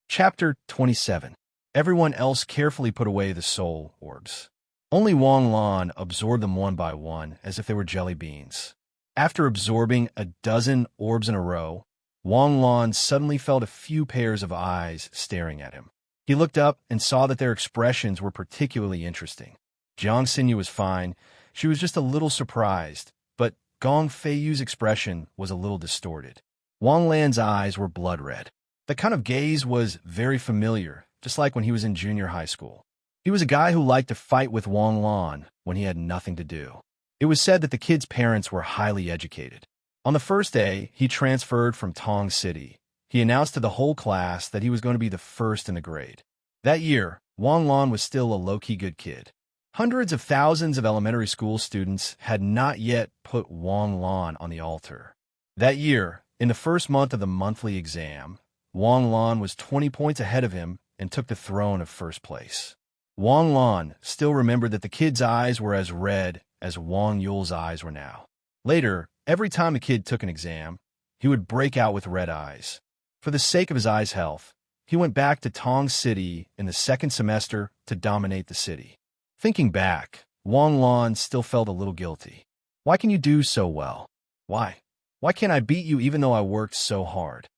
Chapter 27. Everyone else carefully put away the soul orbs. Only Wang Lan absorbed them one by one as if they were jelly beans. After absorbing a dozen orbs in a row, Wang Lan suddenly felt a few pairs of eyes staring at him. He looked up and saw that their expressions were particularly interesting. Jiang Xinyu was fine. She was just a little surprised, but Gong Feiyu's expression was a little distorted. Wang Lan's eyes were blood red. The kind of gaze was very familiar, just like when he was in junior high school. He was a guy who liked to fight with Wang Lan when he had nothing to do. It was said that the kid's parents were highly educated. On the first day, he transferred from Tong City. He announced to the whole class that he was going to be the first in the grade. That year, Wang Lan was still a low-key good kid. Hundreds of thousands of elementary school students had not yet put Wang Lan on the altar. That year, in the first month of the monthly exam, Wang Lan was 20 points ahead of him and took the throne of first place. Wang Lan still remembered that the kid's eyes were as red as Wang Yul's eyes were now. Later, every time a kid took an exam, he would break out with red eyes. For the sake of his eyes' health, he went back to Tong City in the second semester to dominate the city. Thinking back, Wang Lan still felt a little guilty. Why can you do so well? Why? Why can't I beat you even though I worked so hard?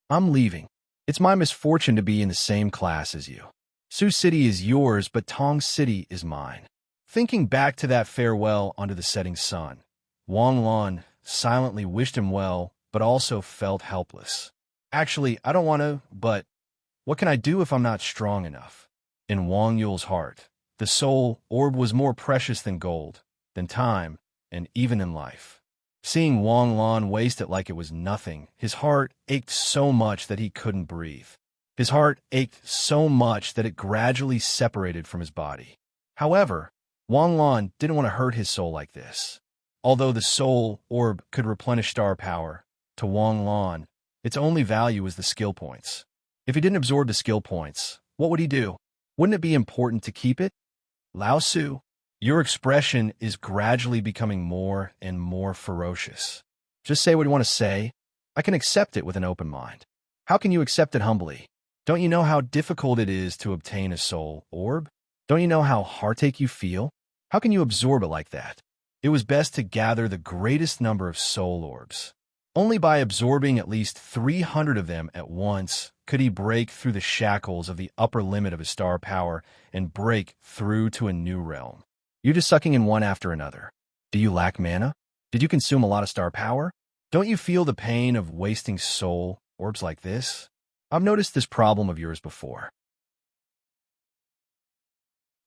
I'm leaving. It's my misfortune to be in the same class as you. Sioux City is yours, but Tong City is mine. Thinking back to that farewell under the setting sun, Wang Lan silently wished him well, but also felt helpless. Actually, I don't want to, but what can I do if I'm not strong enough? In Wang Yul's heart, the soul orb was more precious than gold, than time, and even in life. Seeing Wang Lan waste it like it was nothing, his heart ached so much that he couldn't breathe. His heart ached so much that it gradually separated from his body. However, Wang Lan didn't want to hurt his soul like this. Although the soul orb could replenish star power, to Wang Lan, its only value was the skill points. If he didn't absorb the skill points, what would he do? Wouldn't it be important to keep it? Lao Su, your expression is gradually becoming more and more ferocious. Just say what you want to say. I can accept it with an open mind. How can you accept it humbly? Don't you know how difficult it is to obtain a soul orb? Don't you know how heartache you feel? How can you absorb it like that? It was best to gather the greatest number of soul orbs. Only by absorbing at least 300 of them at once could he break through the shackles of the upper limit of his star power and break through to a new realm. You're just sucking in one after another. Do you lack mana? Did you consume a lot of star power? Don't you feel the pain of wasting soul orbs like this? I've noticed this problem of yours before.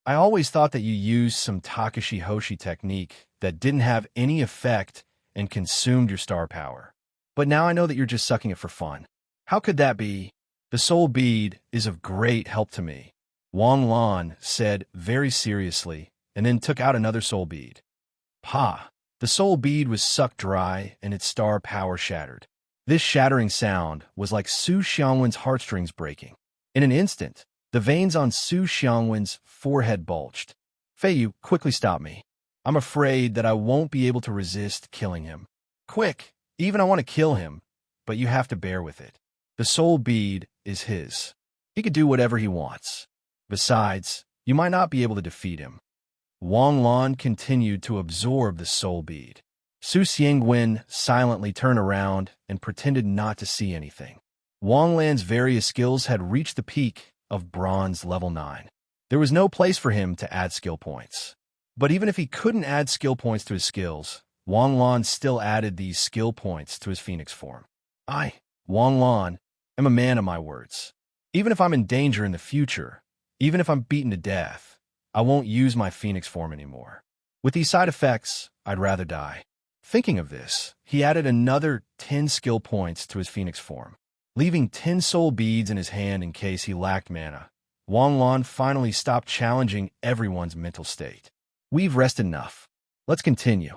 I always thought that you used some Takashi Hoshi technique that didn't have any effect and consumed your star power. But now I know that you're just sucking it for fun. How could that be? The soul bead is of great help to me, Wang Lan said very seriously, and then took out another soul bead. Pa! The soul bead was sucked dry and its star power shattered. This shattering sound was like Su Xiangwen's heartstrings breaking. In an instant, the veins on Su Xiangwen's forehead bulged. Feiyu, quickly stop me. I'm afraid that I won't be able to resist killing him. Quick! Even I want to kill him, but you have to bear with it. The soul bead is his. He could do whatever he wants. Besides, you might not be able to defeat him. Wang Lan continued to absorb the soul bead. Su Xiangwen silently turned around and pretended not to see anything. Wang Lan's various skills had reached the peak of bronze level 9. There was no place for him to add skill points. But even if he couldn't add skill points to his skills, Wang Lan still added these skill points to his phoenix form. I, Wang Lan, am a man of my words. Even if I'm in danger in the future, even if I'm beaten to death, I won't use my phoenix form anymore. With these side effects, I'd rather die. Thinking of this, he added another 10 skill points to his phoenix form, leaving 10 soul beads in his hand in case he lacked mana. Wang Lan finally stopped challenging everyone's mental state. We've rested enough. Let's continue.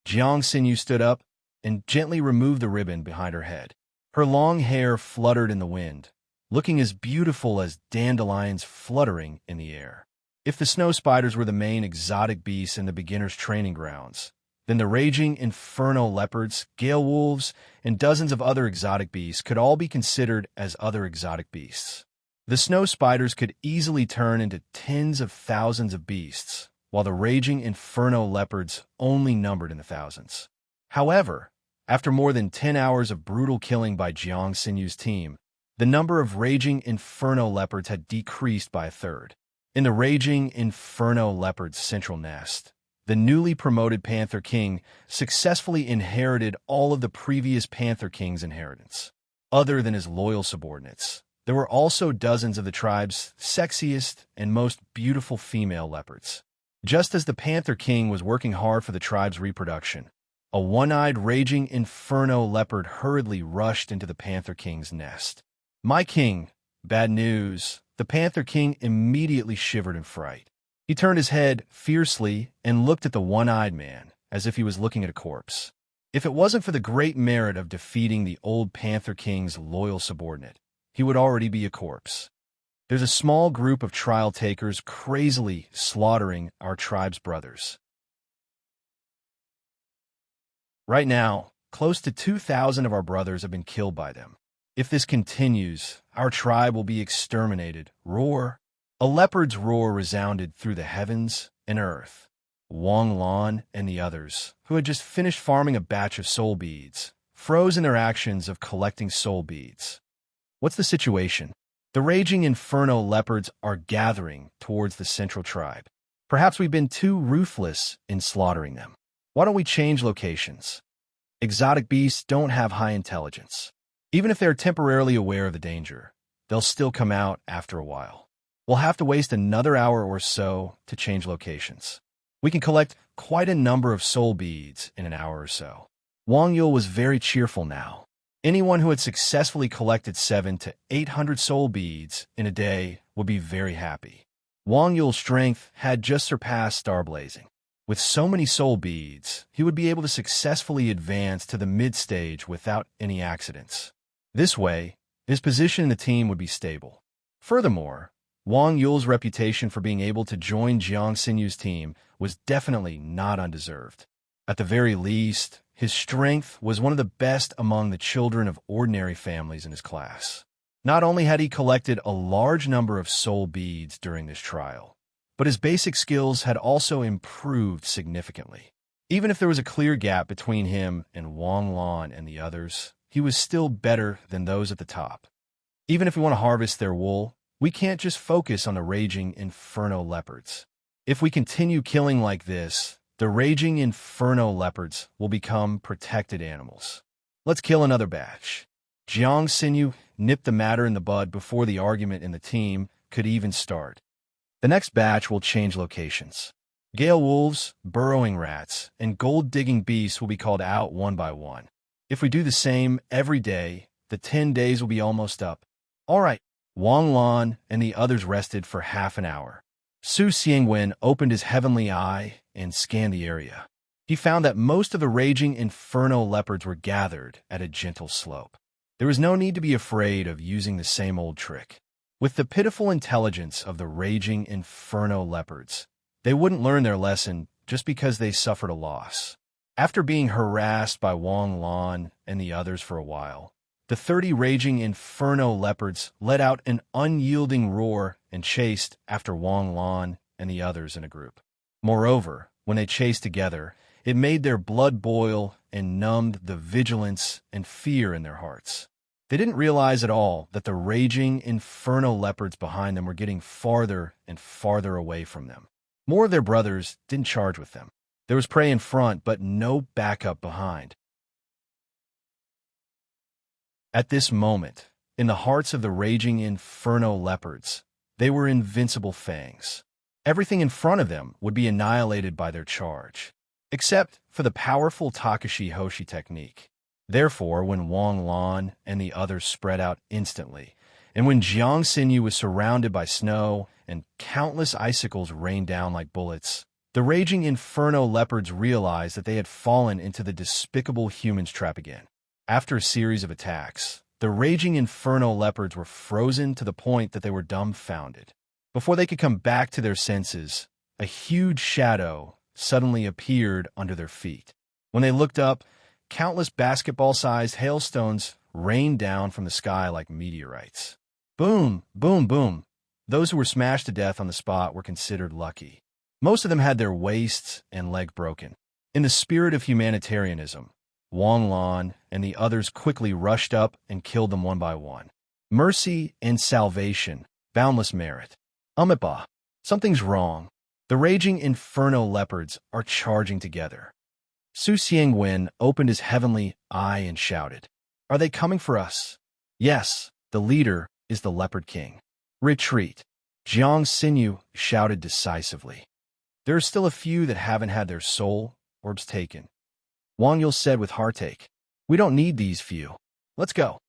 Jiang Xinyu stood up and gently removed the ribbon behind her head. Her long hair fluttered in the wind, looking as beautiful as dandelions fluttering in the air. If the snow spiders were the main exotic beasts in the beginner's training grounds, then the raging inferno leopards, gale wolves, and dozens of other exotic beasts could all be considered as other exotic beasts. The snow spiders could easily turn into tens of thousands of beasts, while the raging inferno leopards only numbered in the thousands. However, after more than 10 hours of brutal killing by Jiang Xinyu's team, the number of raging inferno leopards had decreased by a third. In the raging inferno leopard's central nest, the newly promoted Panther King successfully inherited all of the previous Panther King's inheritance. Other than his loyal subordinates, there were also dozens of the tribe's sexiest and most beautiful female leopards. Just as the Panther King was working hard for the tribe's reproduction, a one-eyed raging inferno leopard hurriedly rushed into the Panther King's nest. My king, bad news. The Panther King immediately shivered in fright. He turned his head fiercely and looked at the one-eyed man as if he was looking at a corpse. If it wasn't for the great merit of defeating the old Panther King's loyal subordinate, he would already be a corpse. There's a small group of trial takers crazily slaughtering our tribe's brothers. Right now, close to 2,000 of our brothers have been killed by them. If this continues, our tribe will be exterminated. Roar! A leopard's roar resounded through the heavens and earth. Wang Lan and the others, who had just finished farming a batch of soul beads, froze in their actions of collecting soul beads. What's the situation? The raging inferno leopards are gathering towards the central tribe. Perhaps we've been too ruthless in slaughtering them. Why don't we change locations? Exotic beasts don't have high intelligence. Even if they're temporarily aware of the danger, they'll still come out after a while. We'll have to waste another hour or so to change locations. We can collect quite a number of soul beads in an hour or so. Wang Yul was very cheerful now. Anyone who had successfully collected 700 to 800 soul beads in a day would be very happy. Wang Yul's strength had just surpassed starblazing. With so many soul beads, he would be able to successfully advance to the mid-stage without any accidents. This way, his position in the team would be stable. Furthermore, Wang Yul's reputation for being able to join Jiang Xinyu's team was definitely not undeserved. At the very least, his strength was one of the best among the children of ordinary families in his class. Not only had he collected a large number of soul beads during this trial, but his basic skills had also improved significantly. Even if there was a clear gap between him and Wang Lan and the others, he was still better than those at the top. Even if we want to harvest their wool, we can't just focus on the raging inferno leopards. If we continue killing like this, the raging inferno leopards will become protected animals. Let's kill another batch. Jiang Xinyu nipped the matter in the bud before the argument in the team could even start. The next batch will change locations. Gale wolves, burrowing rats, and gold-digging beasts will be called out one by one. If we do the same every day, the 10 days will be almost up. All right. Wang Lan and the others rested for half an hour. Su Xiangwen opened his heavenly eye and scanned the area. He found that most of the raging inferno leopards were gathered at a gentle slope. There was no need to be afraid of using the same old trick. With the pitiful intelligence of the raging inferno leopards, they wouldn't learn their lesson just because they suffered a loss. After being harassed by Wang Lan and the others for a while, the 30 raging inferno leopards let out an unyielding roar and chased after Wang Lan and the others in a group. Moreover, when they chased together, it made their blood boil and numbed the vigilance and fear in their hearts. They didn't realize at all that the raging inferno leopards behind them were getting farther and farther away from them. More of their brothers didn't charge with them. There was prey in front, but no backup behind. At this moment, in the hearts of the raging inferno leopards, they were invincible fangs. Everything in front of them would be annihilated by their charge, except for the powerful Takashi Hoshi technique. Therefore, when Wang Lan and the others spread out instantly, and when Jiang Xinyu was surrounded by snow and countless icicles rained down like bullets, the raging inferno leopards realized that they had fallen into the despicable humans' trap again. After a series of attacks, the raging inferno leopards were frozen to the point that they were dumbfounded. Before they could come back to their senses, a huge shadow suddenly appeared under their feet. When they looked up, countless basketball-sized hailstones rained down from the sky like meteorites. Boom, boom, boom. Those who were smashed to death on the spot were considered lucky. Most of them had their waists and leg broken. In the spirit of humanitarianism, Wang Lan and the others quickly rushed up and killed them one by one. Mercy and salvation, boundless merit. Bah, something's wrong. The raging inferno leopards are charging together. Su Xiangwen opened his heavenly eye and shouted, "Are they coming for us?" "Yes, the leader is the Leopard King." "Retreat," Jiang Xinyu shouted decisively. "There are still a few that haven't had their soul orbs taken." Wang Yul said with heartache, "We don't need these few. Let's go."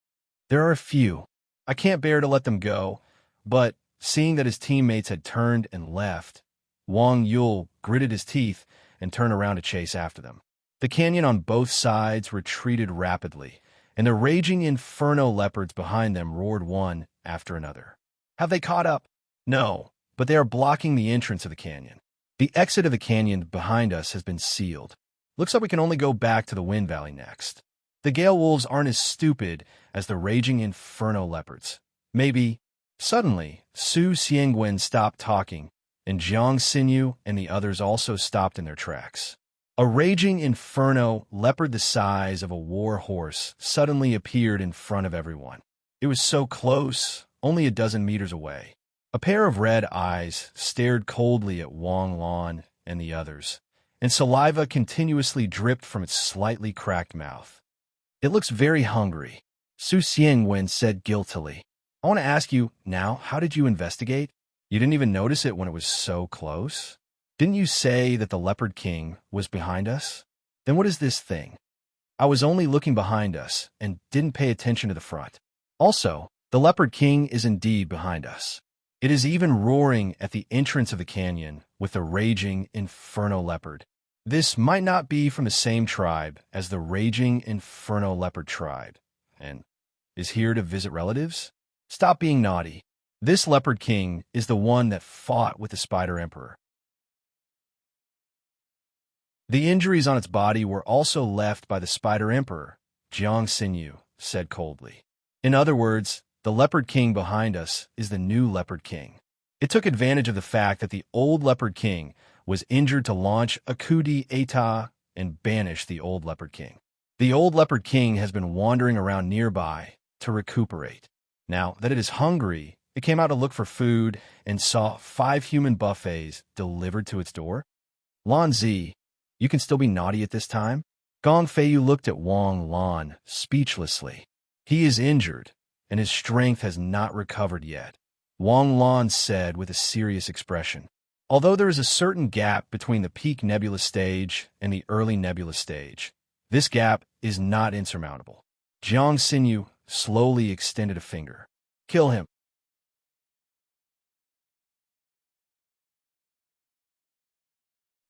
"There are a few. I can't bear to let them go," but seeing that his teammates had turned and left, Wang Yul gritted his teeth and turned around to chase after them. The canyon on both sides retreated rapidly, and the raging inferno leopards behind them roared one after another. Have they caught up? No, but they are blocking the entrance of the canyon. The exit of the canyon behind us has been sealed. Looks like we can only go back to the Wind Valley next. The Gale Wolves aren't as stupid as the raging inferno leopards. Maybe. Suddenly, Su Xiangwen stopped talking, and Jiang Xinyu and the others also stopped in their tracks. A raging inferno leopard the size of a war horse suddenly appeared in front of everyone. It was so close, only a dozen meters away. A pair of red eyes stared coldly at Wang Lan and the others, and saliva continuously dripped from its slightly cracked mouth. "It looks very hungry," Su Xiangwen said guiltily. "I want to ask you now, how did you investigate? You didn't even notice it when it was so close? Didn't you say that the Leopard King was behind us? Then what is this thing?" "I was only looking behind us and didn't pay attention to the front. Also, the Leopard King is indeed behind us. It is even roaring at the entrance of the canyon with the raging inferno leopard. This might not be from the same tribe as the raging inferno leopard tribe, and is here to visit relatives? Stop being naughty. This Leopard King is the one that fought with the Spider Emperor." "The injuries on its body were also left by the Spider Emperor," Jiang Xinyu said coldly. "In other words, the Leopard King behind us is the new Leopard King. It took advantage of the fact that the old Leopard King was injured to launch a coup d'etat and banish the old Leopard King. The old Leopard King has been wandering around nearby to recuperate. Now that it is hungry, it came out to look for food and saw 5 human buffets delivered to its door. Lan Zi, you can still be naughty at this time? Gong Feiyu looked at Wang Lan speechlessly. He is injured, and his strength has not recovered yet, Wang Lan said with a serious expression. Although there is a certain gap between the peak nebula stage and the early nebula stage, this gap is not insurmountable. Jiang Xinyu slowly extended a finger. Kill him.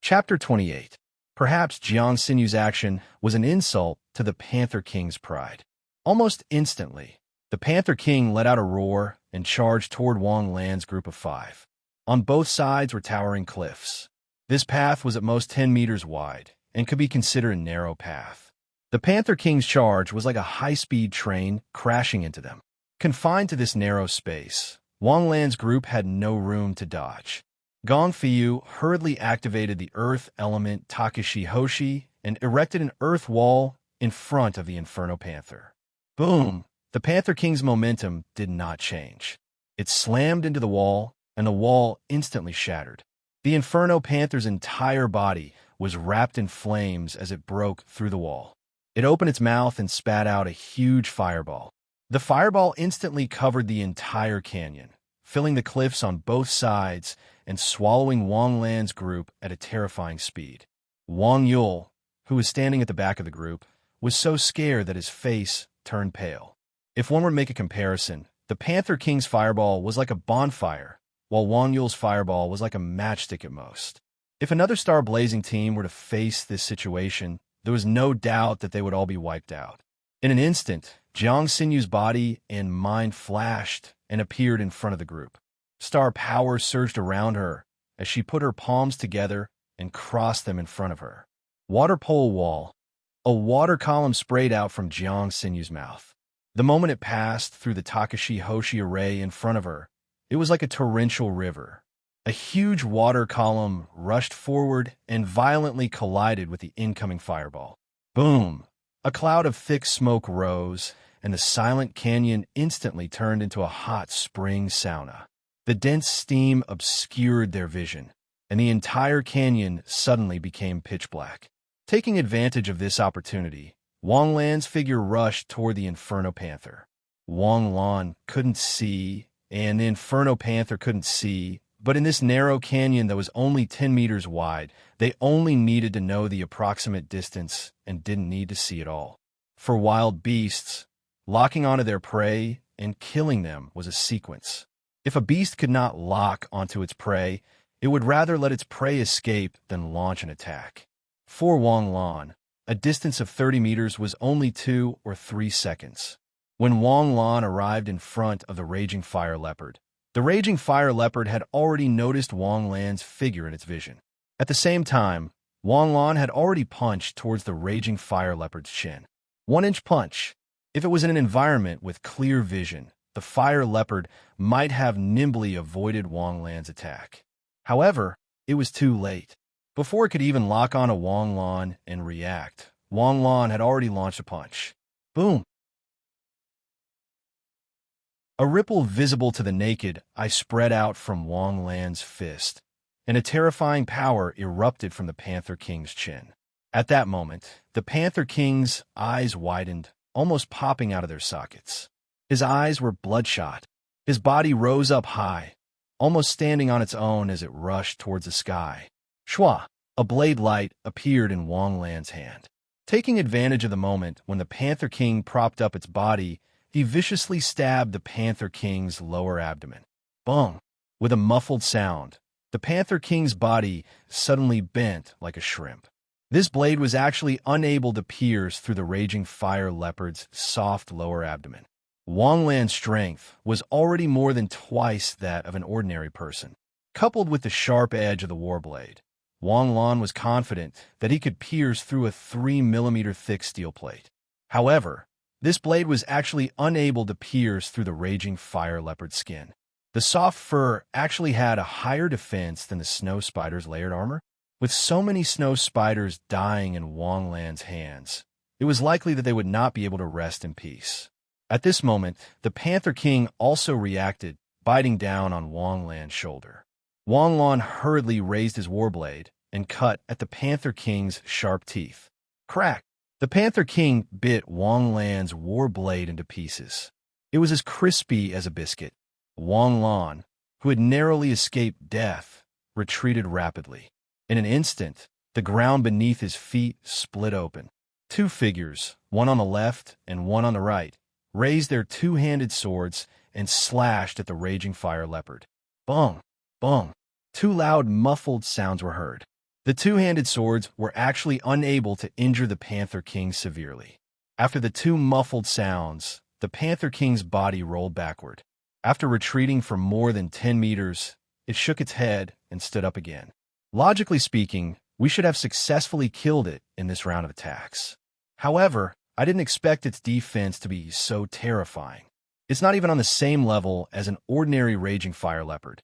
Chapter 28. Perhaps Jiang Xinyu's action was an insult to the Panther King's pride. Almost instantly, the Panther King let out a roar and charged toward Wang Lan's group of 5. On both sides were towering cliffs. This path was at most 10 meters wide and could be considered a narrow path. The Panther King's charge was like a high-speed train crashing into them. Confined to this narrow space, Wang Lan's group had no room to dodge. Gong Feiyu hurriedly activated the earth element Takeshi Hoshi and erected an earth wall in front of the Inferno Panther. Boom! The Panther King's momentum did not change. It slammed into the wall, and the wall instantly shattered. The Inferno Panther's entire body was wrapped in flames as it broke through the wall. It opened its mouth and spat out a huge fireball. The fireball instantly covered the entire canyon, filling the cliffs on both sides and swallowing Wang Lan's group at a terrifying speed. Wang Yul, who was standing at the back of the group, was so scared that his face turned pale. If one were to make a comparison, the Panther King's fireball was like a bonfire, while Wang Yul's fireball was like a matchstick at most. If another star-blazing team were to face this situation, there was no doubt that they would all be wiped out. In an instant, Jiang Xinyu's body and mind flashed and appeared in front of the group. Star power surged around her as she put her palms together and crossed them in front of her. Water pole wall. A water column sprayed out from Jiang Xinyu's mouth. The moment it passed through the Takeshi Hoshi array in front of her, it was like a torrential river. A huge water column rushed forward and violently collided with the incoming fireball. Boom! A cloud of thick smoke rose, and the silent canyon instantly turned into a hot spring sauna. The dense steam obscured their vision, and the entire canyon suddenly became pitch black. Taking advantage of this opportunity, Wang Lan's figure rushed toward the Inferno Panther. Wang Lan couldn't see, and the Inferno Panther couldn't see, but in this narrow canyon that was only 10 meters wide, they only needed to know the approximate distance and didn't need to see it all. For wild beasts, locking onto their prey and killing them was a sequence. If a beast could not lock onto its prey, it would rather let its prey escape than launch an attack. For Wang Lan, a distance of 30 meters was only 2 or 3 seconds. When Wang Lan arrived in front of the Raging Fire Leopard, the Raging Fire Leopard had already noticed Wang Lan's figure in its vision. At the same time, Wang Lan had already punched towards the Raging Fire Leopard's chin. 1-inch punch. If it was in an environment with clear vision, the Fire Leopard might have nimbly avoided Wang Lan's attack. However, it was too late. Before it could even lock on to Wang Lan and react, Wang Lan had already launched a punch. Boom! A ripple visible to the naked eye spread out from Wang Lan's fist, and a terrifying power erupted from the Panther King's chin. At that moment, the Panther King's eyes widened, almost popping out of their sockets. His eyes were bloodshot. His body rose up high, almost standing on its own as it rushed towards the sky. Shwa! A blade light appeared in Wang Lan's hand. Taking advantage of the moment when the Panther King propped up its body, he viciously stabbed the Panther King's lower abdomen. Bong! With a muffled sound, the Panther King's body suddenly bent like a shrimp. This blade was actually unable to pierce through the Raging Fire Leopard's soft lower abdomen. Wang Lan's strength was already more than twice that of an ordinary person. Coupled with the sharp edge of the warblade, Wang Lan was confident that he could pierce through a 3-millimeter thick steel plate. However, this blade was actually unable to pierce through the Raging Fire Leopard's skin. The soft fur actually had a higher defense than the snow spider's layered armor. With so many snow spiders dying in Wang Lan's hands, it was likely that they would not be able to rest in peace. At this moment, the Panther King also reacted, biting down on Wang Lan's shoulder. Wang Lan hurriedly raised his warblade and cut at the Panther King's sharp teeth. Crack! The Panther King bit Wang Lan's warblade into pieces. It was as crispy as a biscuit. Wang Lan, who had narrowly escaped death, retreated rapidly. In an instant, the ground beneath his feet split open. Two figures, one on the left and one on the right, raised their two-handed swords and slashed at the raging fire leopard. Bung! Bung! Two loud, muffled sounds were heard. The two-handed swords were actually unable to injure the Panther King severely. After the two muffled sounds, the Panther King's body rolled backward. After retreating for more than 10 meters, it shook its head and stood up again. Logically speaking, we should have successfully killed it in this round of attacks. However, I didn't expect its defense to be so terrifying. It's not even on the same level as an ordinary raging fire leopard.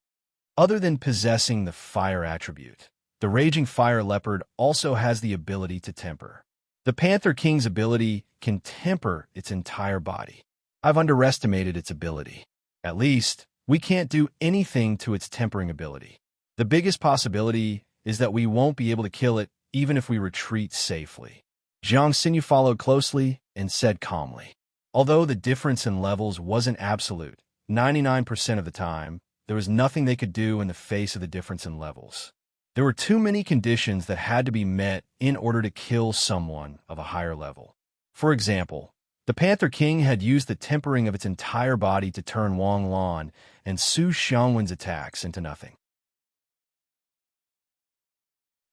Other than possessing the fire attribute, the raging fire leopard also has the ability to temper. The Panther King's ability can temper its entire body. I've underestimated its ability. At least, we can't do anything to its tempering ability. The biggest possibility is that we won't be able to kill it even if we retreat safely. Jiang Xinyu followed closely and said calmly. Although the difference in levels wasn't absolute, 99% of the time, there was nothing they could do in the face of the difference in levels. There were too many conditions that had to be met in order to kill someone of a higher level. For example, the Panther King had used the tempering of its entire body to turn Wang Lan and Su Xiangwen's attacks into nothing.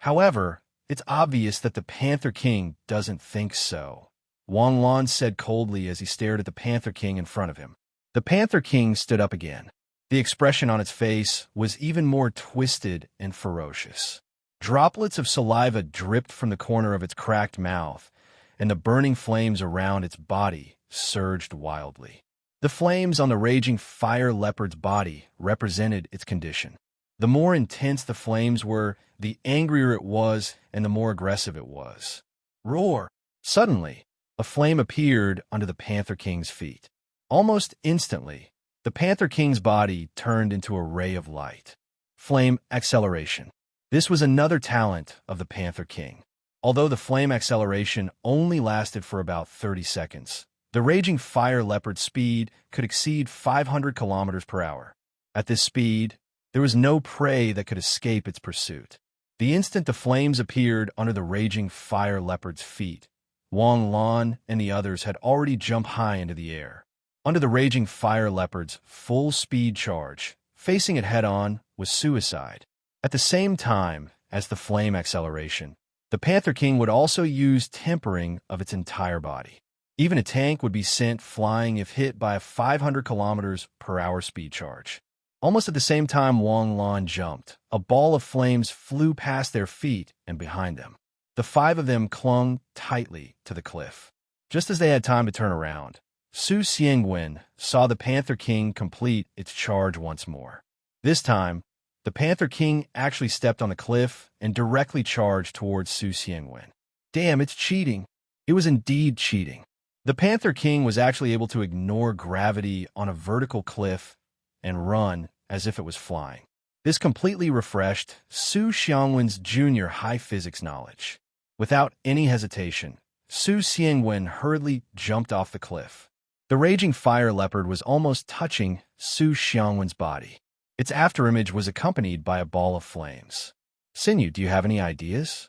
However, it's obvious that the Panther King doesn't think so. Wang Lan said coldly as he stared at the Panther King in front of him. The Panther King stood up again. The expression on its face was even more twisted and ferocious. Droplets of saliva dripped from the corner of its cracked mouth, and the burning flames around its body surged wildly. The flames on the raging fire leopard's body represented its condition. The more intense the flames were, the angrier it was and the more aggressive it was. Roar! Suddenly, a flame appeared under the Panther King's feet. Almost instantly, the Panther King's body turned into a ray of light. Flame acceleration. This was another talent of the Panther King. Although the flame acceleration only lasted for about 30 seconds, the raging fire leopard's speed could exceed 500 kilometers per hour. At this speed, there was no prey that could escape its pursuit. The instant the flames appeared under the raging fire leopard's feet, Wang Lan and the others had already jumped high into the air. Under the raging fire leopard's full-speed charge, facing it head-on was suicide. At the same time as the flame acceleration, the Panther King would also use tempering of its entire body. Even a tank would be sent flying if hit by a 500 kilometers per hour speed charge. Almost at the same time Wang Lan jumped, a ball of flames flew past their feet and behind them. The five of them clung tightly to the cliff. Just as they had time to turn around, Su Xiangwen saw the Panther King complete its charge once more. This time, the Panther King actually stepped on the cliff and directly charged towards Su Xiangwen. Damn, it's cheating. It was indeed cheating. The Panther King was actually able to ignore gravity on a vertical cliff and run as if it was flying. This completely refreshed Su Xiangwen's junior high physics knowledge. Without any hesitation, Su Xiangwen hurriedly jumped off the cliff. The raging fire leopard was almost touching Su Xiangwen's body. Its afterimage was accompanied by a ball of flames. Xinyu, do you have any ideas?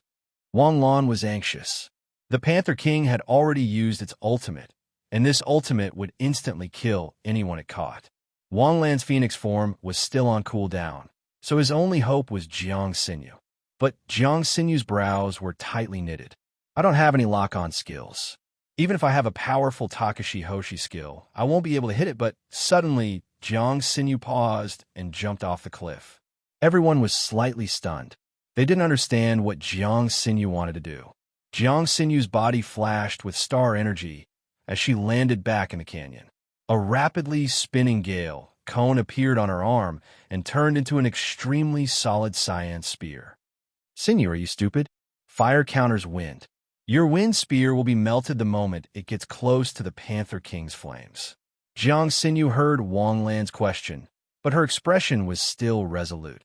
Wang Lan was anxious. The Panther King had already used its ultimate, and this ultimate would instantly kill anyone it caught. Wang Lan's phoenix form was still on cooldown, so his only hope was Jiang Xinyu. But Jiang Xinyu's brows were tightly knitted. I don't have any lock-on skills. Even if I have a powerful Takashi Hoshi skill, I won't be able to hit it, but suddenly Jiang Xinyu paused and jumped off the cliff. Everyone was slightly stunned. They didn't understand what Jiang Xinyu wanted to do. Jiang Xinyu's body flashed with star energy as she landed back in the canyon. A rapidly spinning gale cone appeared on her arm and turned into an extremely solid cyan spear. Sinew, are you stupid? Fire counters wind. Your wind spear will be melted the moment it gets close to the Panther King's flames. Jiang Sinew heard Wang Lan's question, but her expression was still resolute.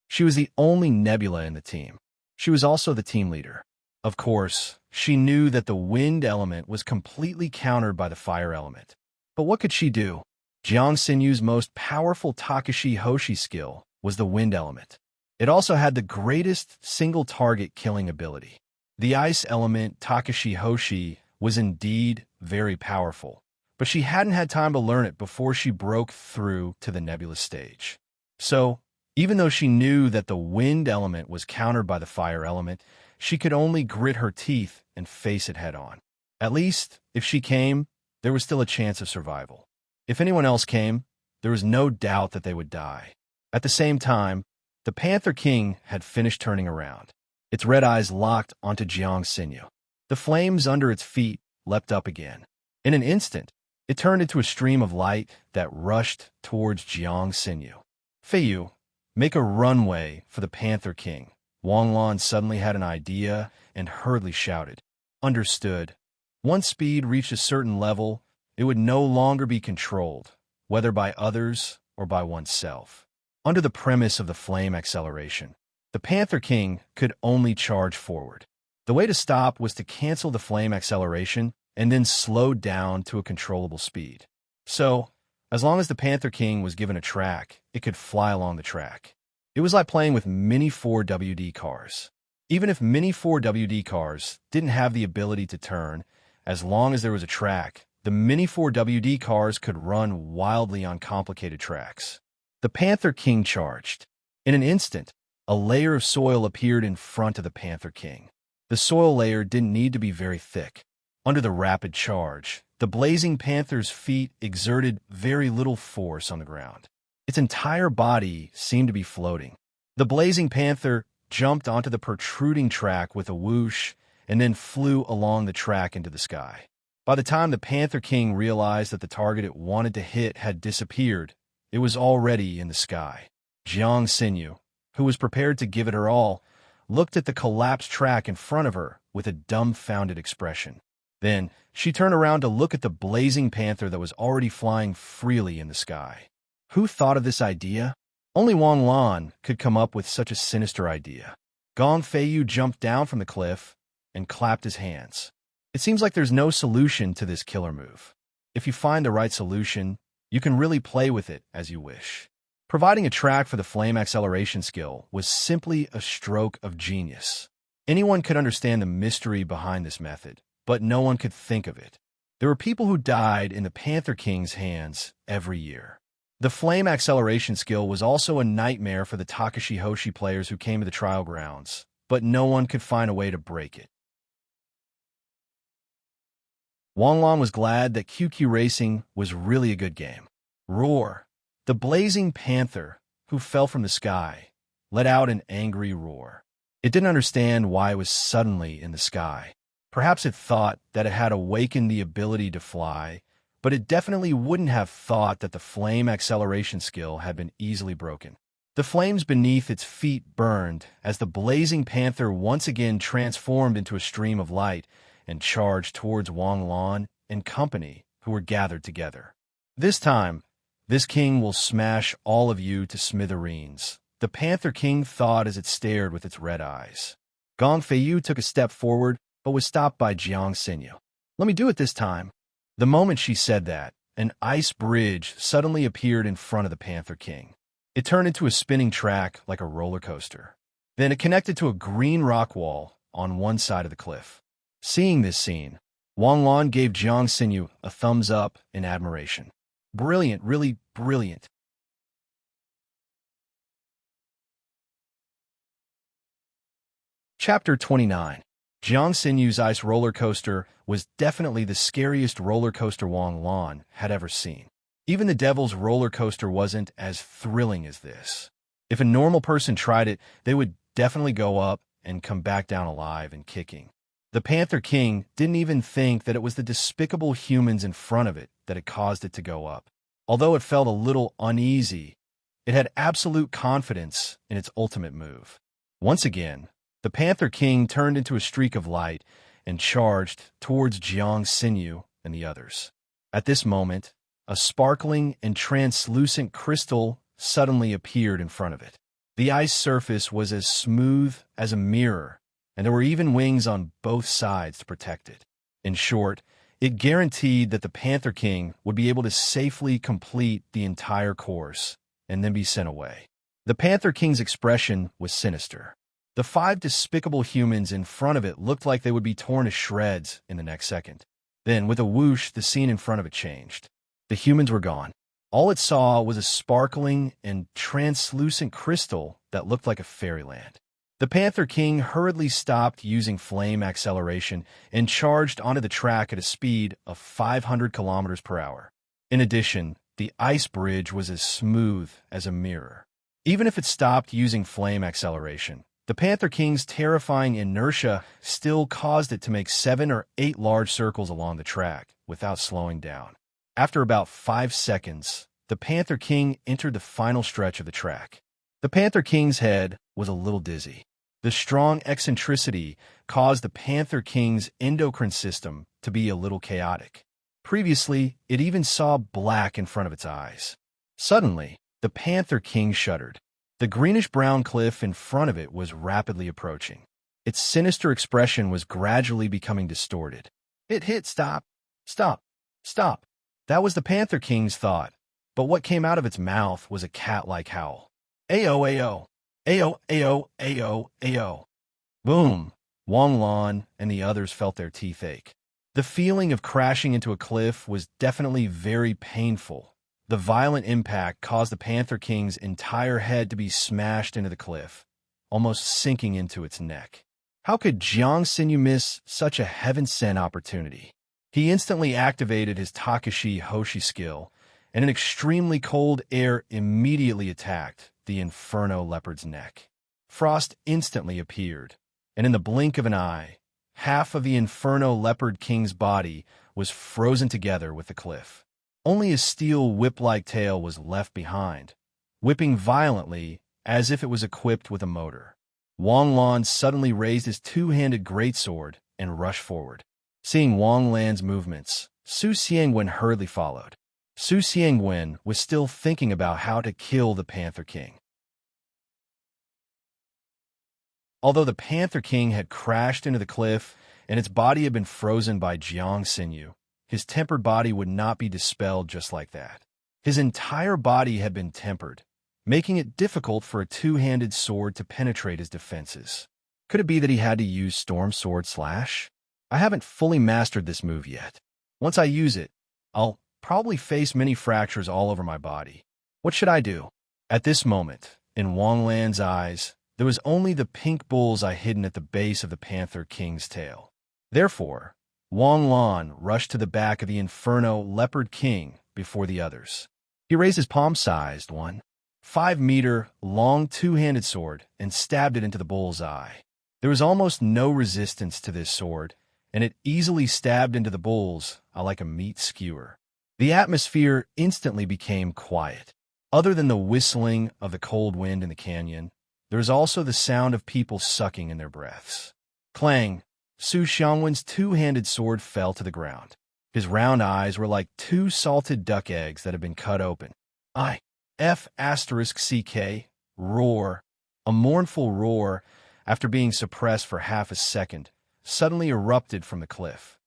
She was the only Nebula in the team. She was also the team leader. Of course, she knew that the wind element was completely countered by the fire element. But what could she do? Jiang Sinew's most powerful Takashi Hoshi skill was the wind element. It also had the greatest single-target killing ability. The ice element, Takashi Hoshi, was indeed very powerful, but she hadn't had time to learn it before she broke through to the Nebula stage. So, even though she knew that the wind element was countered by the fire element, she could only grit her teeth and face it head-on. At least, if she came, there was still a chance of survival. If anyone else came, there was no doubt that they would die. At the same time, the Panther King had finished turning around. Its red eyes locked onto Jiang Sinew. The flames under its feet leapt up again. In an instant, it turned into a stream of light that rushed towards Jiang Sinew. Feiyu, make a runway for the Panther King. Wang Lan suddenly had an idea and hurriedly shouted. Understood. Once speed reached a certain level, it would no longer be controlled, whether by others or by oneself. Under the premise of the flame acceleration, the Panther King could only charge forward. The way to stop was to cancel the flame acceleration and then slow down to a controllable speed. So, as long as the Panther King was given a track, it could fly along the track. It was like playing with mini 4WD cars. Even if mini 4WD cars didn't have the ability to turn, as long as there was a track, the mini 4WD cars could run wildly on complicated tracks. The Panther King charged. In an instant, a layer of soil appeared in front of the Panther King. The soil layer didn't need to be very thick. Under the rapid charge, the blazing panther's feet exerted very little force on the ground. Its entire body seemed to be floating. The blazing panther jumped onto the protruding track with a whoosh and then flew along the track into the sky. By the time the Panther King realized that the target it wanted to hit had disappeared, it was already in the sky. Jiang Sinew, who was prepared to give it her all, looked at the collapsed track in front of her with a dumbfounded expression. Then, she turned around to look at the blazing panther that was already flying freely in the sky. Who thought of this idea? Only Wang Lan could come up with such a sinister idea. Gong Feiyu jumped down from the cliff and clapped his hands. It seems like there's no solution to this killer move. If you find the right solution, you can really play with it as you wish. Providing a track for the flame acceleration skill was simply a stroke of genius. Anyone could understand the mystery behind this method, but no one could think of it. There were people who died in the Panther King's hands every year. The flame acceleration skill was also a nightmare for the Takashi Hoshi players who came to the trial grounds, but no one could find a way to break it. Wang Lan was glad that QQ Racing was really a good game. Roar! The blazing panther, who fell from the sky, let out an angry roar. It didn't understand why it was suddenly in the sky. Perhaps it thought that it had awakened the ability to fly, but it definitely wouldn't have thought that the flame acceleration skill had been easily broken. The flames beneath its feet burned as the blazing panther once again transformed into a stream of light and charged towards Wang Lan and company who were gathered together. This time, this king will smash all of you to smithereens, the Panther King thought as it stared with its red eyes. Gong Feiyu took a step forward, but was stopped by Jiang Sinew. Let me do it this time. The moment she said that, an ice bridge suddenly appeared in front of the Panther King. It turned into a spinning track like a roller coaster. Then it connected to a green rock wall on one side of the cliff. Seeing this scene, Wang Lan gave Jiang Sinew a thumbs up in admiration. Brilliant, really brilliant. Chapter 29. Jiang Sinew's ice roller coaster was definitely the scariest roller coaster Wang Lan had ever seen. Even the Devil's roller coaster wasn't as thrilling as this. If a normal person tried it, they would definitely go up and come back down alive and kicking. The Panther King didn't even think that it was the despicable humans in front of it that had caused it to go up. Although it felt a little uneasy, It had absolute confidence in its ultimate move. Once again, the Panther King turned into a streak of light and charged towards Jiang Xinyu and the others. At this moment, a sparkling and translucent crystal suddenly appeared in front of it. The ice surface was as smooth as a mirror, and there were even wings on both sides to protect it. In short, it guaranteed that the Panther King would be able to safely complete the entire course and then be sent away. The Panther King's expression was sinister. The 5 despicable humans in front of it looked like they would be torn to shreds in the next second. Then, with a whoosh, the scene in front of it changed. The humans were gone. All it saw was a sparkling and translucent crystal that looked like a fairyland. The Panther King hurriedly stopped using flame acceleration and charged onto the track at a speed of 500 kilometers per hour. In addition, the ice bridge was as smooth as a mirror. Even if it stopped using flame acceleration, the Panther King's terrifying inertia still caused it to make 7 or 8 large circles along the track without slowing down. After about 5 seconds, the Panther King entered the final stretch of the track. The Panther King's head was a little dizzy. The strong eccentricity caused the Panther King's endocrine system to be a little chaotic. Previously, it even saw black in front of its eyes. Suddenly, the Panther King shuddered. The greenish-brown cliff in front of it was rapidly approaching. Its sinister expression was gradually becoming distorted. It hit stop, stop, stop. That was the Panther King's thought, but what came out of its mouth was a cat-like howl. Ayo, ayo, ayo, ayo, ayo, ayo. Boom! Wang Lan and the others felt their teeth ache. The feeling of crashing into a cliff was definitely very painful. The violent impact caused the Panther King's entire head to be smashed into the cliff, almost sinking into its neck. How could Jiang Xinyu miss such a heaven-sent opportunity? He instantly activated his Takashi Hoshi skill, and an extremely cold air immediately attacked the Inferno Leopard's neck. Frost instantly appeared, and in the blink of an eye, half of the Inferno Leopard King's body was frozen together with the cliff. Only a steel whip-like tail was left behind, whipping violently as if it was equipped with a motor. Wang Lan suddenly raised his two-handed greatsword and rushed forward. Seeing Wang Lan's movements, Su Xiangwen hurriedly followed. Su Xiangwen was still thinking about how to kill the Panther King. Although the Panther King had crashed into the cliff and its body had been frozen by Jiang Xinyu, his tempered body would not be dispelled just like that. His entire body had been tempered, making it difficult for a two-handed sword to penetrate his defenses. Could it be that he had to use Storm Sword Slash? I haven't fully mastered this move yet. Once I use it, I'll probably face many fractures all over my body. What should I do? At this moment, in Wang Lan's eyes, there was only the pink bullseye hidden at the base of the Panther King's tail. Therefore, Wang Lan rushed to the back of the Inferno Leopard King before the others. He raised his palm-sized 5-meter long two-handed sword and stabbed it into the bull's eye. There was almost no resistance to this sword, and it easily stabbed into the bull's like a meat skewer. The atmosphere instantly became quiet. Other than the whistling of the cold wind in the canyon, there was also the sound of people sucking in their breaths. Clang! Su Xiangwen's two-handed sword fell to the ground. His round eyes were like 2 salted duck eggs that had been cut open. F***CK, roar. A mournful roar, after being suppressed for half a second, suddenly erupted from the cliff.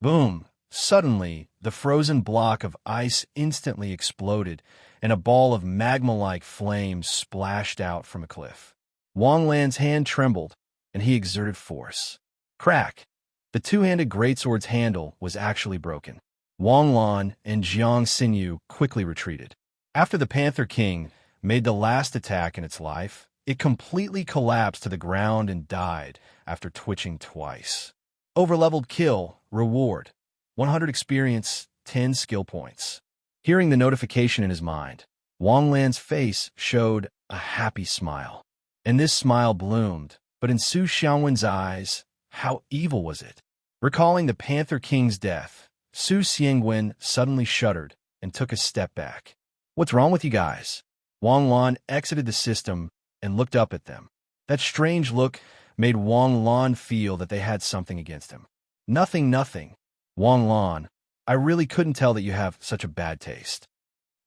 Boom! Suddenly, the frozen block of ice instantly exploded, and a ball of magma-like flames splashed out from a cliff. Wang Lan's hand trembled, and he exerted force. Crack! The two-handed greatsword's handle was actually broken. Wang Lan and Jiang Xinyu quickly retreated. After the Panther King made the last attack in its life, it completely collapsed to the ground and died after twitching twice. Overleveled kill, reward, 100 experience, 10 skill points. Hearing the notification in his mind, Wang Lan's face showed a happy smile. And this smile bloomed, but in Su Xiangwen's eyes, how evil was it? Recalling the Panther King's death, Su Xiangwen suddenly shuddered and took a step back. What's wrong with you guys? Wang Lan exited the system and looked up at them. That strange look made Wang Lan feel that they had something against him. Nothing, nothing. Wang Lan, I really couldn't tell that you have such a bad taste.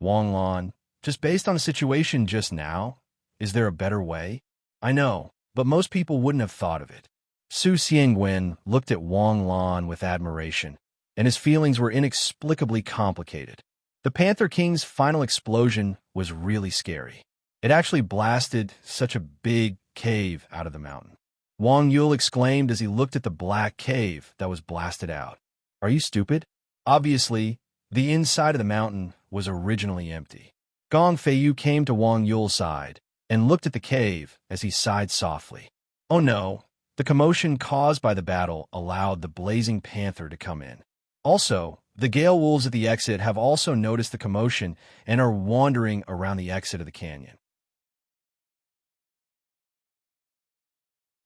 Wang Lan, just based on the situation just now, is there a better way? I know, but most people wouldn't have thought of it. Su Xiangwen looked at Wang Lan with admiration, and his feelings were inexplicably complicated. The Panther King's final explosion was really scary. It actually blasted such a big cave out of the mountain. Wang Yul exclaimed as he looked at the black cave that was blasted out. Are you stupid? Obviously, the inside of the mountain was originally empty. Gong Feiyu came to Wang Yul's side and looked at the cave as he sighed softly. Oh no, the commotion caused by the battle allowed the blazing panther to come in. Also, the Gale Wolves at the exit have also noticed the commotion and are wandering around the exit of the canyon.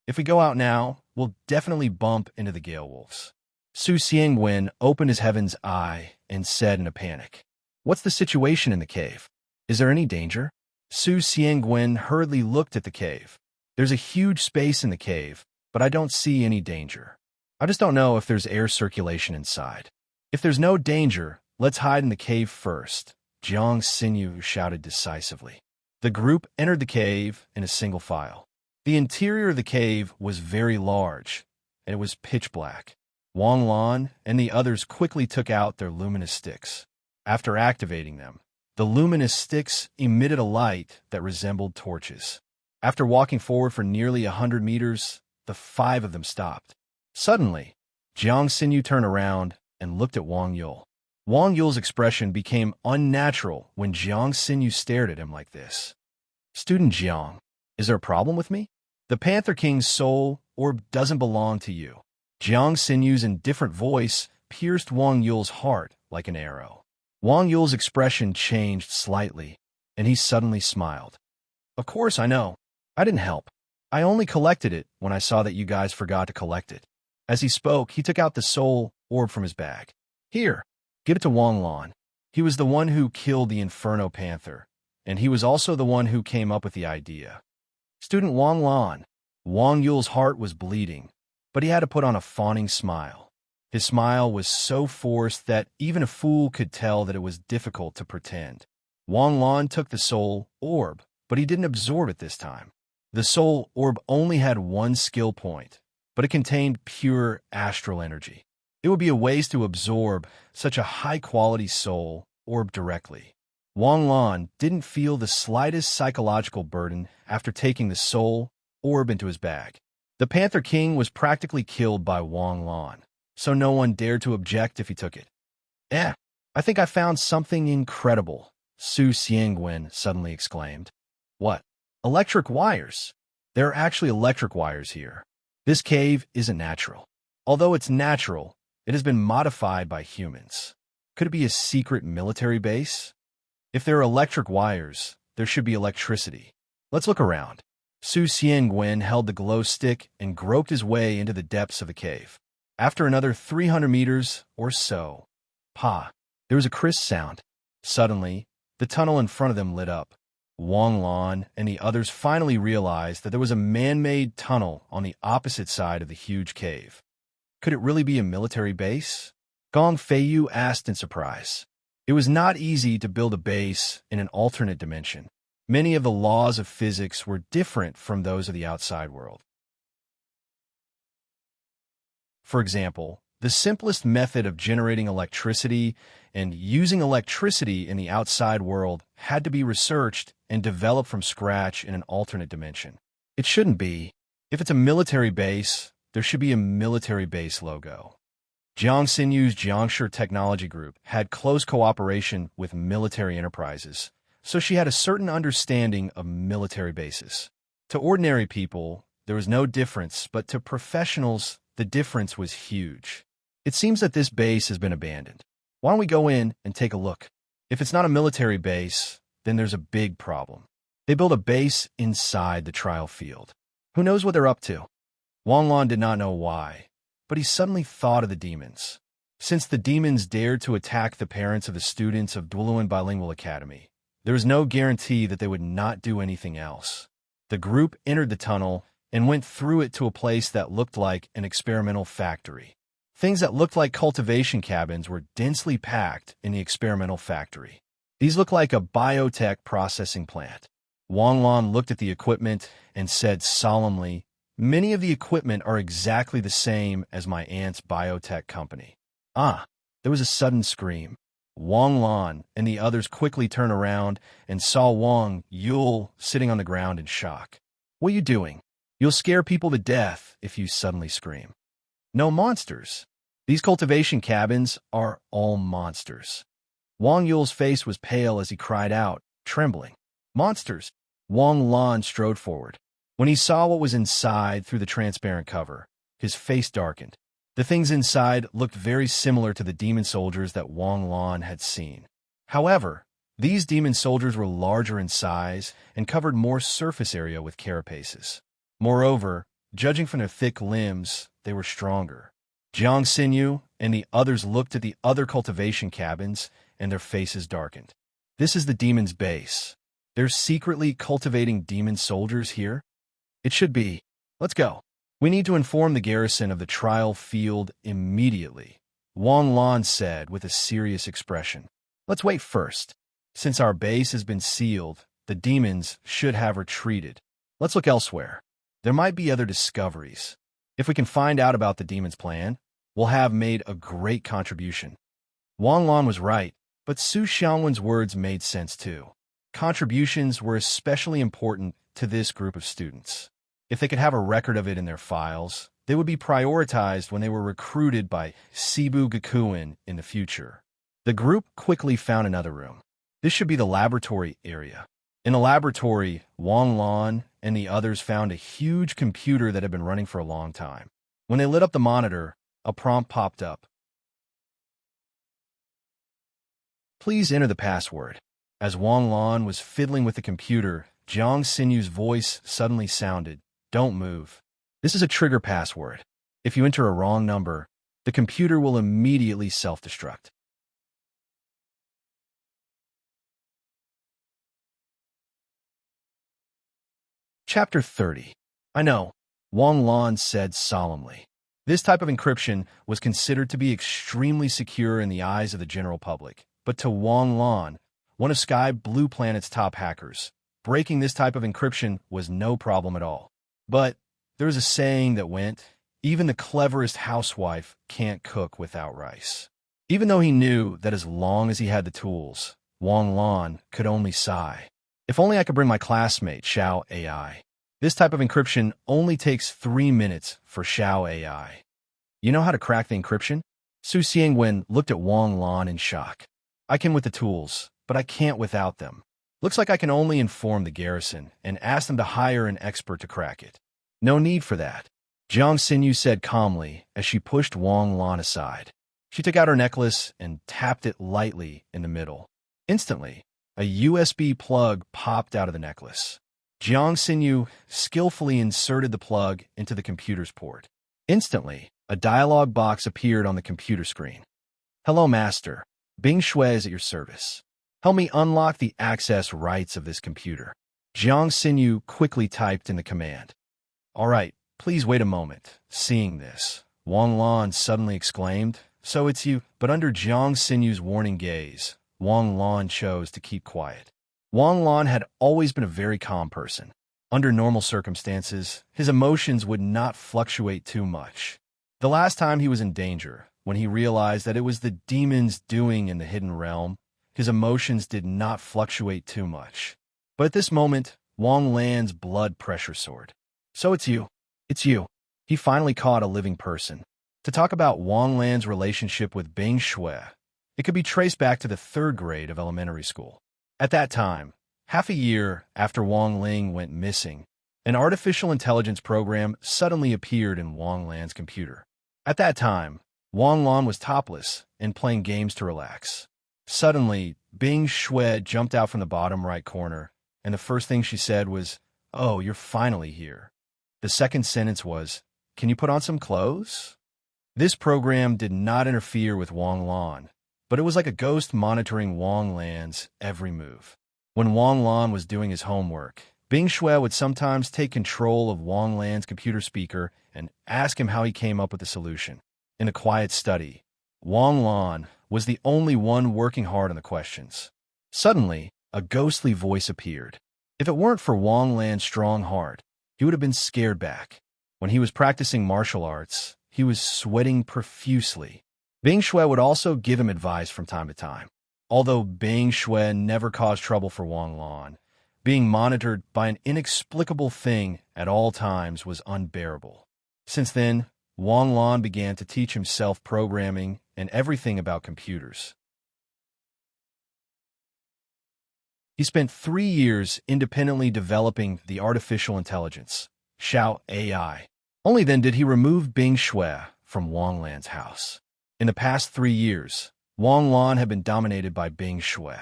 If we go out now, we'll definitely bump into the Gale Wolves. Su Xiangwen opened his heaven's eye and said in a panic, What's the situation in the cave? Is there any danger? Su Xiangwen hurriedly looked at the cave. There's a huge space in the cave, but I don't see any danger. I just don't know if there's air circulation inside. If there's no danger, let's hide in the cave first, Jiang Xinyu shouted decisively. The group entered the cave in a single file. The interior of the cave was very large, and it was pitch black. Wang Lan and the others quickly took out their luminous sticks. After activating them, the luminous sticks emitted a light that resembled torches. After walking forward for nearly 100 meters, the 5 of them stopped. Suddenly, Jiang Xinyu turned around and looked at Wang Yul. Wang Yul's expression became unnatural when Jiang Xinyu stared at him like this. Student Jiang, is there a problem with me? The Panther King's soul orb doesn't belong to you. Jiang Xinyu's indifferent voice pierced Wang Yul's heart like an arrow. Wang Yul's expression changed slightly, and he suddenly smiled. Of course, I know. I didn't help. I only collected it when I saw that you guys forgot to collect it. As he spoke, he took out the soul orb from his bag. Here, give it to Wang Lan. He was the one who killed the Inferno Panther, and he was also the one who came up with the idea. Student Wang Lan. Wang Yul's heart was bleeding, but he had to put on a fawning smile. His smile was so forced that even a fool could tell that it was difficult to pretend. Wang Lan took the soul orb, but he didn't absorb it this time. The soul orb only had one skill point, but it contained pure astral energy. It would be a waste to absorb such a high-quality soul orb directly. Wang Lan didn't feel the slightest psychological burden after taking the soul orb into his bag. The Panther King was practically killed by Wang Lan, so no one dared to object if he took it. I think I found something incredible, Su Xiangwen suddenly exclaimed. What? Electric wires. There are actually electric wires here. This cave isn't natural. Although it's natural, it has been modified by humans. Could it be a secret military base? If there are electric wires, there should be electricity. Let's look around. Su Xiangwen held the glow stick and groped his way into the depths of the cave. After another 300 meters or so, there was a crisp sound. Suddenly, the tunnel in front of them lit up. Wang Lan and the others finally realized that there was a man-made tunnel on the opposite side of the huge cave. Could it really be a military base? Gong Feiyu asked in surprise. It was not easy to build a base in an alternate dimension. Many of the laws of physics were different from those of the outside world. For example, the simplest method of generating electricity and using electricity in the outside world had to be researched and developed from scratch in an alternate dimension. It shouldn't be. If it's a military base, there should be a military base logo. Jiang Xinyu's Jiangshi Technology Group had close cooperation with military enterprises, so she had a certain understanding of military bases. To ordinary people, there was no difference, but to professionals, the difference was huge. It seems that this base has been abandoned. Why don't we go in and take a look? If it's not a military base, then there's a big problem. They built a base inside the trial field. Who knows what they're up to? Wang Lan did not know why, but he suddenly thought of the demons. Since the demons dared to attack the parents of the students of Duluan Bilingual Academy, There was no guarantee that they would not do anything else. The group entered the tunnel and went through it to a place that looked like an experimental factory. Things that looked like cultivation cabins were densely packed in the experimental factory. These looked like a biotech processing plant. Wang Lan looked at the equipment and said solemnly, "Many of the equipment are exactly the same as my aunt's biotech company." Ah! There was a sudden scream. Wang Lan and the others quickly turned around and saw Wang Yule sitting on the ground in shock. "What are you doing? You'll scare people to death if you suddenly scream." "No monsters. These cultivation cabins are all monsters." Wang Yule's face was pale as he cried out, trembling. "Monsters!" Wang Lan strode forward. When he saw what was inside through the transparent cover, his face darkened. The things inside looked very similar to the demon soldiers that Wang Lan had seen. However, these demon soldiers were larger in size and covered more surface area with carapaces. Moreover, judging from their thick limbs, they were stronger. Jiang Xinyu and the others looked at the other cultivation cabins, and their faces darkened. This is the demon's base. They're secretly cultivating demon soldiers here? It should be. Let's go. We need to inform the garrison of the trial field immediately, Wang Lan said with a serious expression. Let's wait first. Since our base has been sealed, the demons should have retreated. Let's look elsewhere. There might be other discoveries. If we can find out about the demon's plan, we'll have made a great contribution. Wang Lan was right, but Su Xiangwen's words made sense too. Contributions were especially important to this group of students. If they could have a record of it in their files, they would be prioritized when they were recruited by Cebu Gakuen in the future. The group quickly found another room. This should be the laboratory area. In the laboratory, Wang Lan and the others found a huge computer that had been running for a long time. When they lit up the monitor, a prompt popped up. "Please enter the password." As Wang Lan was fiddling with the computer, Jiang Xinyu's voice suddenly sounded, "Don't move. This is a trigger password. If you enter a wrong number, the computer will immediately self-destruct." Chapter 30. "I know," Wang Lan said solemnly. This type of encryption was considered to be extremely secure in the eyes of the general public, but to Wang Lan, one of Sky Blue Planet's top hackers, breaking this type of encryption was no problem at all. But there was a saying that went, "Even the cleverest housewife can't cook without rice." Even though he knew that as long as he had the tools, Wang Lan could only sigh. If only I could bring my classmate, Xiao AI. This type of encryption only takes 3 minutes for Xiao AI. "You know how to crack the encryption?" Su Xiangwen looked at Wang Lan in shock. "I can with the tools, but I can't without them. Looks like I can only inform the garrison and ask them to hire an expert to crack it." "No need for that," Jiang Xinyu said calmly as she pushed Wang Lan aside. She took out her necklace and tapped it lightly in the middle. Instantly, a USB plug popped out of the necklace. Jiang Xinyu skillfully inserted the plug into the computer's port. Instantly, a dialog box appeared on the computer screen. "Hello, Master. Bing Shui is at your service. Help me unlock the access rights of this computer." Jiang Xinyu quickly typed in the command. "All right, please wait a moment." Seeing this, Wang Lan suddenly exclaimed, "So it's you?" But under Jiang Xinyu's warning gaze, Wang Lan chose to keep quiet. Wang Lan had always been a very calm person. Under normal circumstances, his emotions would not fluctuate too much. The last time he was in danger, when he realized that it was the demons doing in the hidden realm, his emotions did not fluctuate too much. But at this moment, Wang Lan's blood pressure soared. "So it's you. It's you." He finally caught a living person. To talk about Wang Lan's relationship with Bing Shui, it could be traced back to the 3rd grade of elementary school. At that time, half a year after Wang Ling went missing, an artificial intelligence program suddenly appeared in Wang Lan's computer. At that time, Wang Lan was topless and playing games to relax. Suddenly, Bing Shui jumped out from the bottom right corner, and the first thing she said was, "Oh, you're finally here." The second sentence was, "Can you put on some clothes?" This program did not interfere with Wang Lan, but it was like a ghost monitoring Wang Lan's every move. When Wang Lan was doing his homework, Bing Shui would sometimes take control of Wang Lan's computer speaker and ask him how he came up with the solution. In a quiet study, Wang Lan was the only one working hard on the questions. Suddenly, a ghostly voice appeared. If it weren't for Wang Lan's strong heart, he would have been scared back. When he was practicing martial arts, he was sweating profusely. Bing Shui would also give him advice from time to time. Although Bing Shui never caused trouble for Wang Lan, being monitored by an inexplicable thing at all times was unbearable. Since then, Wang Lan began to teach himself programming and everything about computers. He spent 3 years independently developing the artificial intelligence, Xiao AI. Only then did he remove Bing Shui from Wang Lan's house. In the past 3 years, Wang Lan had been dominated by Bing Shui.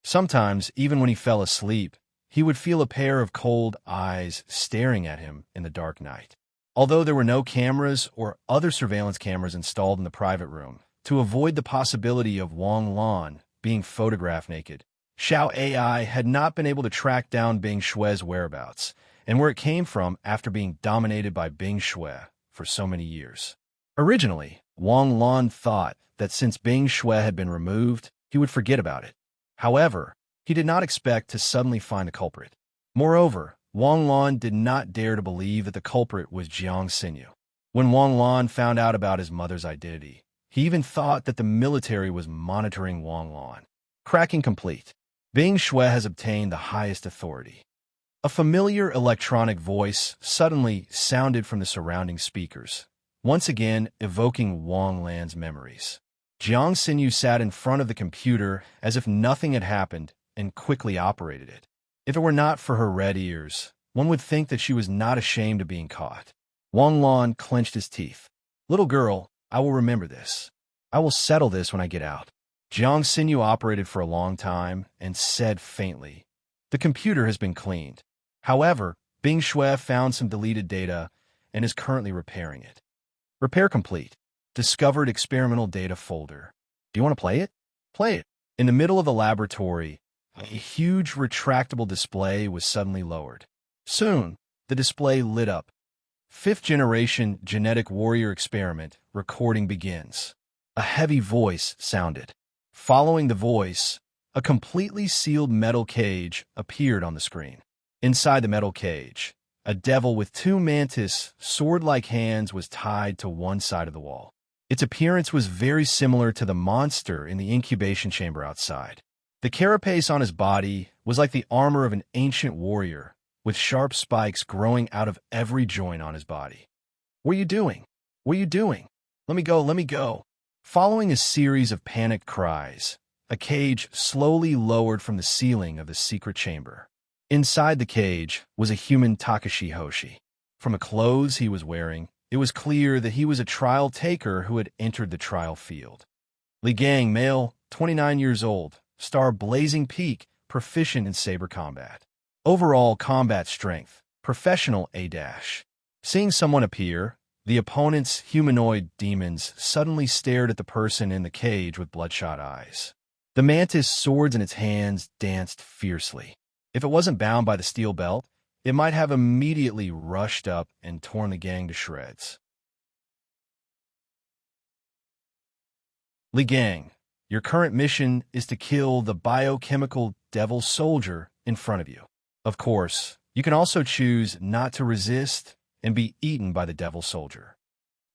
Sometimes, even when he fell asleep, he would feel a pair of cold eyes staring at him in the dark night. Although there were no cameras or other surveillance cameras installed in the private room, to avoid the possibility of Wang Lan being photographed naked, Xiao AI had not been able to track down Bing Shui's whereabouts and where it came from after being dominated by Bing Shui for so many years. Originally, Wang Lan thought that since Bing Shui had been removed, he would forget about it. However, he did not expect to suddenly find a culprit. Moreover, Wang Lan did not dare to believe that the culprit was Jiang Xinyu. When Wang Lan found out about his mother's identity, he even thought that the military was monitoring Wang Lan. Cracking complete. Bing Shui has obtained the highest authority. A familiar electronic voice suddenly sounded from the surrounding speakers, once again evoking Wang Lan's memories. Jiang Xinyu sat in front of the computer as if nothing had happened and quickly operated it. If it were not for her red ears, one would think that she was not ashamed of being caught. Wang Lan clenched his teeth. "Little girl, I will remember this. I will settle this when I get out." Jiang Xinyu operated for a long time and said faintly, "The computer has been cleaned. However, Bing Shui found some deleted data and is currently repairing it. Repair complete. Discovered experimental data folder. Do you want to play it? Play it." In the middle of the laboratory, a huge retractable display was suddenly lowered. Soon, the display lit up. 5th generation genetic warrior experiment recording begins. A heavy voice sounded. Following the voice, a completely sealed metal cage appeared on the screen. Inside the metal cage, a devil with 2 mantis, sword-like hands was tied to one side of the wall. Its appearance was very similar to the monster in the incubation chamber outside. The carapace on his body was like the armor of an ancient warrior, with sharp spikes growing out of every joint on his body. "What are you doing? What are you doing? Let me go, let me go." Following a series of panicked cries, a cage slowly lowered from the ceiling of the secret chamber. Inside the cage was a human Takashi Hoshi. From the clothes he was wearing, it was clear that he was a trial taker who had entered the trial field. Li Gang, male, 29 years old, star Blazing Peak, proficient in saber combat. Overall combat strength, professional A-. Seeing someone appear, the opponent's humanoid demons suddenly stared at the person in the cage with bloodshot eyes. The mantis' swords in its hands danced fiercely. If it wasn't bound by the steel belt, it might have immediately rushed up and torn the gang to shreds. Li Gang, your current mission is to kill the biochemical devil soldier in front of you. Of course, you can also choose not to resist and be eaten by the devil soldier.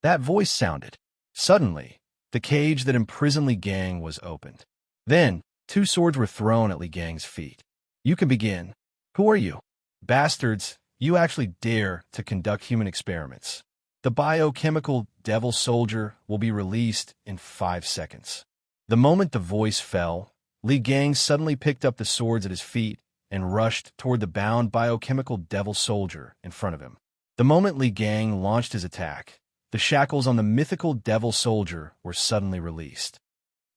That voice sounded. Suddenly, the cage that imprisoned Li Gang was opened. Then, 2 swords were thrown at Li Gang's feet. "You can begin. Who are you? Bastards, you actually dare to conduct human experiments. The biochemical devil soldier will be released in 5 seconds." The moment the voice fell, Li Gang suddenly picked up the swords at his feet and rushed toward the bound biochemical devil soldier in front of him. The moment Li Gang launched his attack, the shackles on the mythical devil soldier were suddenly released.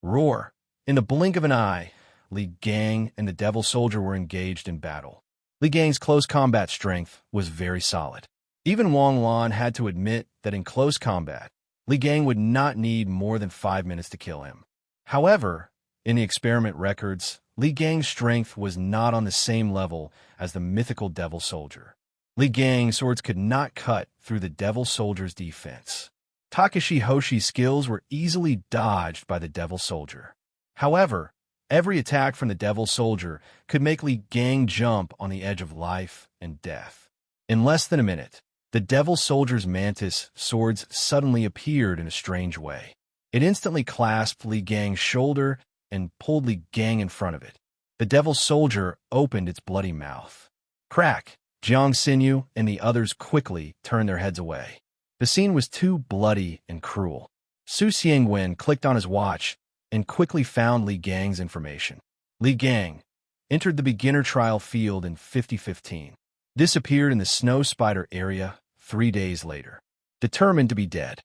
Roar! In the blink of an eye, Li Gang and the devil soldier were engaged in battle. Li Gang's close combat strength was very solid. Even Wang Lan had to admit that in close combat, Li Gang would not need more than 5 minutes to kill him. However, in the experiment records, Li Gang's strength was not on the same level as the mythical Devil Soldier. Li Gang's swords could not cut through the Devil Soldier's defense. Takashi Hoshi's skills were easily dodged by the Devil Soldier. However, every attack from the Devil Soldier could make Li Gang jump on the edge of life and death. In less than a minute, the Devil Soldier's mantis swords suddenly appeared in a strange way. It instantly clasped Li Gang's shoulder and pulled Li Gang in front of it. The Devil Soldier opened its bloody mouth. Crack! Jiang Xinyu and the others quickly turned their heads away. The scene was too bloody and cruel. Su Xiangwen clicked on his watch and quickly found Li Gang's information. Li Gang entered the beginner trial field in 5015. Disappeared in the snow spider area 3 days later. Determined to be dead.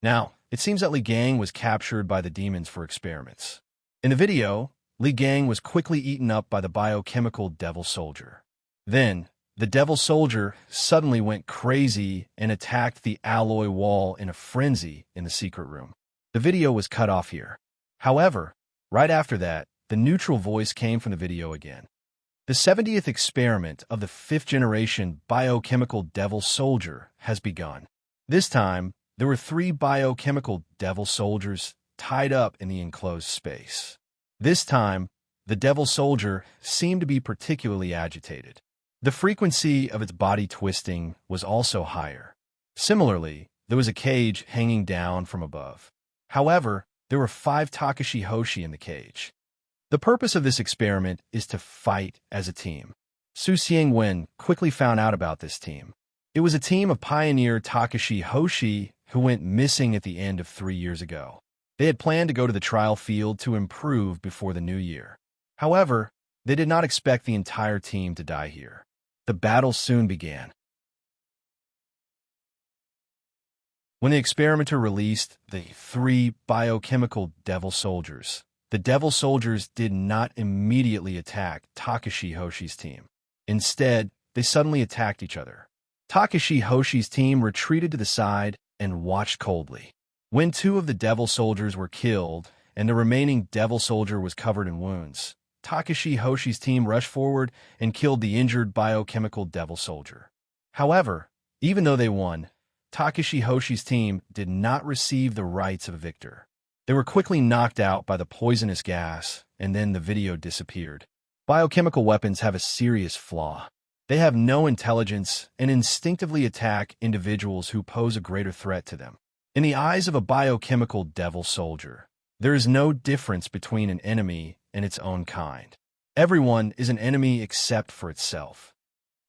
Now, it seems that Li Gang was captured by the demons for experiments. In the video, Li Gang was quickly eaten up by the biochemical Devil Soldier. Then, the Devil Soldier suddenly went crazy and attacked the alloy wall in a frenzy in the secret room. The video was cut off here. However, right after that, the neutral voice came from the video again. The 70th experiment of the 5th generation biochemical Devil Soldier has begun. This time, there were 3 biochemical Devil Soldiers tied up in the enclosed space. This time, the Devil Soldier seemed to be particularly agitated. The frequency of its body twisting was also higher. Similarly, there was a cage hanging down from above. However, there were 5 Takashi Hoshi in the cage. The purpose of this experiment is to fight as a team. Su Xiangwen quickly found out about this team. It was a team of pioneer Takashi Hoshi who went missing at the end of 3 years ago. They had planned to go to the trial field to improve before the new year. However, they did not expect the entire team to die here. The battle soon began. When the experimenter released the 3 biochemical Devil Soldiers, the Devil Soldiers did not immediately attack Takashi Hoshi's team. Instead, they suddenly attacked each other. Takashi Hoshi's team retreated to the side and watched coldly. When 2 of the Devil Soldiers were killed and the remaining Devil Soldier was covered in wounds, Takashi Hoshi's team rushed forward and killed the injured biochemical Devil Soldier. However, even though they won, Takashi Hoshi's team did not receive the rights of a victor. They were quickly knocked out by the poisonous gas, and then the video disappeared. Biochemical weapons have a serious flaw. They have no intelligence and instinctively attack individuals who pose a greater threat to them. In the eyes of a biochemical Devil Soldier, there is no difference between an enemy and its own kind. Everyone is an enemy except for itself.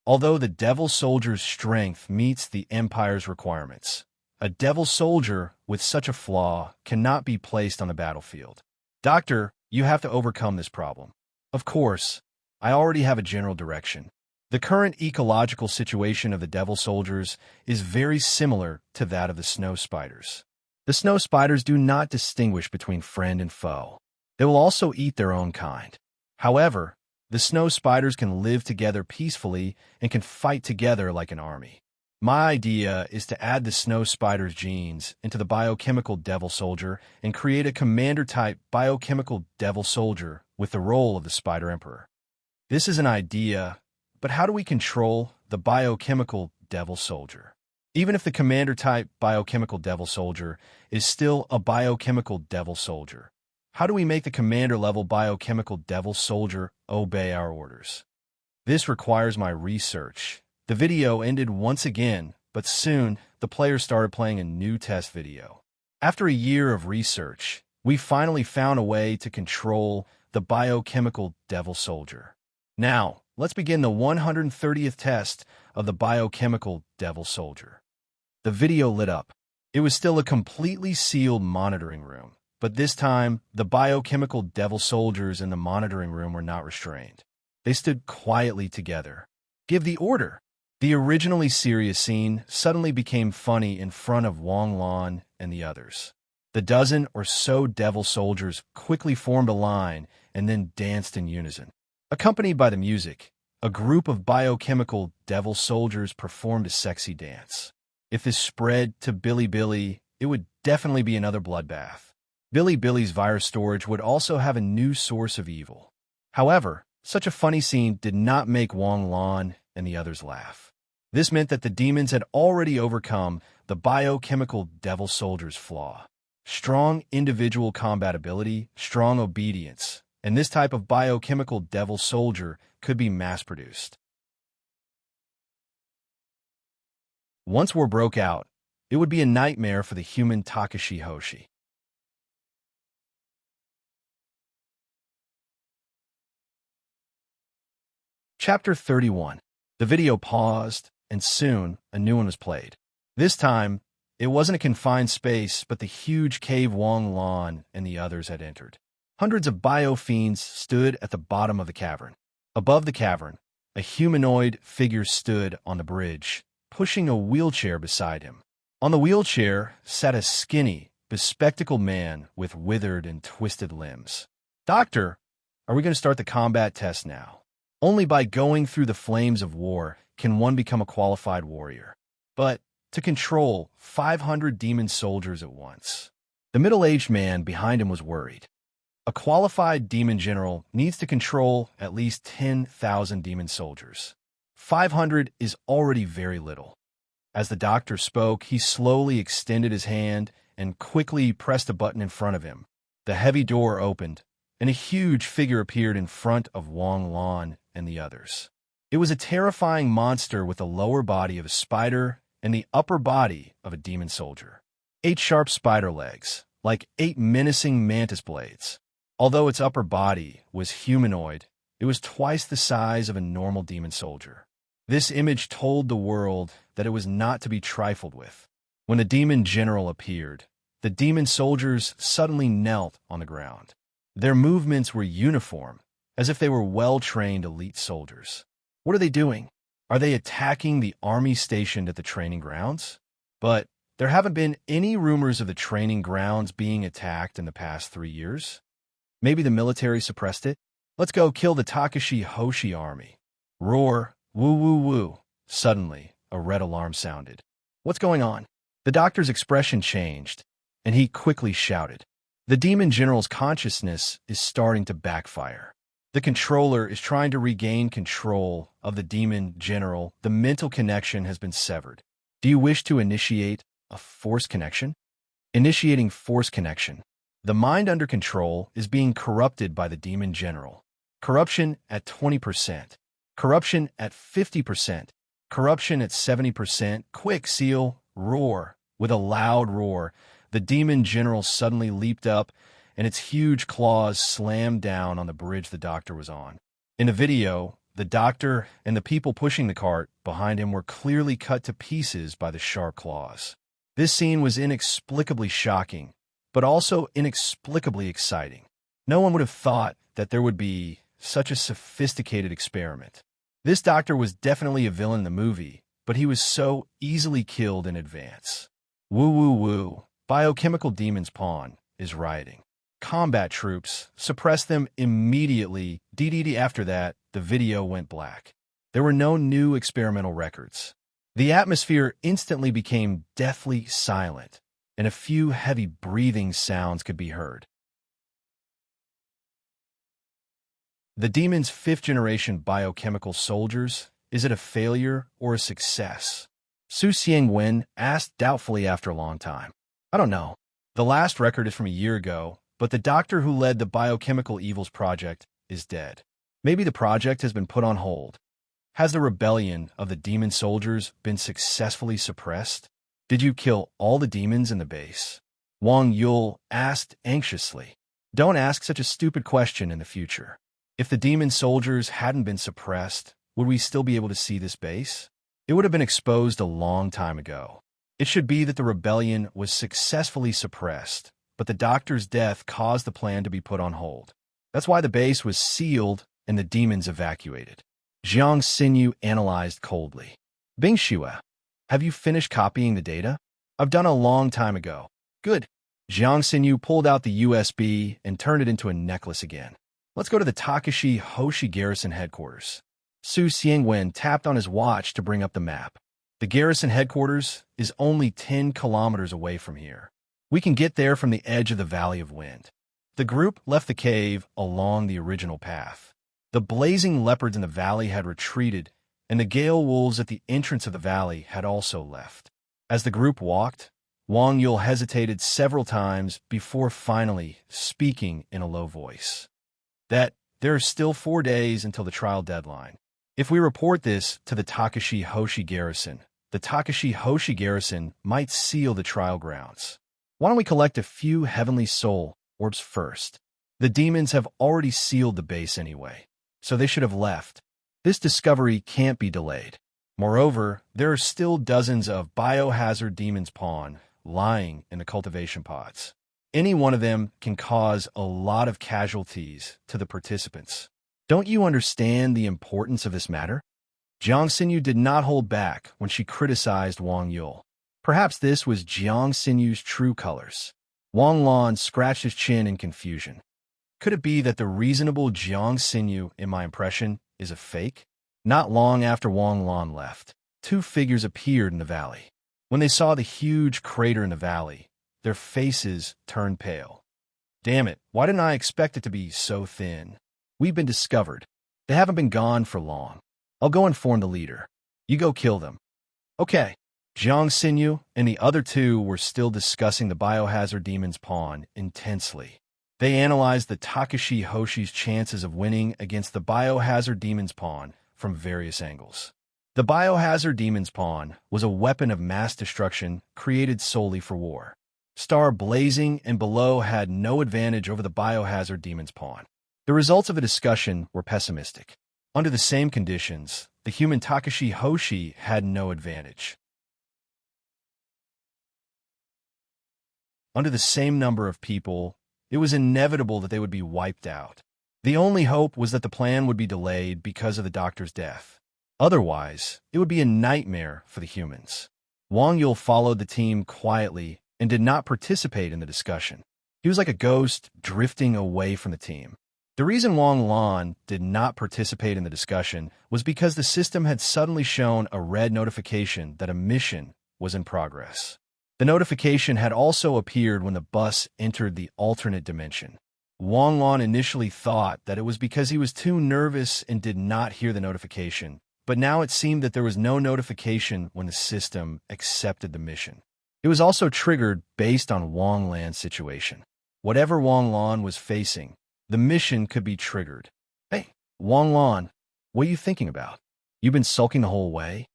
Although the Devil Soldier's strength meets the Empire's requirements, a Devil Soldier with such a flaw cannot be placed on the battlefield. Doctor, you have to overcome this problem. Of course, I already have a general direction. The current ecological situation of the Devil Soldiers is very similar to that of the snow spiders. The snow spiders do not distinguish between friend and foe. They will also eat their own kind. However, the snow spiders can live together peacefully and can fight together like an army. My idea is to add the snow spider's genes into the biochemical Devil Soldier and create a commander-type biochemical Devil Soldier with the role of the Spider Emperor. This is an idea, but how do we control the biochemical Devil Soldier? Even if the commander-type biochemical Devil Soldier is still a biochemical Devil Soldier, how do we make the commander-level biochemical Devil Soldier obey our orders? This requires my research. The video ended once again, but soon the players started playing a new test video. After a year of research, we finally found a way to control the biochemical Devil Soldier. Now, let's begin the 130th test of the biochemical Devil Soldier. The video lit up. It was still a completely sealed monitoring room, but this time, the biochemical Devil Soldiers in the monitoring room were not restrained. They stood quietly together. Give the order! The originally serious scene suddenly became funny in front of Wang Lan and the others. The dozen or so Devil Soldiers quickly formed a line and then danced in unison. Accompanied by the music, a group of biochemical Devil Soldiers performed a sexy dance. If this spread to Billy, it would definitely be another bloodbath. Billy's virus storage would also have a new source of evil. However, such a funny scene did not make Wang Lan and the others laugh. This meant that the demons had already overcome the biochemical devil soldier's flaw. Strong individual combat ability, strong obedience, and this type of biochemical devil soldier could be mass-produced. Once war broke out, it would be a nightmare for the human Takashi Hoshi. Chapter 31. The video paused, and soon a new one was played. This time, it wasn't a confined space, but the huge cave Wang Lan and the others had entered. Hundreds of biofiends stood at the bottom of the cavern. Above the cavern, a humanoid figure stood on the bridge, pushing a wheelchair beside him. On the wheelchair sat a skinny, bespectacled man with withered and twisted limbs. "Doctor, are we going to start the combat test now? Only by going through the flames of war can one become a qualified warrior. But to control 500 demon soldiers at once." The middle-aged man behind him was worried. A qualified demon general needs to control at least 10,000 demon soldiers. 500 is already very little. As the doctor spoke, he slowly extended his hand and quickly pressed a button in front of him. The heavy door opened, and a huge figure appeared in front of Wang Lan and the others. It was a terrifying monster with the lower body of a spider and the upper body of a demon soldier. 8 sharp spider legs, like 8 menacing mantis blades. Although its upper body was humanoid, it was twice the size of a normal demon soldier. This image told the world that it was not to be trifled with. When the demon general appeared, the demon soldiers suddenly knelt on the ground. Their movements were uniform, as if they were well-trained elite soldiers. What are they doing? Are they attacking the army stationed at the training grounds? But there haven't been any rumors of the training grounds being attacked in the past 3 years. Maybe the military suppressed it? Let's go kill the Takashi Hoshi army. Roar, woo woo woo. Suddenly, a red alarm sounded. What's going on? The doctor's expression changed, and he quickly shouted. The demon general's consciousness is starting to backfire. The controller is trying to regain control of the demon general. The mental connection has been severed. Do you wish to initiate a force connection? Initiating force connection. The mind under control is being corrupted by the demon general. Corruption at 20%. Corruption at 50%. Corruption at 70%. Quick, seal. Roar. With a loud roar, the demon general suddenly leaped up, and its huge claws slammed down on the bridge the doctor was on. In the video, the doctor and the people pushing the cart behind him were clearly cut to pieces by the sharp claws. This scene was inexplicably shocking, but also inexplicably exciting. No one would have thought that there would be such a sophisticated experiment. This doctor was definitely a villain in the movie, but he was so easily killed in advance. Woo woo woo. Biochemical demon's pawn is rioting. Combat troops suppress them immediately. DDD. After that, the video went black. There were no new experimental records. The atmosphere instantly became deathly silent, and a few heavy breathing sounds could be heard. The demon's 5th-generation biochemical soldiers, is it a failure or a success? Su Xiangwen asked doubtfully after a long time. I don't know. The last record is from a year ago, but the doctor who led the Biochemical Evils project is dead. Maybe the project has been put on hold. Has the rebellion of the demon soldiers been successfully suppressed? Did you kill all the demons in the base? Wang Yul asked anxiously. Don't ask such a stupid question in the future. If the demon soldiers hadn't been suppressed, would we still be able to see this base? It would have been exposed a long time ago. It should be that the rebellion was successfully suppressed, but the doctor's death caused the plan to be put on hold. That's why the base was sealed and the demons evacuated. Jiang Xinyu analyzed coldly. Bing Shua, have you finished copying the data? I've done a long time ago. Good. Jiang Xinyu pulled out the USB and turned it into a necklace again. Let's go to the Takashi Hoshi garrison headquarters. Su Xiangwen tapped on his watch to bring up the map. The garrison headquarters is only 10 kilometers away from here. We can get there from the edge of the Valley of Wind. The group left the cave along the original path. The blazing leopards in the valley had retreated, and the gale wolves at the entrance of the valley had also left. As the group walked, Wang Yul hesitated several times before finally speaking in a low voice. That there are still 4 days until the trial deadline. If we report this to the Takashi Hoshi garrison, the Takashi Hoshi garrison might seal the trial grounds. Why don't we collect a few heavenly soul orbs first? The demons have already sealed the base anyway, so they should have left. This discovery can't be delayed. Moreover, there are still dozens of biohazard demons pawn lying in the cultivation pods. Any one of them can cause a lot of casualties to the participants. Don't you understand the importance of this matter? Jiang Xinyu did not hold back when she criticized Wang Yul. Perhaps this was Jiang Xinyu's true colors. Wang Lan scratched his chin in confusion. Could it be that the reasonable Jiang Xinyu, in my impression, is a fake? Not long after Wang Lan left, 2 figures appeared in the valley. When they saw the huge crater in the valley, their faces turned pale. Damn it, why didn't I expect it to be so thin? We've been discovered. They haven't been gone for long. I'll go inform the leader. You go kill them. Okay. Jiang Xinyu and the other 2 were still discussing the biohazard demon's pawn intensely. They analyzed the Takashi Hoshi's chances of winning against the biohazard demon's pawn from various angles. The biohazard demon's pawn was a weapon of mass destruction created solely for war. Star Blazing and Below had no advantage over the biohazard demon's pawn. The results of the discussion were pessimistic. Under the same conditions, the human Takashi Hoshi had no advantage. Under the same number of people, it was inevitable that they would be wiped out. The only hope was that the plan would be delayed because of the doctor's death. Otherwise, it would be a nightmare for the humans. Wang Yul followed the team quietly and did not participate in the discussion. He was like a ghost drifting away from the team. The reason Wang Lan did not participate in the discussion was because the system had suddenly shown a red notification that a mission was in progress. The notification had also appeared when the bus entered the alternate dimension. Wang Lan initially thought that it was because he was too nervous and did not hear the notification, but now it seemed that there was no notification when the system accepted the mission. It was also triggered based on Wang Lan's situation. Whatever Wang Lan was facing, the mission could be triggered. Hey, Wang Lan, what are you thinking about? You've been sulking the whole way?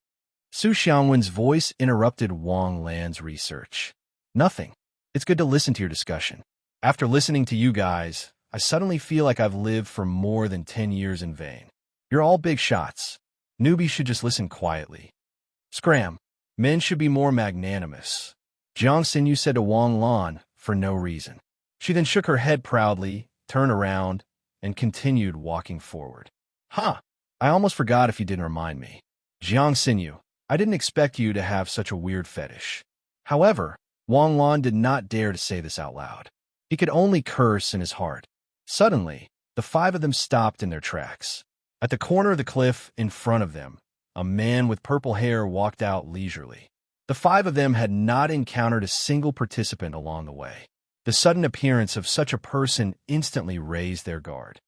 Su Xiangwen's voice interrupted Wang Lan's research. Nothing. It's good to listen to your discussion. After listening to you guys, I suddenly feel like I've lived for more than 10 years in vain. You're all big shots. Newbies should just listen quietly. Scram. Men should be more magnanimous. Jiang Xinyu said to Wang Lan for no reason. She then shook her head proudly, turned around, and continued walking forward. Huh. I almost forgot if you didn't remind me. Jiang Xinyu, I didn't expect you to have such a weird fetish. However, Wang Lan did not dare to say this out loud. He could only curse in his heart. Suddenly, the 5 of them stopped in their tracks. At the corner of the cliff in front of them, a man with purple hair walked out leisurely. The 5 of them had not encountered a single participant along the way. The sudden appearance of such a person instantly raised their guard.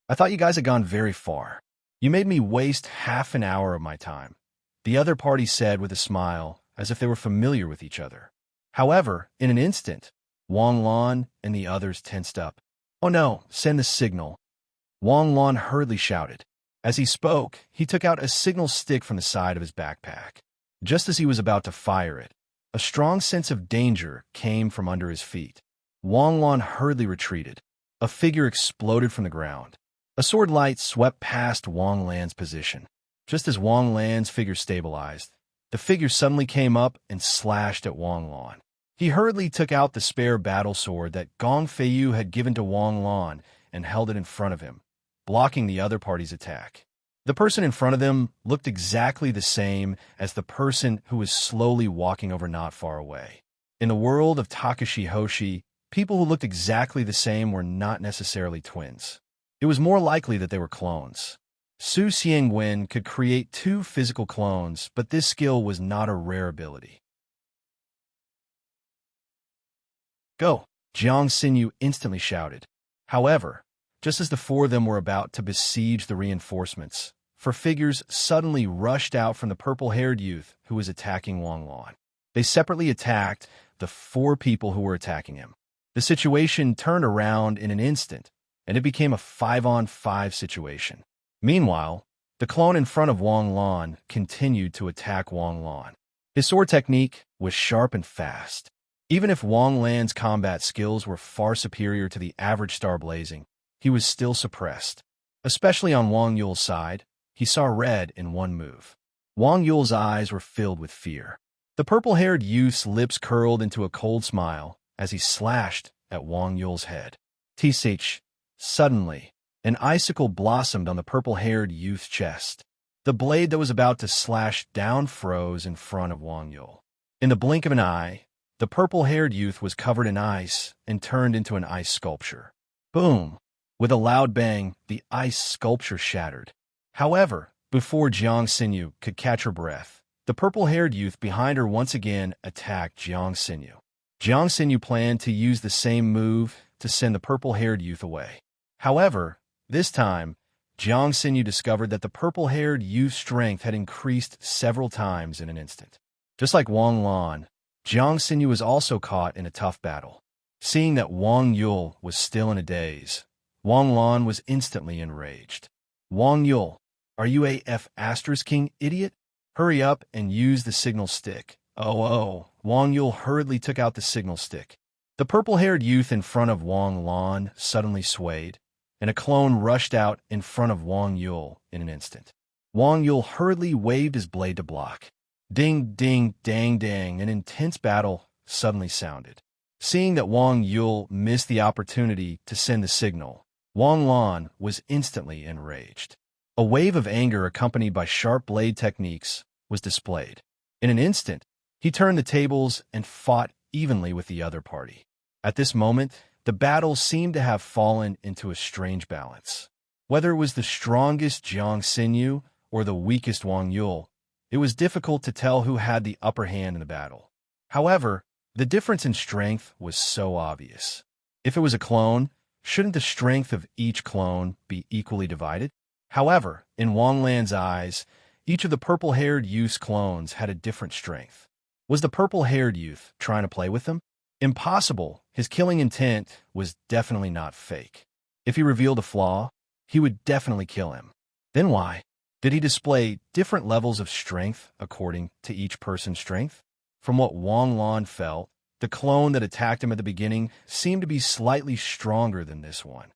I thought you guys had gone very far. You made me waste half an hour of my time, the other party said with a smile, as if they were familiar with each other. However, in an instant, Wang Lan and the others tensed up. Oh no, send the signal. Wang Lan hurriedly shouted. As he spoke, he took out a signal stick from the side of his backpack. Just as he was about to fire it, a strong sense of danger came from under his feet. Wang Lan hurriedly retreated. A figure exploded from the ground. A sword light swept past Wang Lan's position. Just as Wang Lan's figure stabilized, the figure suddenly came up and slashed at Wang Lan. He hurriedly took out the spare battle sword that Gong Feiyu had given to Wang Lan and held it in front of him, blocking the other party's attack. The person in front of them looked exactly the same as the person who was slowly walking over not far away. In the world of Takashi Hoshi, people who looked exactly the same were not necessarily twins. It was more likely that they were clones. Su Xiangwen could create 2 physical clones, but this skill was not a rare ability. Go! Jiang Xinyu instantly shouted. However, Just as the four of them were about to besiege the reinforcements, four figures suddenly rushed out from the purple-haired youth who was attacking Wang Lan. They separately attacked the four people who were attacking him. The situation turned around in an instant, and it became a 5-on-5 situation. Meanwhile, the clone in front of Wang Lan continued to attack Wang Lan. His sword technique was sharp and fast. Even if Wang Lan's combat skills were far superior to the average Star Blazing, he was still suppressed. Especially on Wang Yule's side, he saw red in one move. Wang Yule's eyes were filled with fear. The purple-haired youth's lips curled into a cold smile as he slashed at Wang Yule's head. Tsh! Suddenly, an icicle blossomed on the purple-haired youth's chest. The blade that was about to slash down froze in front of Wang Yule. In the blink of an eye, the purple-haired youth was covered in ice and turned into an ice sculpture. Boom! With a loud bang, the ice sculpture shattered. However, before Jiang Xinyu could catch her breath, the purple-haired youth behind her once again attacked Jiang Xinyu. Jiang Xinyu planned to use the same move to send the purple-haired youth away. However, this time, Jiang Xinyu discovered that the purple-haired youth's strength had increased several times in an instant. Just like Wang Lan, Jiang Xinyu was also caught in a tough battle. Seeing that Wang Yule was still in a daze, Wang Lan was instantly enraged. Wang Yule, are you a King idiot? Hurry up and use the signal stick. Oh, Wang Yule hurriedly took out the signal stick. The purple-haired youth in front of Wang Lan suddenly swayed, and a clone rushed out in front of Wang Yule in an instant. Wang Yule hurriedly waved his blade to block. Ding, ding, dang, dang, an intense battle suddenly sounded. Seeing that Wang Yule missed the opportunity to send the signal, Wang Lan was instantly enraged. A wave of anger accompanied by sharp blade techniques was displayed. In an instant, he turned the tables and fought evenly with the other party. At this moment, the battle seemed to have fallen into a strange balance. Whether it was the strongest Jiang Xinyu or the weakest Wang Yule, it was difficult to tell who had the upper hand in the battle. However, the difference in strength was so obvious. If it was a clone, shouldn't the strength of each clone be equally divided? However, in Wang Lan's eyes, each of the purple-haired youth's clones had a different strength. Was the purple-haired youth trying to play with them? Impossible. His killing intent was definitely not fake. If he revealed a flaw, he would definitely kill him. Then why did he display different levels of strength according to each person's strength? From what Wang Lan felt, the clone that attacked him at the beginning seemed to be slightly stronger than this one.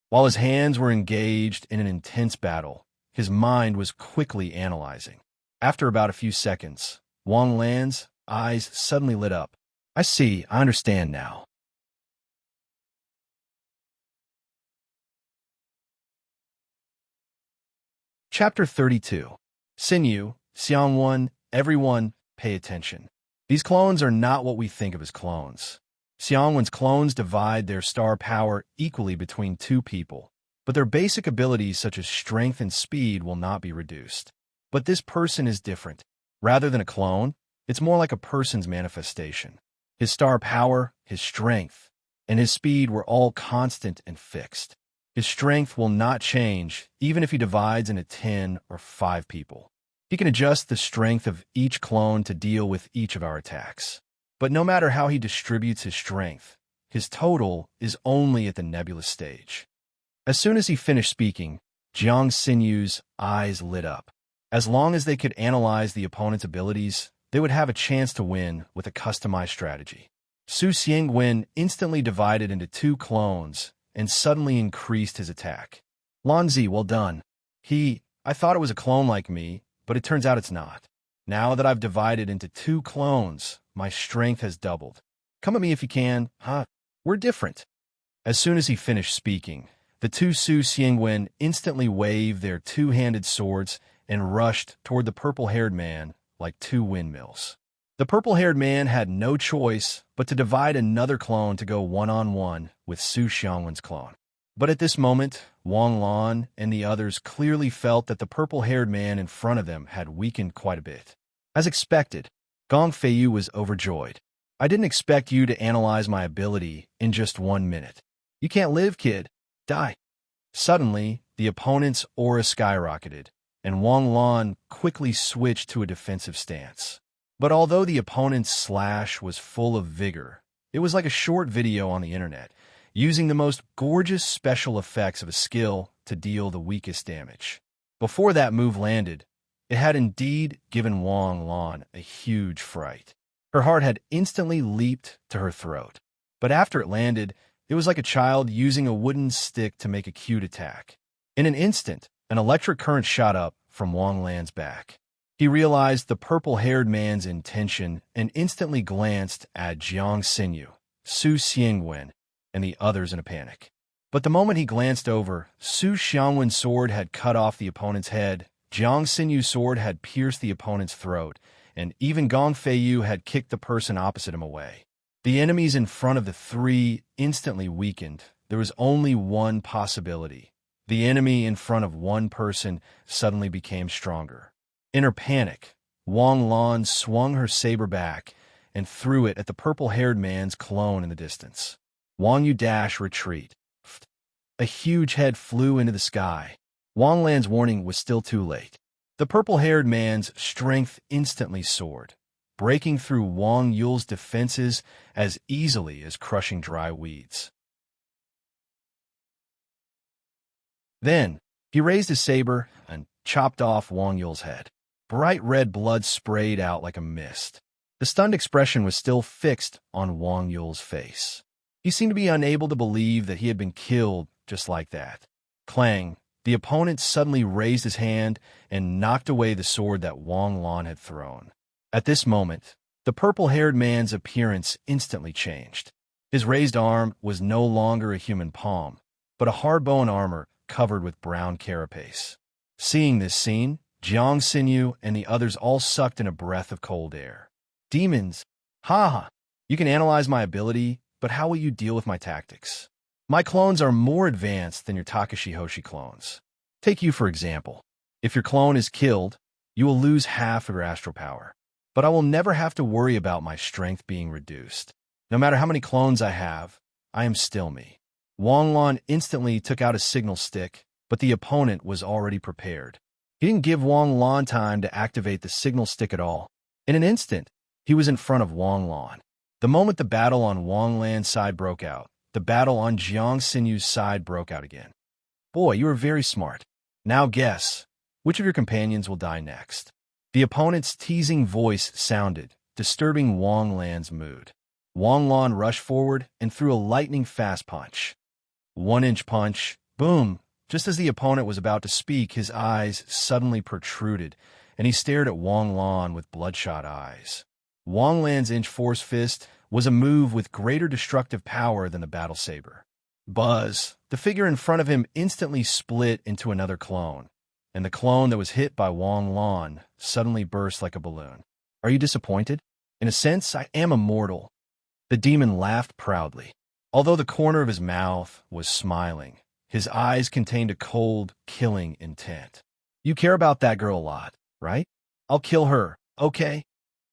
While his hands were engaged in an intense battle, his mind was quickly analyzing. After about a few seconds, Wang Lan's eyes suddenly lit up. I see, I understand now. Chapter 32. Xinyu, Xiangwen, everyone, pay attention. These clones are not what we think of as clones. Xiangwen's clones divide their star power equally between two people, but their basic abilities such as strength and speed will not be reduced. But this person is different. Rather than a clone, it's more like a person's manifestation. His star power, his strength, and his speed were all constant and fixed. His strength will not change even if he divides into 10 or 5 people. He can adjust the strength of each clone to deal with each of our attacks. But no matter how he distributes his strength, his total is only at the nebulous stage. As soon as he finished speaking, Jiang Xinyu's eyes lit up. As long as they could analyze the opponent's abilities, they would have a chance to win with a customized strategy. Su Xiangwen instantly divided into 2 clones and suddenly increased his attack. Lanzi, well done. I thought it was a clone like me, but it turns out it's not. Now that I've divided into 2 clones, my strength has doubled. Come at me if you can, huh? We're different. As soon as he finished speaking, the 2 Su Xiangwen instantly waved their 2-handed swords and rushed toward the purple-haired man like 2 windmills. The purple-haired man had no choice but to divide another clone to go one-on-one with Su Xiangwen's clone. But at this moment, Wang Lan and the others clearly felt that the purple-haired man in front of them had weakened quite a bit. As expected, Gong Feiyu was overjoyed. I didn't expect you to analyze my ability in just 1 minute. You can't live, kid. Die. Suddenly, the opponent's aura skyrocketed, and Wang Lan quickly switched to a defensive stance. But although the opponent's slash was full of vigor, it was like a short video on the internet, using the most gorgeous special effects of a skill to deal the weakest damage. Before that move landed, it had indeed given Wang Lan a huge fright. Her heart had instantly leaped to her throat. But after it landed, it was like a child using a wooden stick to make a cute attack. In an instant, an electric current shot up from Wang Lan's back. He realized the purple-haired man's intention and instantly glanced at Jiang Xinyu, Su Xiangwen, and the others in a panic. But the moment he glanced over, Su Xiangwen's sword had cut off the opponent's head, Jiang Xinyu's sword had pierced the opponent's throat, and even Gong Feiyu had kicked the person opposite him away. The enemies in front of the three instantly weakened. There was only one possibility. The enemy in front of one person suddenly became stronger. In her panic, Wang Lan swung her saber back and threw it at the purple-haired man's clone in the distance. Wang Yu dash retreat. A huge head flew into the sky. Wang Lan's warning was still too late. The purple-haired man's strength instantly soared, breaking through Wang Yu's defenses as easily as crushing dry weeds. Then, he raised his saber and chopped off Wang Yu's head. Bright red blood sprayed out like a mist. The stunned expression was still fixed on Wang Yu's face. He seemed to be unable to believe that he had been killed just like that. Clang! The opponent suddenly raised his hand and knocked away the sword that Wang Lan had thrown. At this moment, the purple-haired man's appearance instantly changed. His raised arm was no longer a human palm, but a hard bone armor covered with brown carapace. Seeing this scene, Jiang Xinyu and the others all sucked in a breath of cold air. Demons! Ha ha! You can analyze my ability, but how will you deal with my tactics? My clones are more advanced than your Takashi Hoshi clones. Take you for example. If your clone is killed, you will lose half of your astral power. But I will never have to worry about my strength being reduced. No matter how many clones I have, I am still me. Wang Lan instantly took out a signal stick, but the opponent was already prepared. He didn't give Wang Lan time to activate the signal stick at all. In an instant, he was in front of Wang Lan. The moment the battle on Wang Lan's side broke out, the battle on Jiang Xinyu's side broke out again. Boy, you are very smart. Now guess, which of your companions will die next? The opponent's teasing voice sounded, disturbing Wang Lan's mood. Wang Lan rushed forward and threw a lightning-fast punch. 1-inch punch, boom! Just as the opponent was about to speak, his eyes suddenly protruded, and he stared at Wang Lan with bloodshot eyes. Wang Lan's inch force fist was a move with greater destructive power than the battle saber. Buzz! The figure in front of him instantly split into another clone, and the clone that was hit by Wang Lan suddenly burst like a balloon. Are you disappointed? In a sense, I am immortal. The demon laughed proudly. Although the corner of his mouth was smiling, his eyes contained a cold, killing intent. You care about that girl a lot, right? I'll kill her, okay?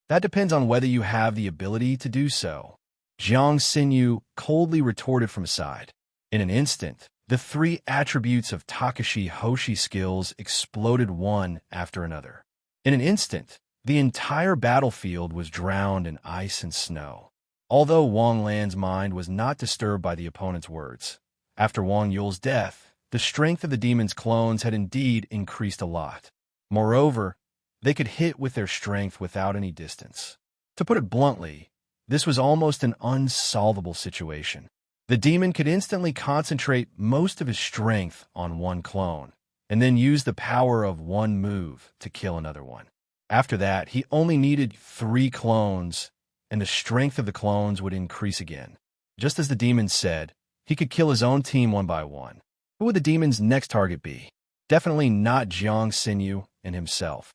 That depends on whether you have the ability to do so. Jiang Xinyu coldly retorted from his side. In an instant, the three attributes of Takashi Hoshi skills exploded one after another. In an instant, the entire battlefield was drowned in ice and snow. Although Wang Lan's mind was not disturbed by the opponent's words, after Wang Yu's death, the strength of the demon's clones had indeed increased a lot. Moreover, they could hit with their strength without any distance. To put it bluntly, this was almost an unsolvable situation. The demon could instantly concentrate most of his strength on one clone, and then use the power of one move to kill another one. After that, he only needed 3 clones, and the strength of the clones would increase again. Just as the demon said, he could kill his own team one by one. Who would the demon's next target be? Definitely not Jiang Xinyu and himself.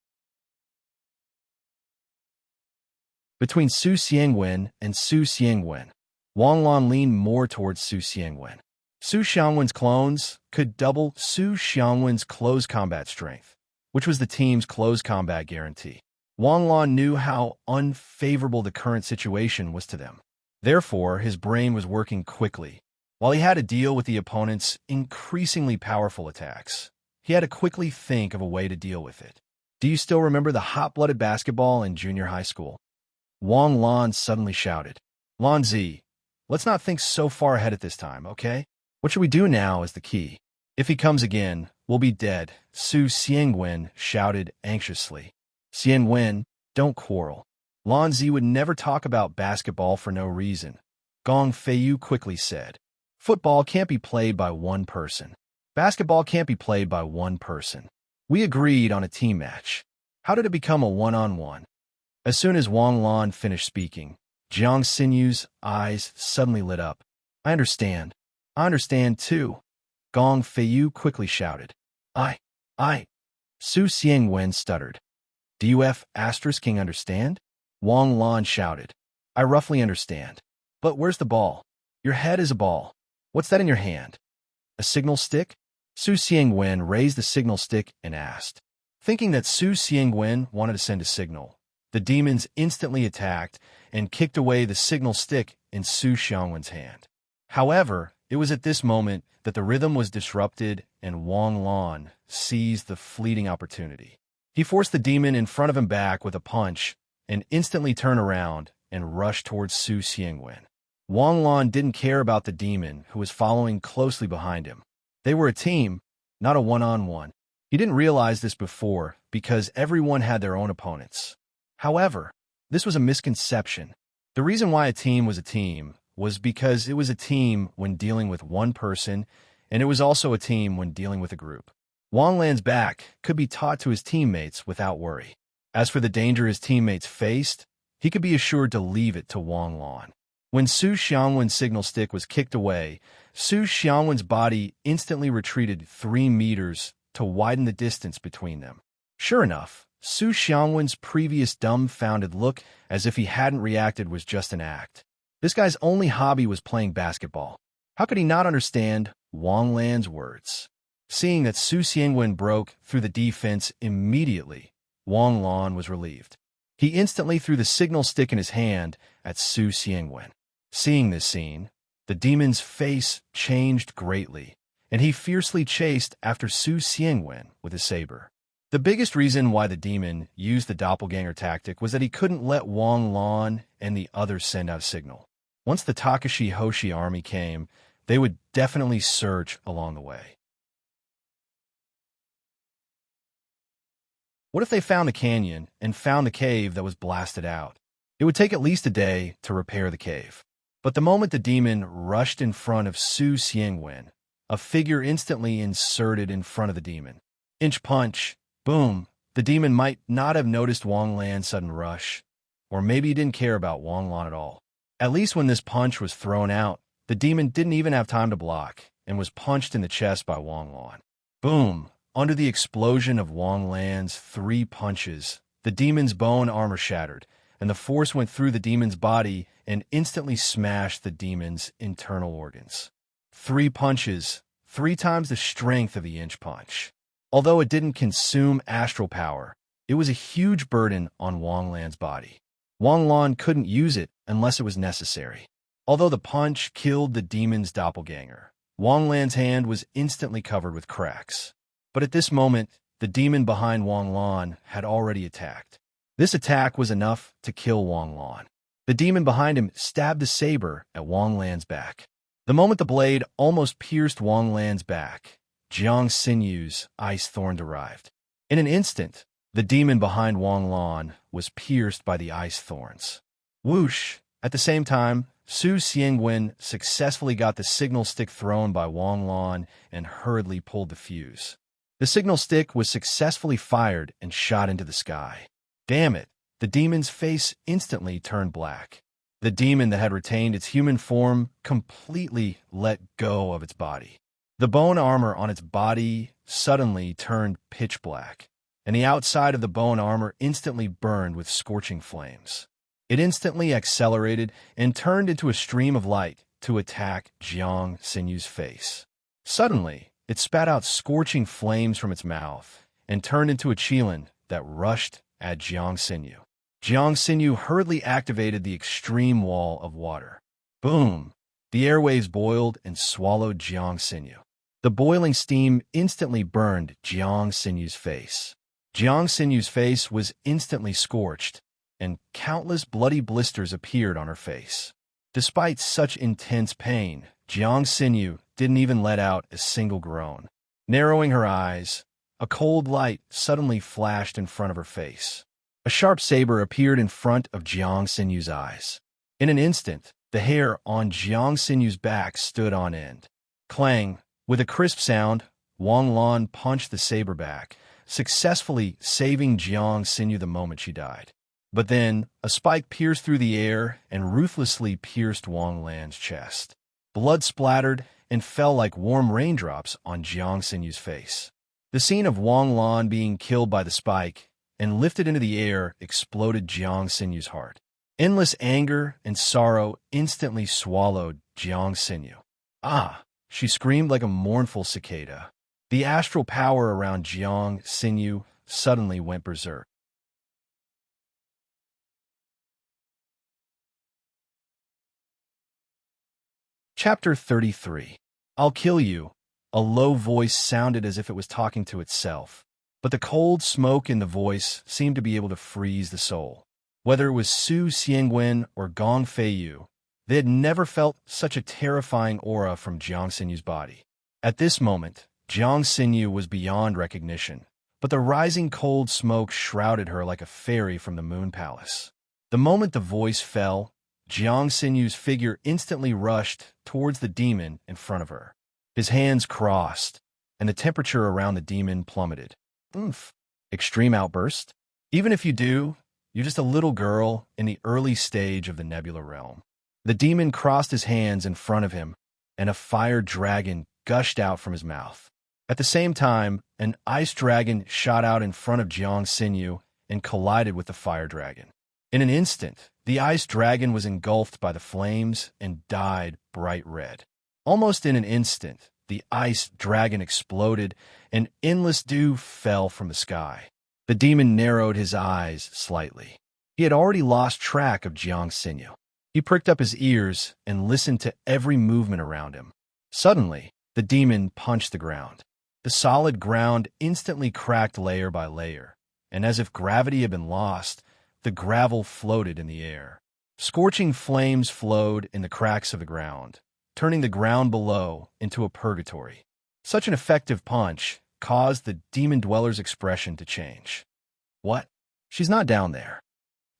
Between Su Xiangwen and Su Xiangwen, Wang Lan leaned more towards Su Xiangwen. Su Xiangwen's clones could double Su Xiangwen's close combat strength, which was the team's close combat guarantee. Wang Lan knew how unfavorable the current situation was to them. Therefore, his brain was working quickly. While he had to deal with the opponent's increasingly powerful attacks, he had to quickly think of a way to deal with it. Do you still remember the hot-blooded basketball in junior high school? Wang Lan suddenly shouted. Lan Zi, let's not think so far ahead at this time, okay? What should we do now is the key. If he comes again, we'll be dead, Su Xiangwen shouted anxiously. Xiangwen, don't quarrel. Lan Zi would never talk about basketball for no reason. Gong Feiyu quickly said. Football can't be played by one person. Basketball can't be played by one person. We agreed on a team match. How did it become a one-on-one? As soon as Wang Lan finished speaking, Jiang Xinyu's eyes suddenly lit up. I understand. I understand too. Gong Feiyu quickly shouted. I. Su Xiangwen stuttered. Do you *king understand? Wang Lan shouted. I roughly understand. But where's the ball? Your head is a ball. What's that in your hand? A signal stick? Su Xiangwen raised the signal stick and asked. Thinking that Su Xiangwen wanted to send a signal, the demons instantly attacked and kicked away the signal stick in Su Xiangwen's hand. However, it was at this moment that the rhythm was disrupted and Wang Lan seized the fleeting opportunity. He forced the demon in front of him back with a punch and instantly turned around and rushed towards Su Xiangwen. Wang Lan didn't care about the demon who was following closely behind him. They were a team, not a one-on-one. He didn't realize this before because everyone had their own opponents. However, this was a misconception. The reason why a team was because it was a team when dealing with one person, and it was also a team when dealing with a group. Wang Lan's back could be taught to his teammates without worry. As for the danger his teammates faced, he could be assured to leave it to Wang Lan. When Su Xiangwen's signal stick was kicked away, Su Xiangwen's body instantly retreated 3 meters to widen the distance between them. Sure enough, Su Xiangwen's previous dumbfounded look as if he hadn't reacted was just an act. This guy's only hobby was playing basketball. How could he not understand Wang Lan's words? Seeing that Su Xiangwen broke through the defense immediately, Wang Lan was relieved. He instantly threw the signal stick in his hand at Su Xiangwen. Seeing this scene, the demon's face changed greatly, and he fiercely chased after Su Xiangwen with his saber. The biggest reason why the demon used the doppelganger tactic was that he couldn't let Wang Lan and the others send out a signal. Once the Takashi Hoshi army came, they would definitely search along the way. What if they found the canyon and found the cave that was blasted out? It would take at least a day to repair the cave. But the moment the demon rushed in front of Su Xiangwen, a figure instantly inserted in front of the demon. Inch punch. Boom. The demon might not have noticed Wang Lan's sudden rush, or maybe he didn't care about Wang Lan at all. At least when this punch was thrown out, the demon didn't even have time to block and was punched in the chest by Wang Lan. Boom. Under the explosion of Wang Lan's 3 punches, the demon's bone armor shattered, and the force went through the demon's body and instantly smashed the demon's internal organs. 3 punches, 3 times the strength of the inch punch. Although it didn't consume astral power, it was a huge burden on Wang Lan's body. Wang Lan couldn't use it unless it was necessary. Although the punch killed the demon's doppelganger, Wang Lan's hand was instantly covered with cracks. But at this moment, the demon behind Wang Lan had already attacked. This attack was enough to kill Wang Lan. The demon behind him stabbed the saber at Wang Lan's back. The moment the blade almost pierced Wang Lan's back, Jiang Sinyu's ice thorn arrived. In an instant, the demon behind Wang Lan was pierced by the ice thorns. Whoosh! At the same time, Su Xiangwen successfully got the signal stick thrown by Wang Lan and hurriedly pulled the fuse. The signal stick was successfully fired and shot into the sky. Damn it! The demon's face instantly turned black. The demon that had retained its human form completely let go of its body. The bone armor on its body suddenly turned pitch black, and the outside of the bone armor instantly burned with scorching flames. It instantly accelerated and turned into a stream of light to attack Jiang Sinyu's face. Suddenly, it spat out scorching flames from its mouth and turned into a qilin that rushed at Jiang Xinyu. Jiang Xinyu hurriedly activated the extreme wall of water. Boom! The airwaves boiled and swallowed Jiang Xinyu. The boiling steam instantly burned Jiang Xinyu's face. Jiang Xinyu's face was instantly scorched, and countless bloody blisters appeared on her face. Despite such intense pain, Jiang Xinyu didn't even let out a single groan. Narrowing her eyes, a cold light suddenly flashed in front of her face. A sharp saber appeared in front of Jiang Xinyu's eyes. In an instant, the hair on Jiang Xinyu's back stood on end. Clang! With a crisp sound, Wang Lan punched the saber back, successfully saving Jiang Xinyu the moment she died. But then, a spike pierced through the air and ruthlessly pierced Wang Lan's chest. Blood splattered and fell like warm raindrops on Jiang Xinyu's face. The scene of Wang Lan being killed by the spike and lifted into the air exploded Jiang Xinyu's heart. Endless anger and sorrow instantly swallowed Jiang Xinyu. Ah! She screamed like a mournful cicada. The astral power around Jiang Xinyu suddenly went berserk. Chapter 33. I'll kill you. A low voice sounded as if it was talking to itself, but the cold smoke in the voice seemed to be able to freeze the soul. Whether it was Su Xiangwen or Gong Feiyu, they had never felt such a terrifying aura from Jiang Xinyu's body. At this moment, Jiang Xinyu was beyond recognition, but the rising cold smoke shrouded her like a fairy from the Moon Palace. The moment the voice fell, Jiang Xinyu's figure instantly rushed towards the demon in front of her. His hands crossed, and the temperature around the demon plummeted. Oomph! Extreme outburst? Even if you do, you're just a little girl in the early stage of the nebula realm. The demon crossed his hands in front of him, and a fire dragon gushed out from his mouth. At the same time, an ice dragon shot out in front of Jiang Xinyu and collided with the fire dragon. In an instant, the ice dragon was engulfed by the flames and dyed bright red. Almost in an instant, the ice dragon exploded, and endless dew fell from the sky. The demon narrowed his eyes slightly. He had already lost track of Jiang Xinyu. He pricked up his ears and listened to every movement around him. Suddenly, the demon punched the ground. The solid ground instantly cracked layer by layer, and as if gravity had been lost, the gravel floated in the air. Scorching flames flowed in the cracks of the ground, turning the ground below into a purgatory. Such an effective punch caused the demon dweller's expression to change. What? She's not down there.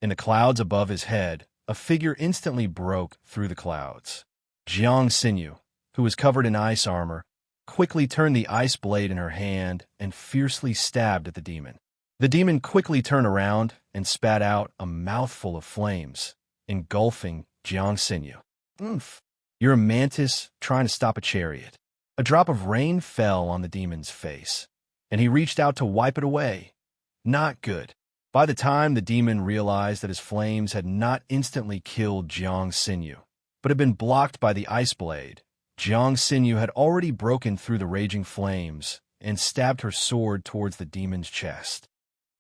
In the clouds above his head, a figure instantly broke through the clouds. Jiang Xinyu, who was covered in ice armor, quickly turned the ice blade in her hand and fiercely stabbed at the demon. The demon quickly turned around and spat out a mouthful of flames, engulfing Jiang Xinyu. Oomph! You're a mantis trying to stop a chariot. A drop of rain fell on the demon's face, and he reached out to wipe it away. Not good. By the time the demon realized that his flames had not instantly killed Jiang Xinyu, but had been blocked by the ice blade, Jiang Xinyu had already broken through the raging flames and stabbed her sword towards the demon's chest.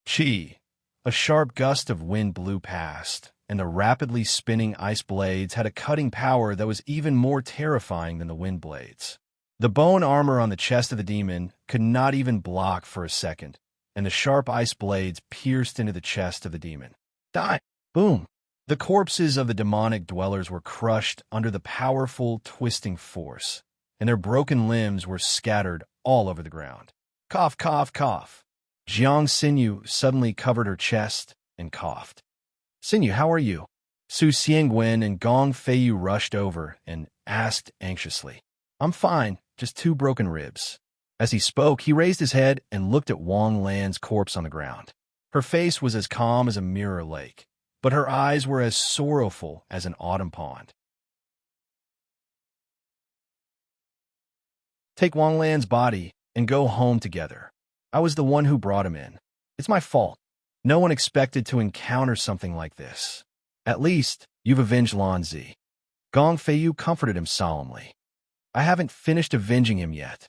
Chi! A sharp gust of wind blew past, and the rapidly spinning ice blades had a cutting power that was even more terrifying than the wind blades. The bone armor on the chest of the demon could not even block for a second, and the sharp ice blades pierced into the chest of the demon. Die! Boom! The corpses of the demonic dwellers were crushed under the powerful, twisting force, and their broken limbs were scattered all over the ground. Cough, cough, cough. Jiang Xinyu suddenly covered her chest and coughed. Xinyu, how are you? Su Xiangwen and Gong Feiyu rushed over and asked anxiously. I'm fine, just 2 broken ribs. As he spoke, he raised his head and looked at Wang Lan's corpse on the ground. Her face was as calm as a mirror lake, but her eyes were as sorrowful as an autumn pond. Take Wang Lan's body and go home together. I was the one who brought him in. It's my fault. No one expected to encounter something like this. At least, you've avenged Lan Zi. Gong Feiyu comforted him solemnly. I haven't finished avenging him yet.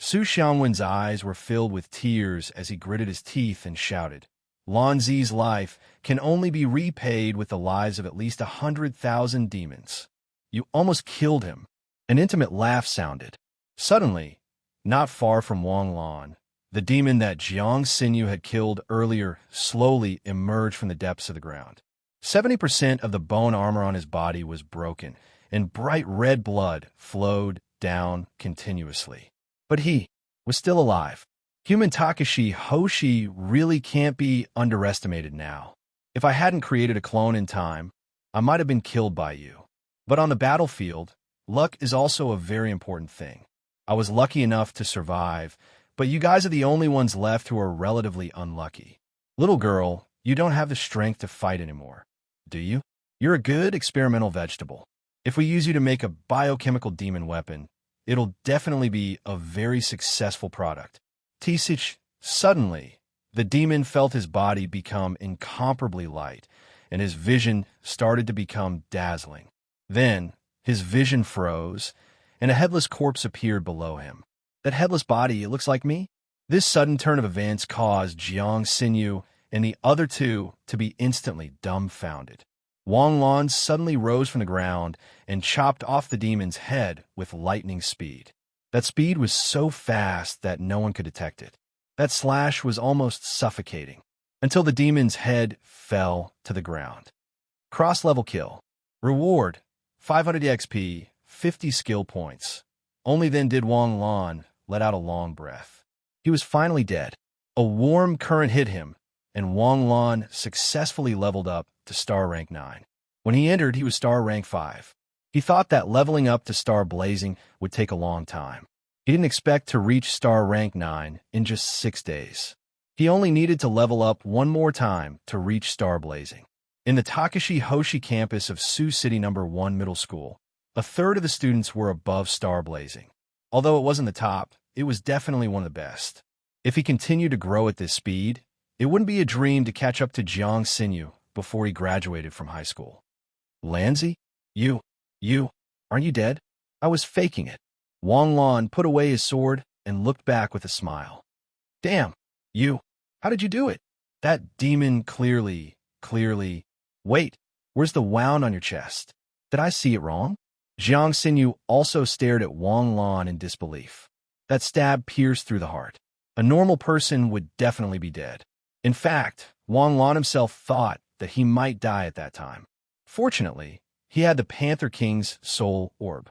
Su Xiangwen's eyes were filled with tears as he gritted his teeth and shouted, Lanzi's life can only be repaid with the lives of at least 100,000 demons. You almost killed him. An intimate laugh sounded. Suddenly, not far from Wang Lan, the demon that Jiang Xinyu had killed earlier slowly emerged from the depths of the ground. 70% of the bone armor on his body was broken, and bright red blood flowed down continuously. But he was still alive. Human Takashi Hoshi really can't be underestimated now. If I hadn't created a clone in time, I might have been killed by you. But on the battlefield, luck is also a very important thing. I was lucky enough to survive, but you guys are the only ones left who are relatively unlucky. Little girl, you don't have the strength to fight anymore, do you? You're a good experimental vegetable. If we use you to make a biochemical demon weapon, it'll definitely be a very successful product. Tisich, suddenly, the demon felt his body become incomparably light, and his vision started to become dazzling. Then, his vision froze, and a headless corpse appeared below him. That headless body, it looks like me? This sudden turn of events caused Jiang Xinyu and the other two to be instantly dumbfounded. Wang Lan suddenly rose from the ground and chopped off the demon's head with lightning speed. That speed was so fast that no one could detect it. That slash was almost suffocating, until the demon's head fell to the ground. Cross-level kill. Reward, 500 XP, 50 skill points. Only then did Wang Lan let out a long breath. He was finally dead. A warm current hit him, and Wang Lan successfully leveled up to star rank 9. When he entered, he was star rank 5. He thought that leveling up to star blazing would take a long time. He didn't expect to reach star rank 9 in just 6 days. He only needed to level up one more time to reach star blazing. In the Takashi Hoshi campus of Sioux City No. 1 Middle School, a third of the students were above star blazing. Although it wasn't the top, it was definitely one of the best. If he continued to grow at this speed, it wouldn't be a dream to catch up to Jiang Xinyu before he graduated from high school. Lanzi? You, aren't you dead? I was faking it. Wang Lan put away his sword and looked back with a smile. Damn, how did you do it? That demon clearly. Wait, where's the wound on your chest? Did I see it wrong? Jiang Xinyu also stared at Wang Lan in disbelief. That stab pierced through the heart. A normal person would definitely be dead. In fact, Wang Lan himself thought that he might die at that time. Fortunately, he had the Panther King's soul orb.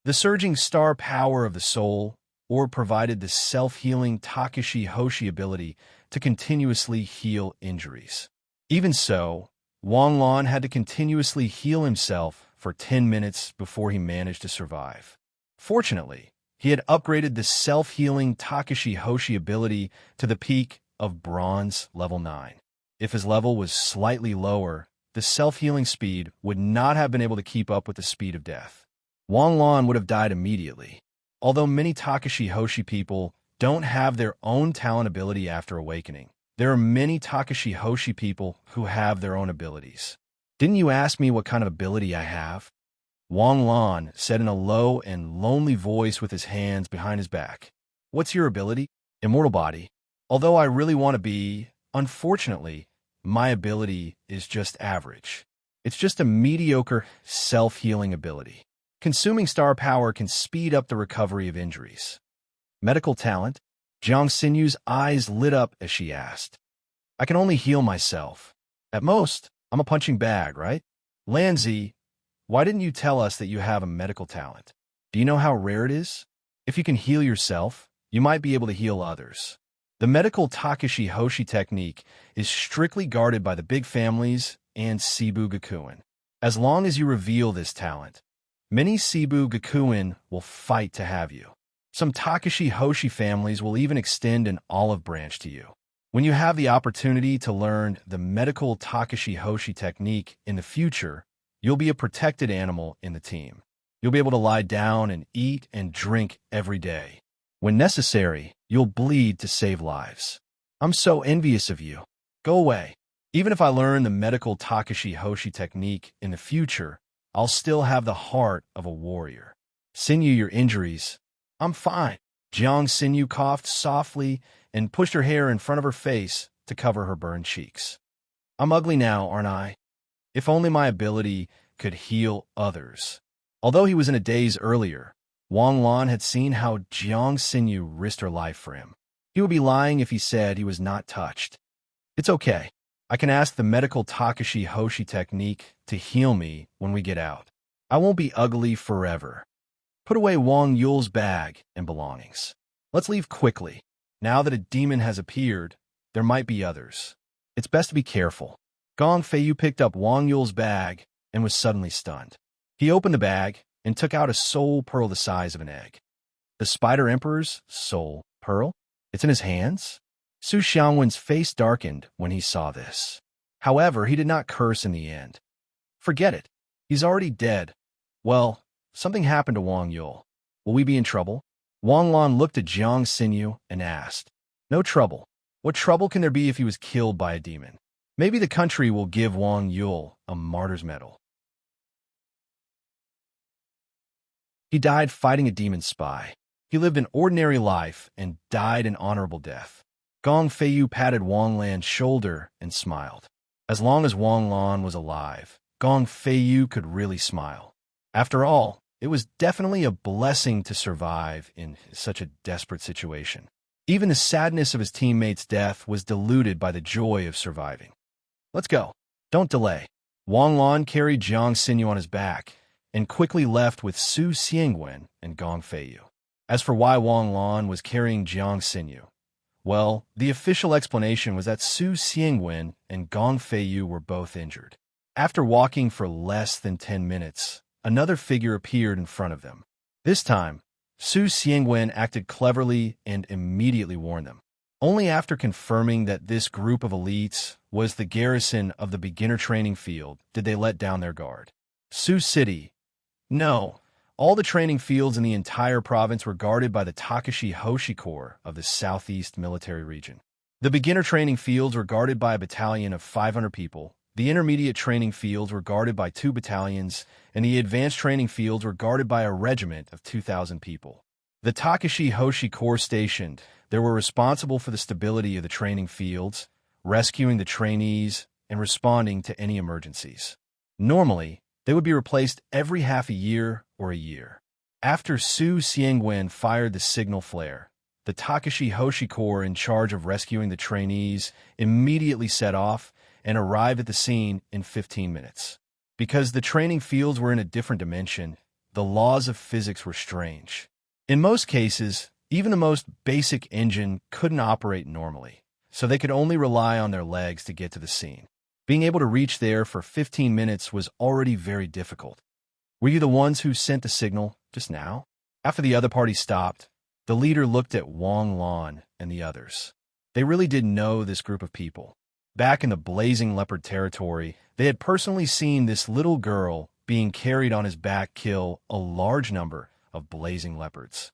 The surging star power of the soul orb provided the self-healing Takashi Hoshi ability to continuously heal injuries. Even so, Wang Lan had to continuously heal himself for 10 minutes before he managed to survive. Fortunately, he had upgraded the self-healing Takashi Hoshi ability to the peak of Bronze level 9. If his level was slightly lower, the self-healing speed would not have been able to keep up with the speed of death. Wang Lan would have died immediately. Although many Takashi Hoshi people don't have their own talent ability after awakening, there are many Takashi Hoshi people who have their own abilities. Didn't you ask me what kind of ability I have? Wang Lan said in a low and lonely voice with his hands behind his back. What's your ability? Immortal body. Although I really want to be, unfortunately, my ability is just average. It's just a mediocre self-healing ability. Consuming star power can speed up the recovery of injuries. Medical talent? Jiang Xinyu's eyes lit up as she asked. I can only heal myself. At most, I'm a punching bag, right? Lanzi, why didn't you tell us that you have a medical talent? Do you know how rare it is? If you can heal yourself, you might be able to heal others. The medical Takashi Hoshi technique is strictly guarded by the big families and Seibu Gakuin. As long as you reveal this talent, many Seibu Gakuin will fight to have you. Some Takashi Hoshi families will even extend an olive branch to you. When you have the opportunity to learn the medical Takashi Hoshi technique in the future, you'll be a protected animal in the team. You'll be able to lie down and eat and drink every day. When necessary, you'll bleed to save lives. I'm so envious of you. Go away. Even if I learn the medical Takashi Hoshi technique in the future, I'll still have the heart of a warrior. Sinew your injuries. I'm fine. Jiang Xinyu coughed softly and pushed her hair in front of her face to cover her burned cheeks. I'm ugly now, aren't I? If only my ability could heal others. Although he was in a daze earlier, Wang Lan had seen how Jiang Xinyu risked her life for him. He would be lying if he said he was not touched. It's okay. I can ask the medical Takashi Hoshi technique to heal me when we get out. I won't be ugly forever. Put away Wang Yul's bag and belongings. Let's leave quickly. Now that a demon has appeared, there might be others. It's best to be careful. Gong Feiyu picked up Wang Yul's bag and was suddenly stunned. He opened the bag and took out a soul pearl the size of an egg. The Spider Emperor's soul pearl? It's in his hands? Su Xiangwen's face darkened when he saw this. However, he did not curse in the end. Forget it. He's already dead. Well, something happened to Wang Yul. Will we be in trouble? Wang Lan looked at Jiang Xinyu and asked. No trouble. What trouble can there be if he was killed by a demon? Maybe the country will give Wang Yul a martyr's medal. He died fighting a demon spy. He lived an ordinary life and died an honorable death. Gong Feiyu patted Wang Lan's shoulder and smiled. As long as Wang Lan was alive, Gong Feiyu could really smile. After all, it was definitely a blessing to survive in such a desperate situation. Even the sadness of his teammate's death was diluted by the joy of surviving. Let's go. Don't delay. Wang Lan carried Jiang Xinyu on his back and quickly left with Su Xiangwen and Gong Feiyu. As for why Wang Lan was carrying Jiang Xinyu, well, the official explanation was that Su Xiangwen and Gong Feiyu were both injured. After walking for less than 10 minutes, another figure appeared in front of them. This time, Su Xiangwen acted cleverly and immediately warned them. Only after confirming that this group of elites was the garrison of the beginner training field did they let down their guard. Su City. No, all the training fields in the entire province were guarded by the Takashi Hoshi Corps of the Southeast Military Region. The beginner training fields were guarded by a battalion of 500 people, the intermediate training fields were guarded by 2 battalions, and the advanced training fields were guarded by a regiment of 2,000 people. The Takashi Hoshi Corps stationed there were responsible for the stability of the training fields, rescuing the trainees, and responding to any emergencies. Normally, they would be replaced every half a year or a year. After Su Xiangwen fired the signal flare, the Takashi Hoshi Corps in charge of rescuing the trainees immediately set off and arrived at the scene in 15 minutes. Because the training fields were in a different dimension, the laws of physics were strange. In most cases, even the most basic engine couldn't operate normally, so they could only rely on their legs to get to the scene. Being able to reach there for 15 minutes was already very difficult. Were you the ones who sent the signal just now? After the other party stopped, the leader looked at Wang Lan and the others. They really did know this group of people. Back in the Blazing Leopard territory, they had personally seen this little girl being carried on his back kill a large number of blazing leopards.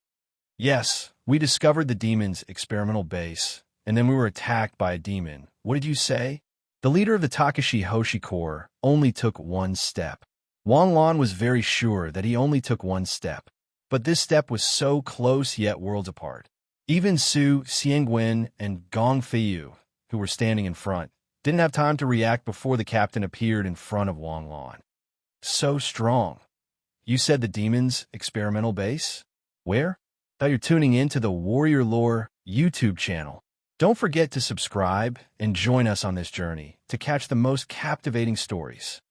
Yes, we discovered the demon's experimental base, and then we were attacked by a demon. What did you say? The leader of the Takashi Hoshi Corps only took one step. Wang Lan was very sure that he only took one step, but this step was so close yet worlds apart. Even Su Xiangwen and Gong Feiyu, who were standing in front, didn't have time to react before the captain appeared in front of Wang Lan. So strong. You said the demon's experimental base? Where? Thought you're tuning in to the Warrior Lore YouTube channel. Don't forget to subscribe and join us on this journey to catch the most captivating stories.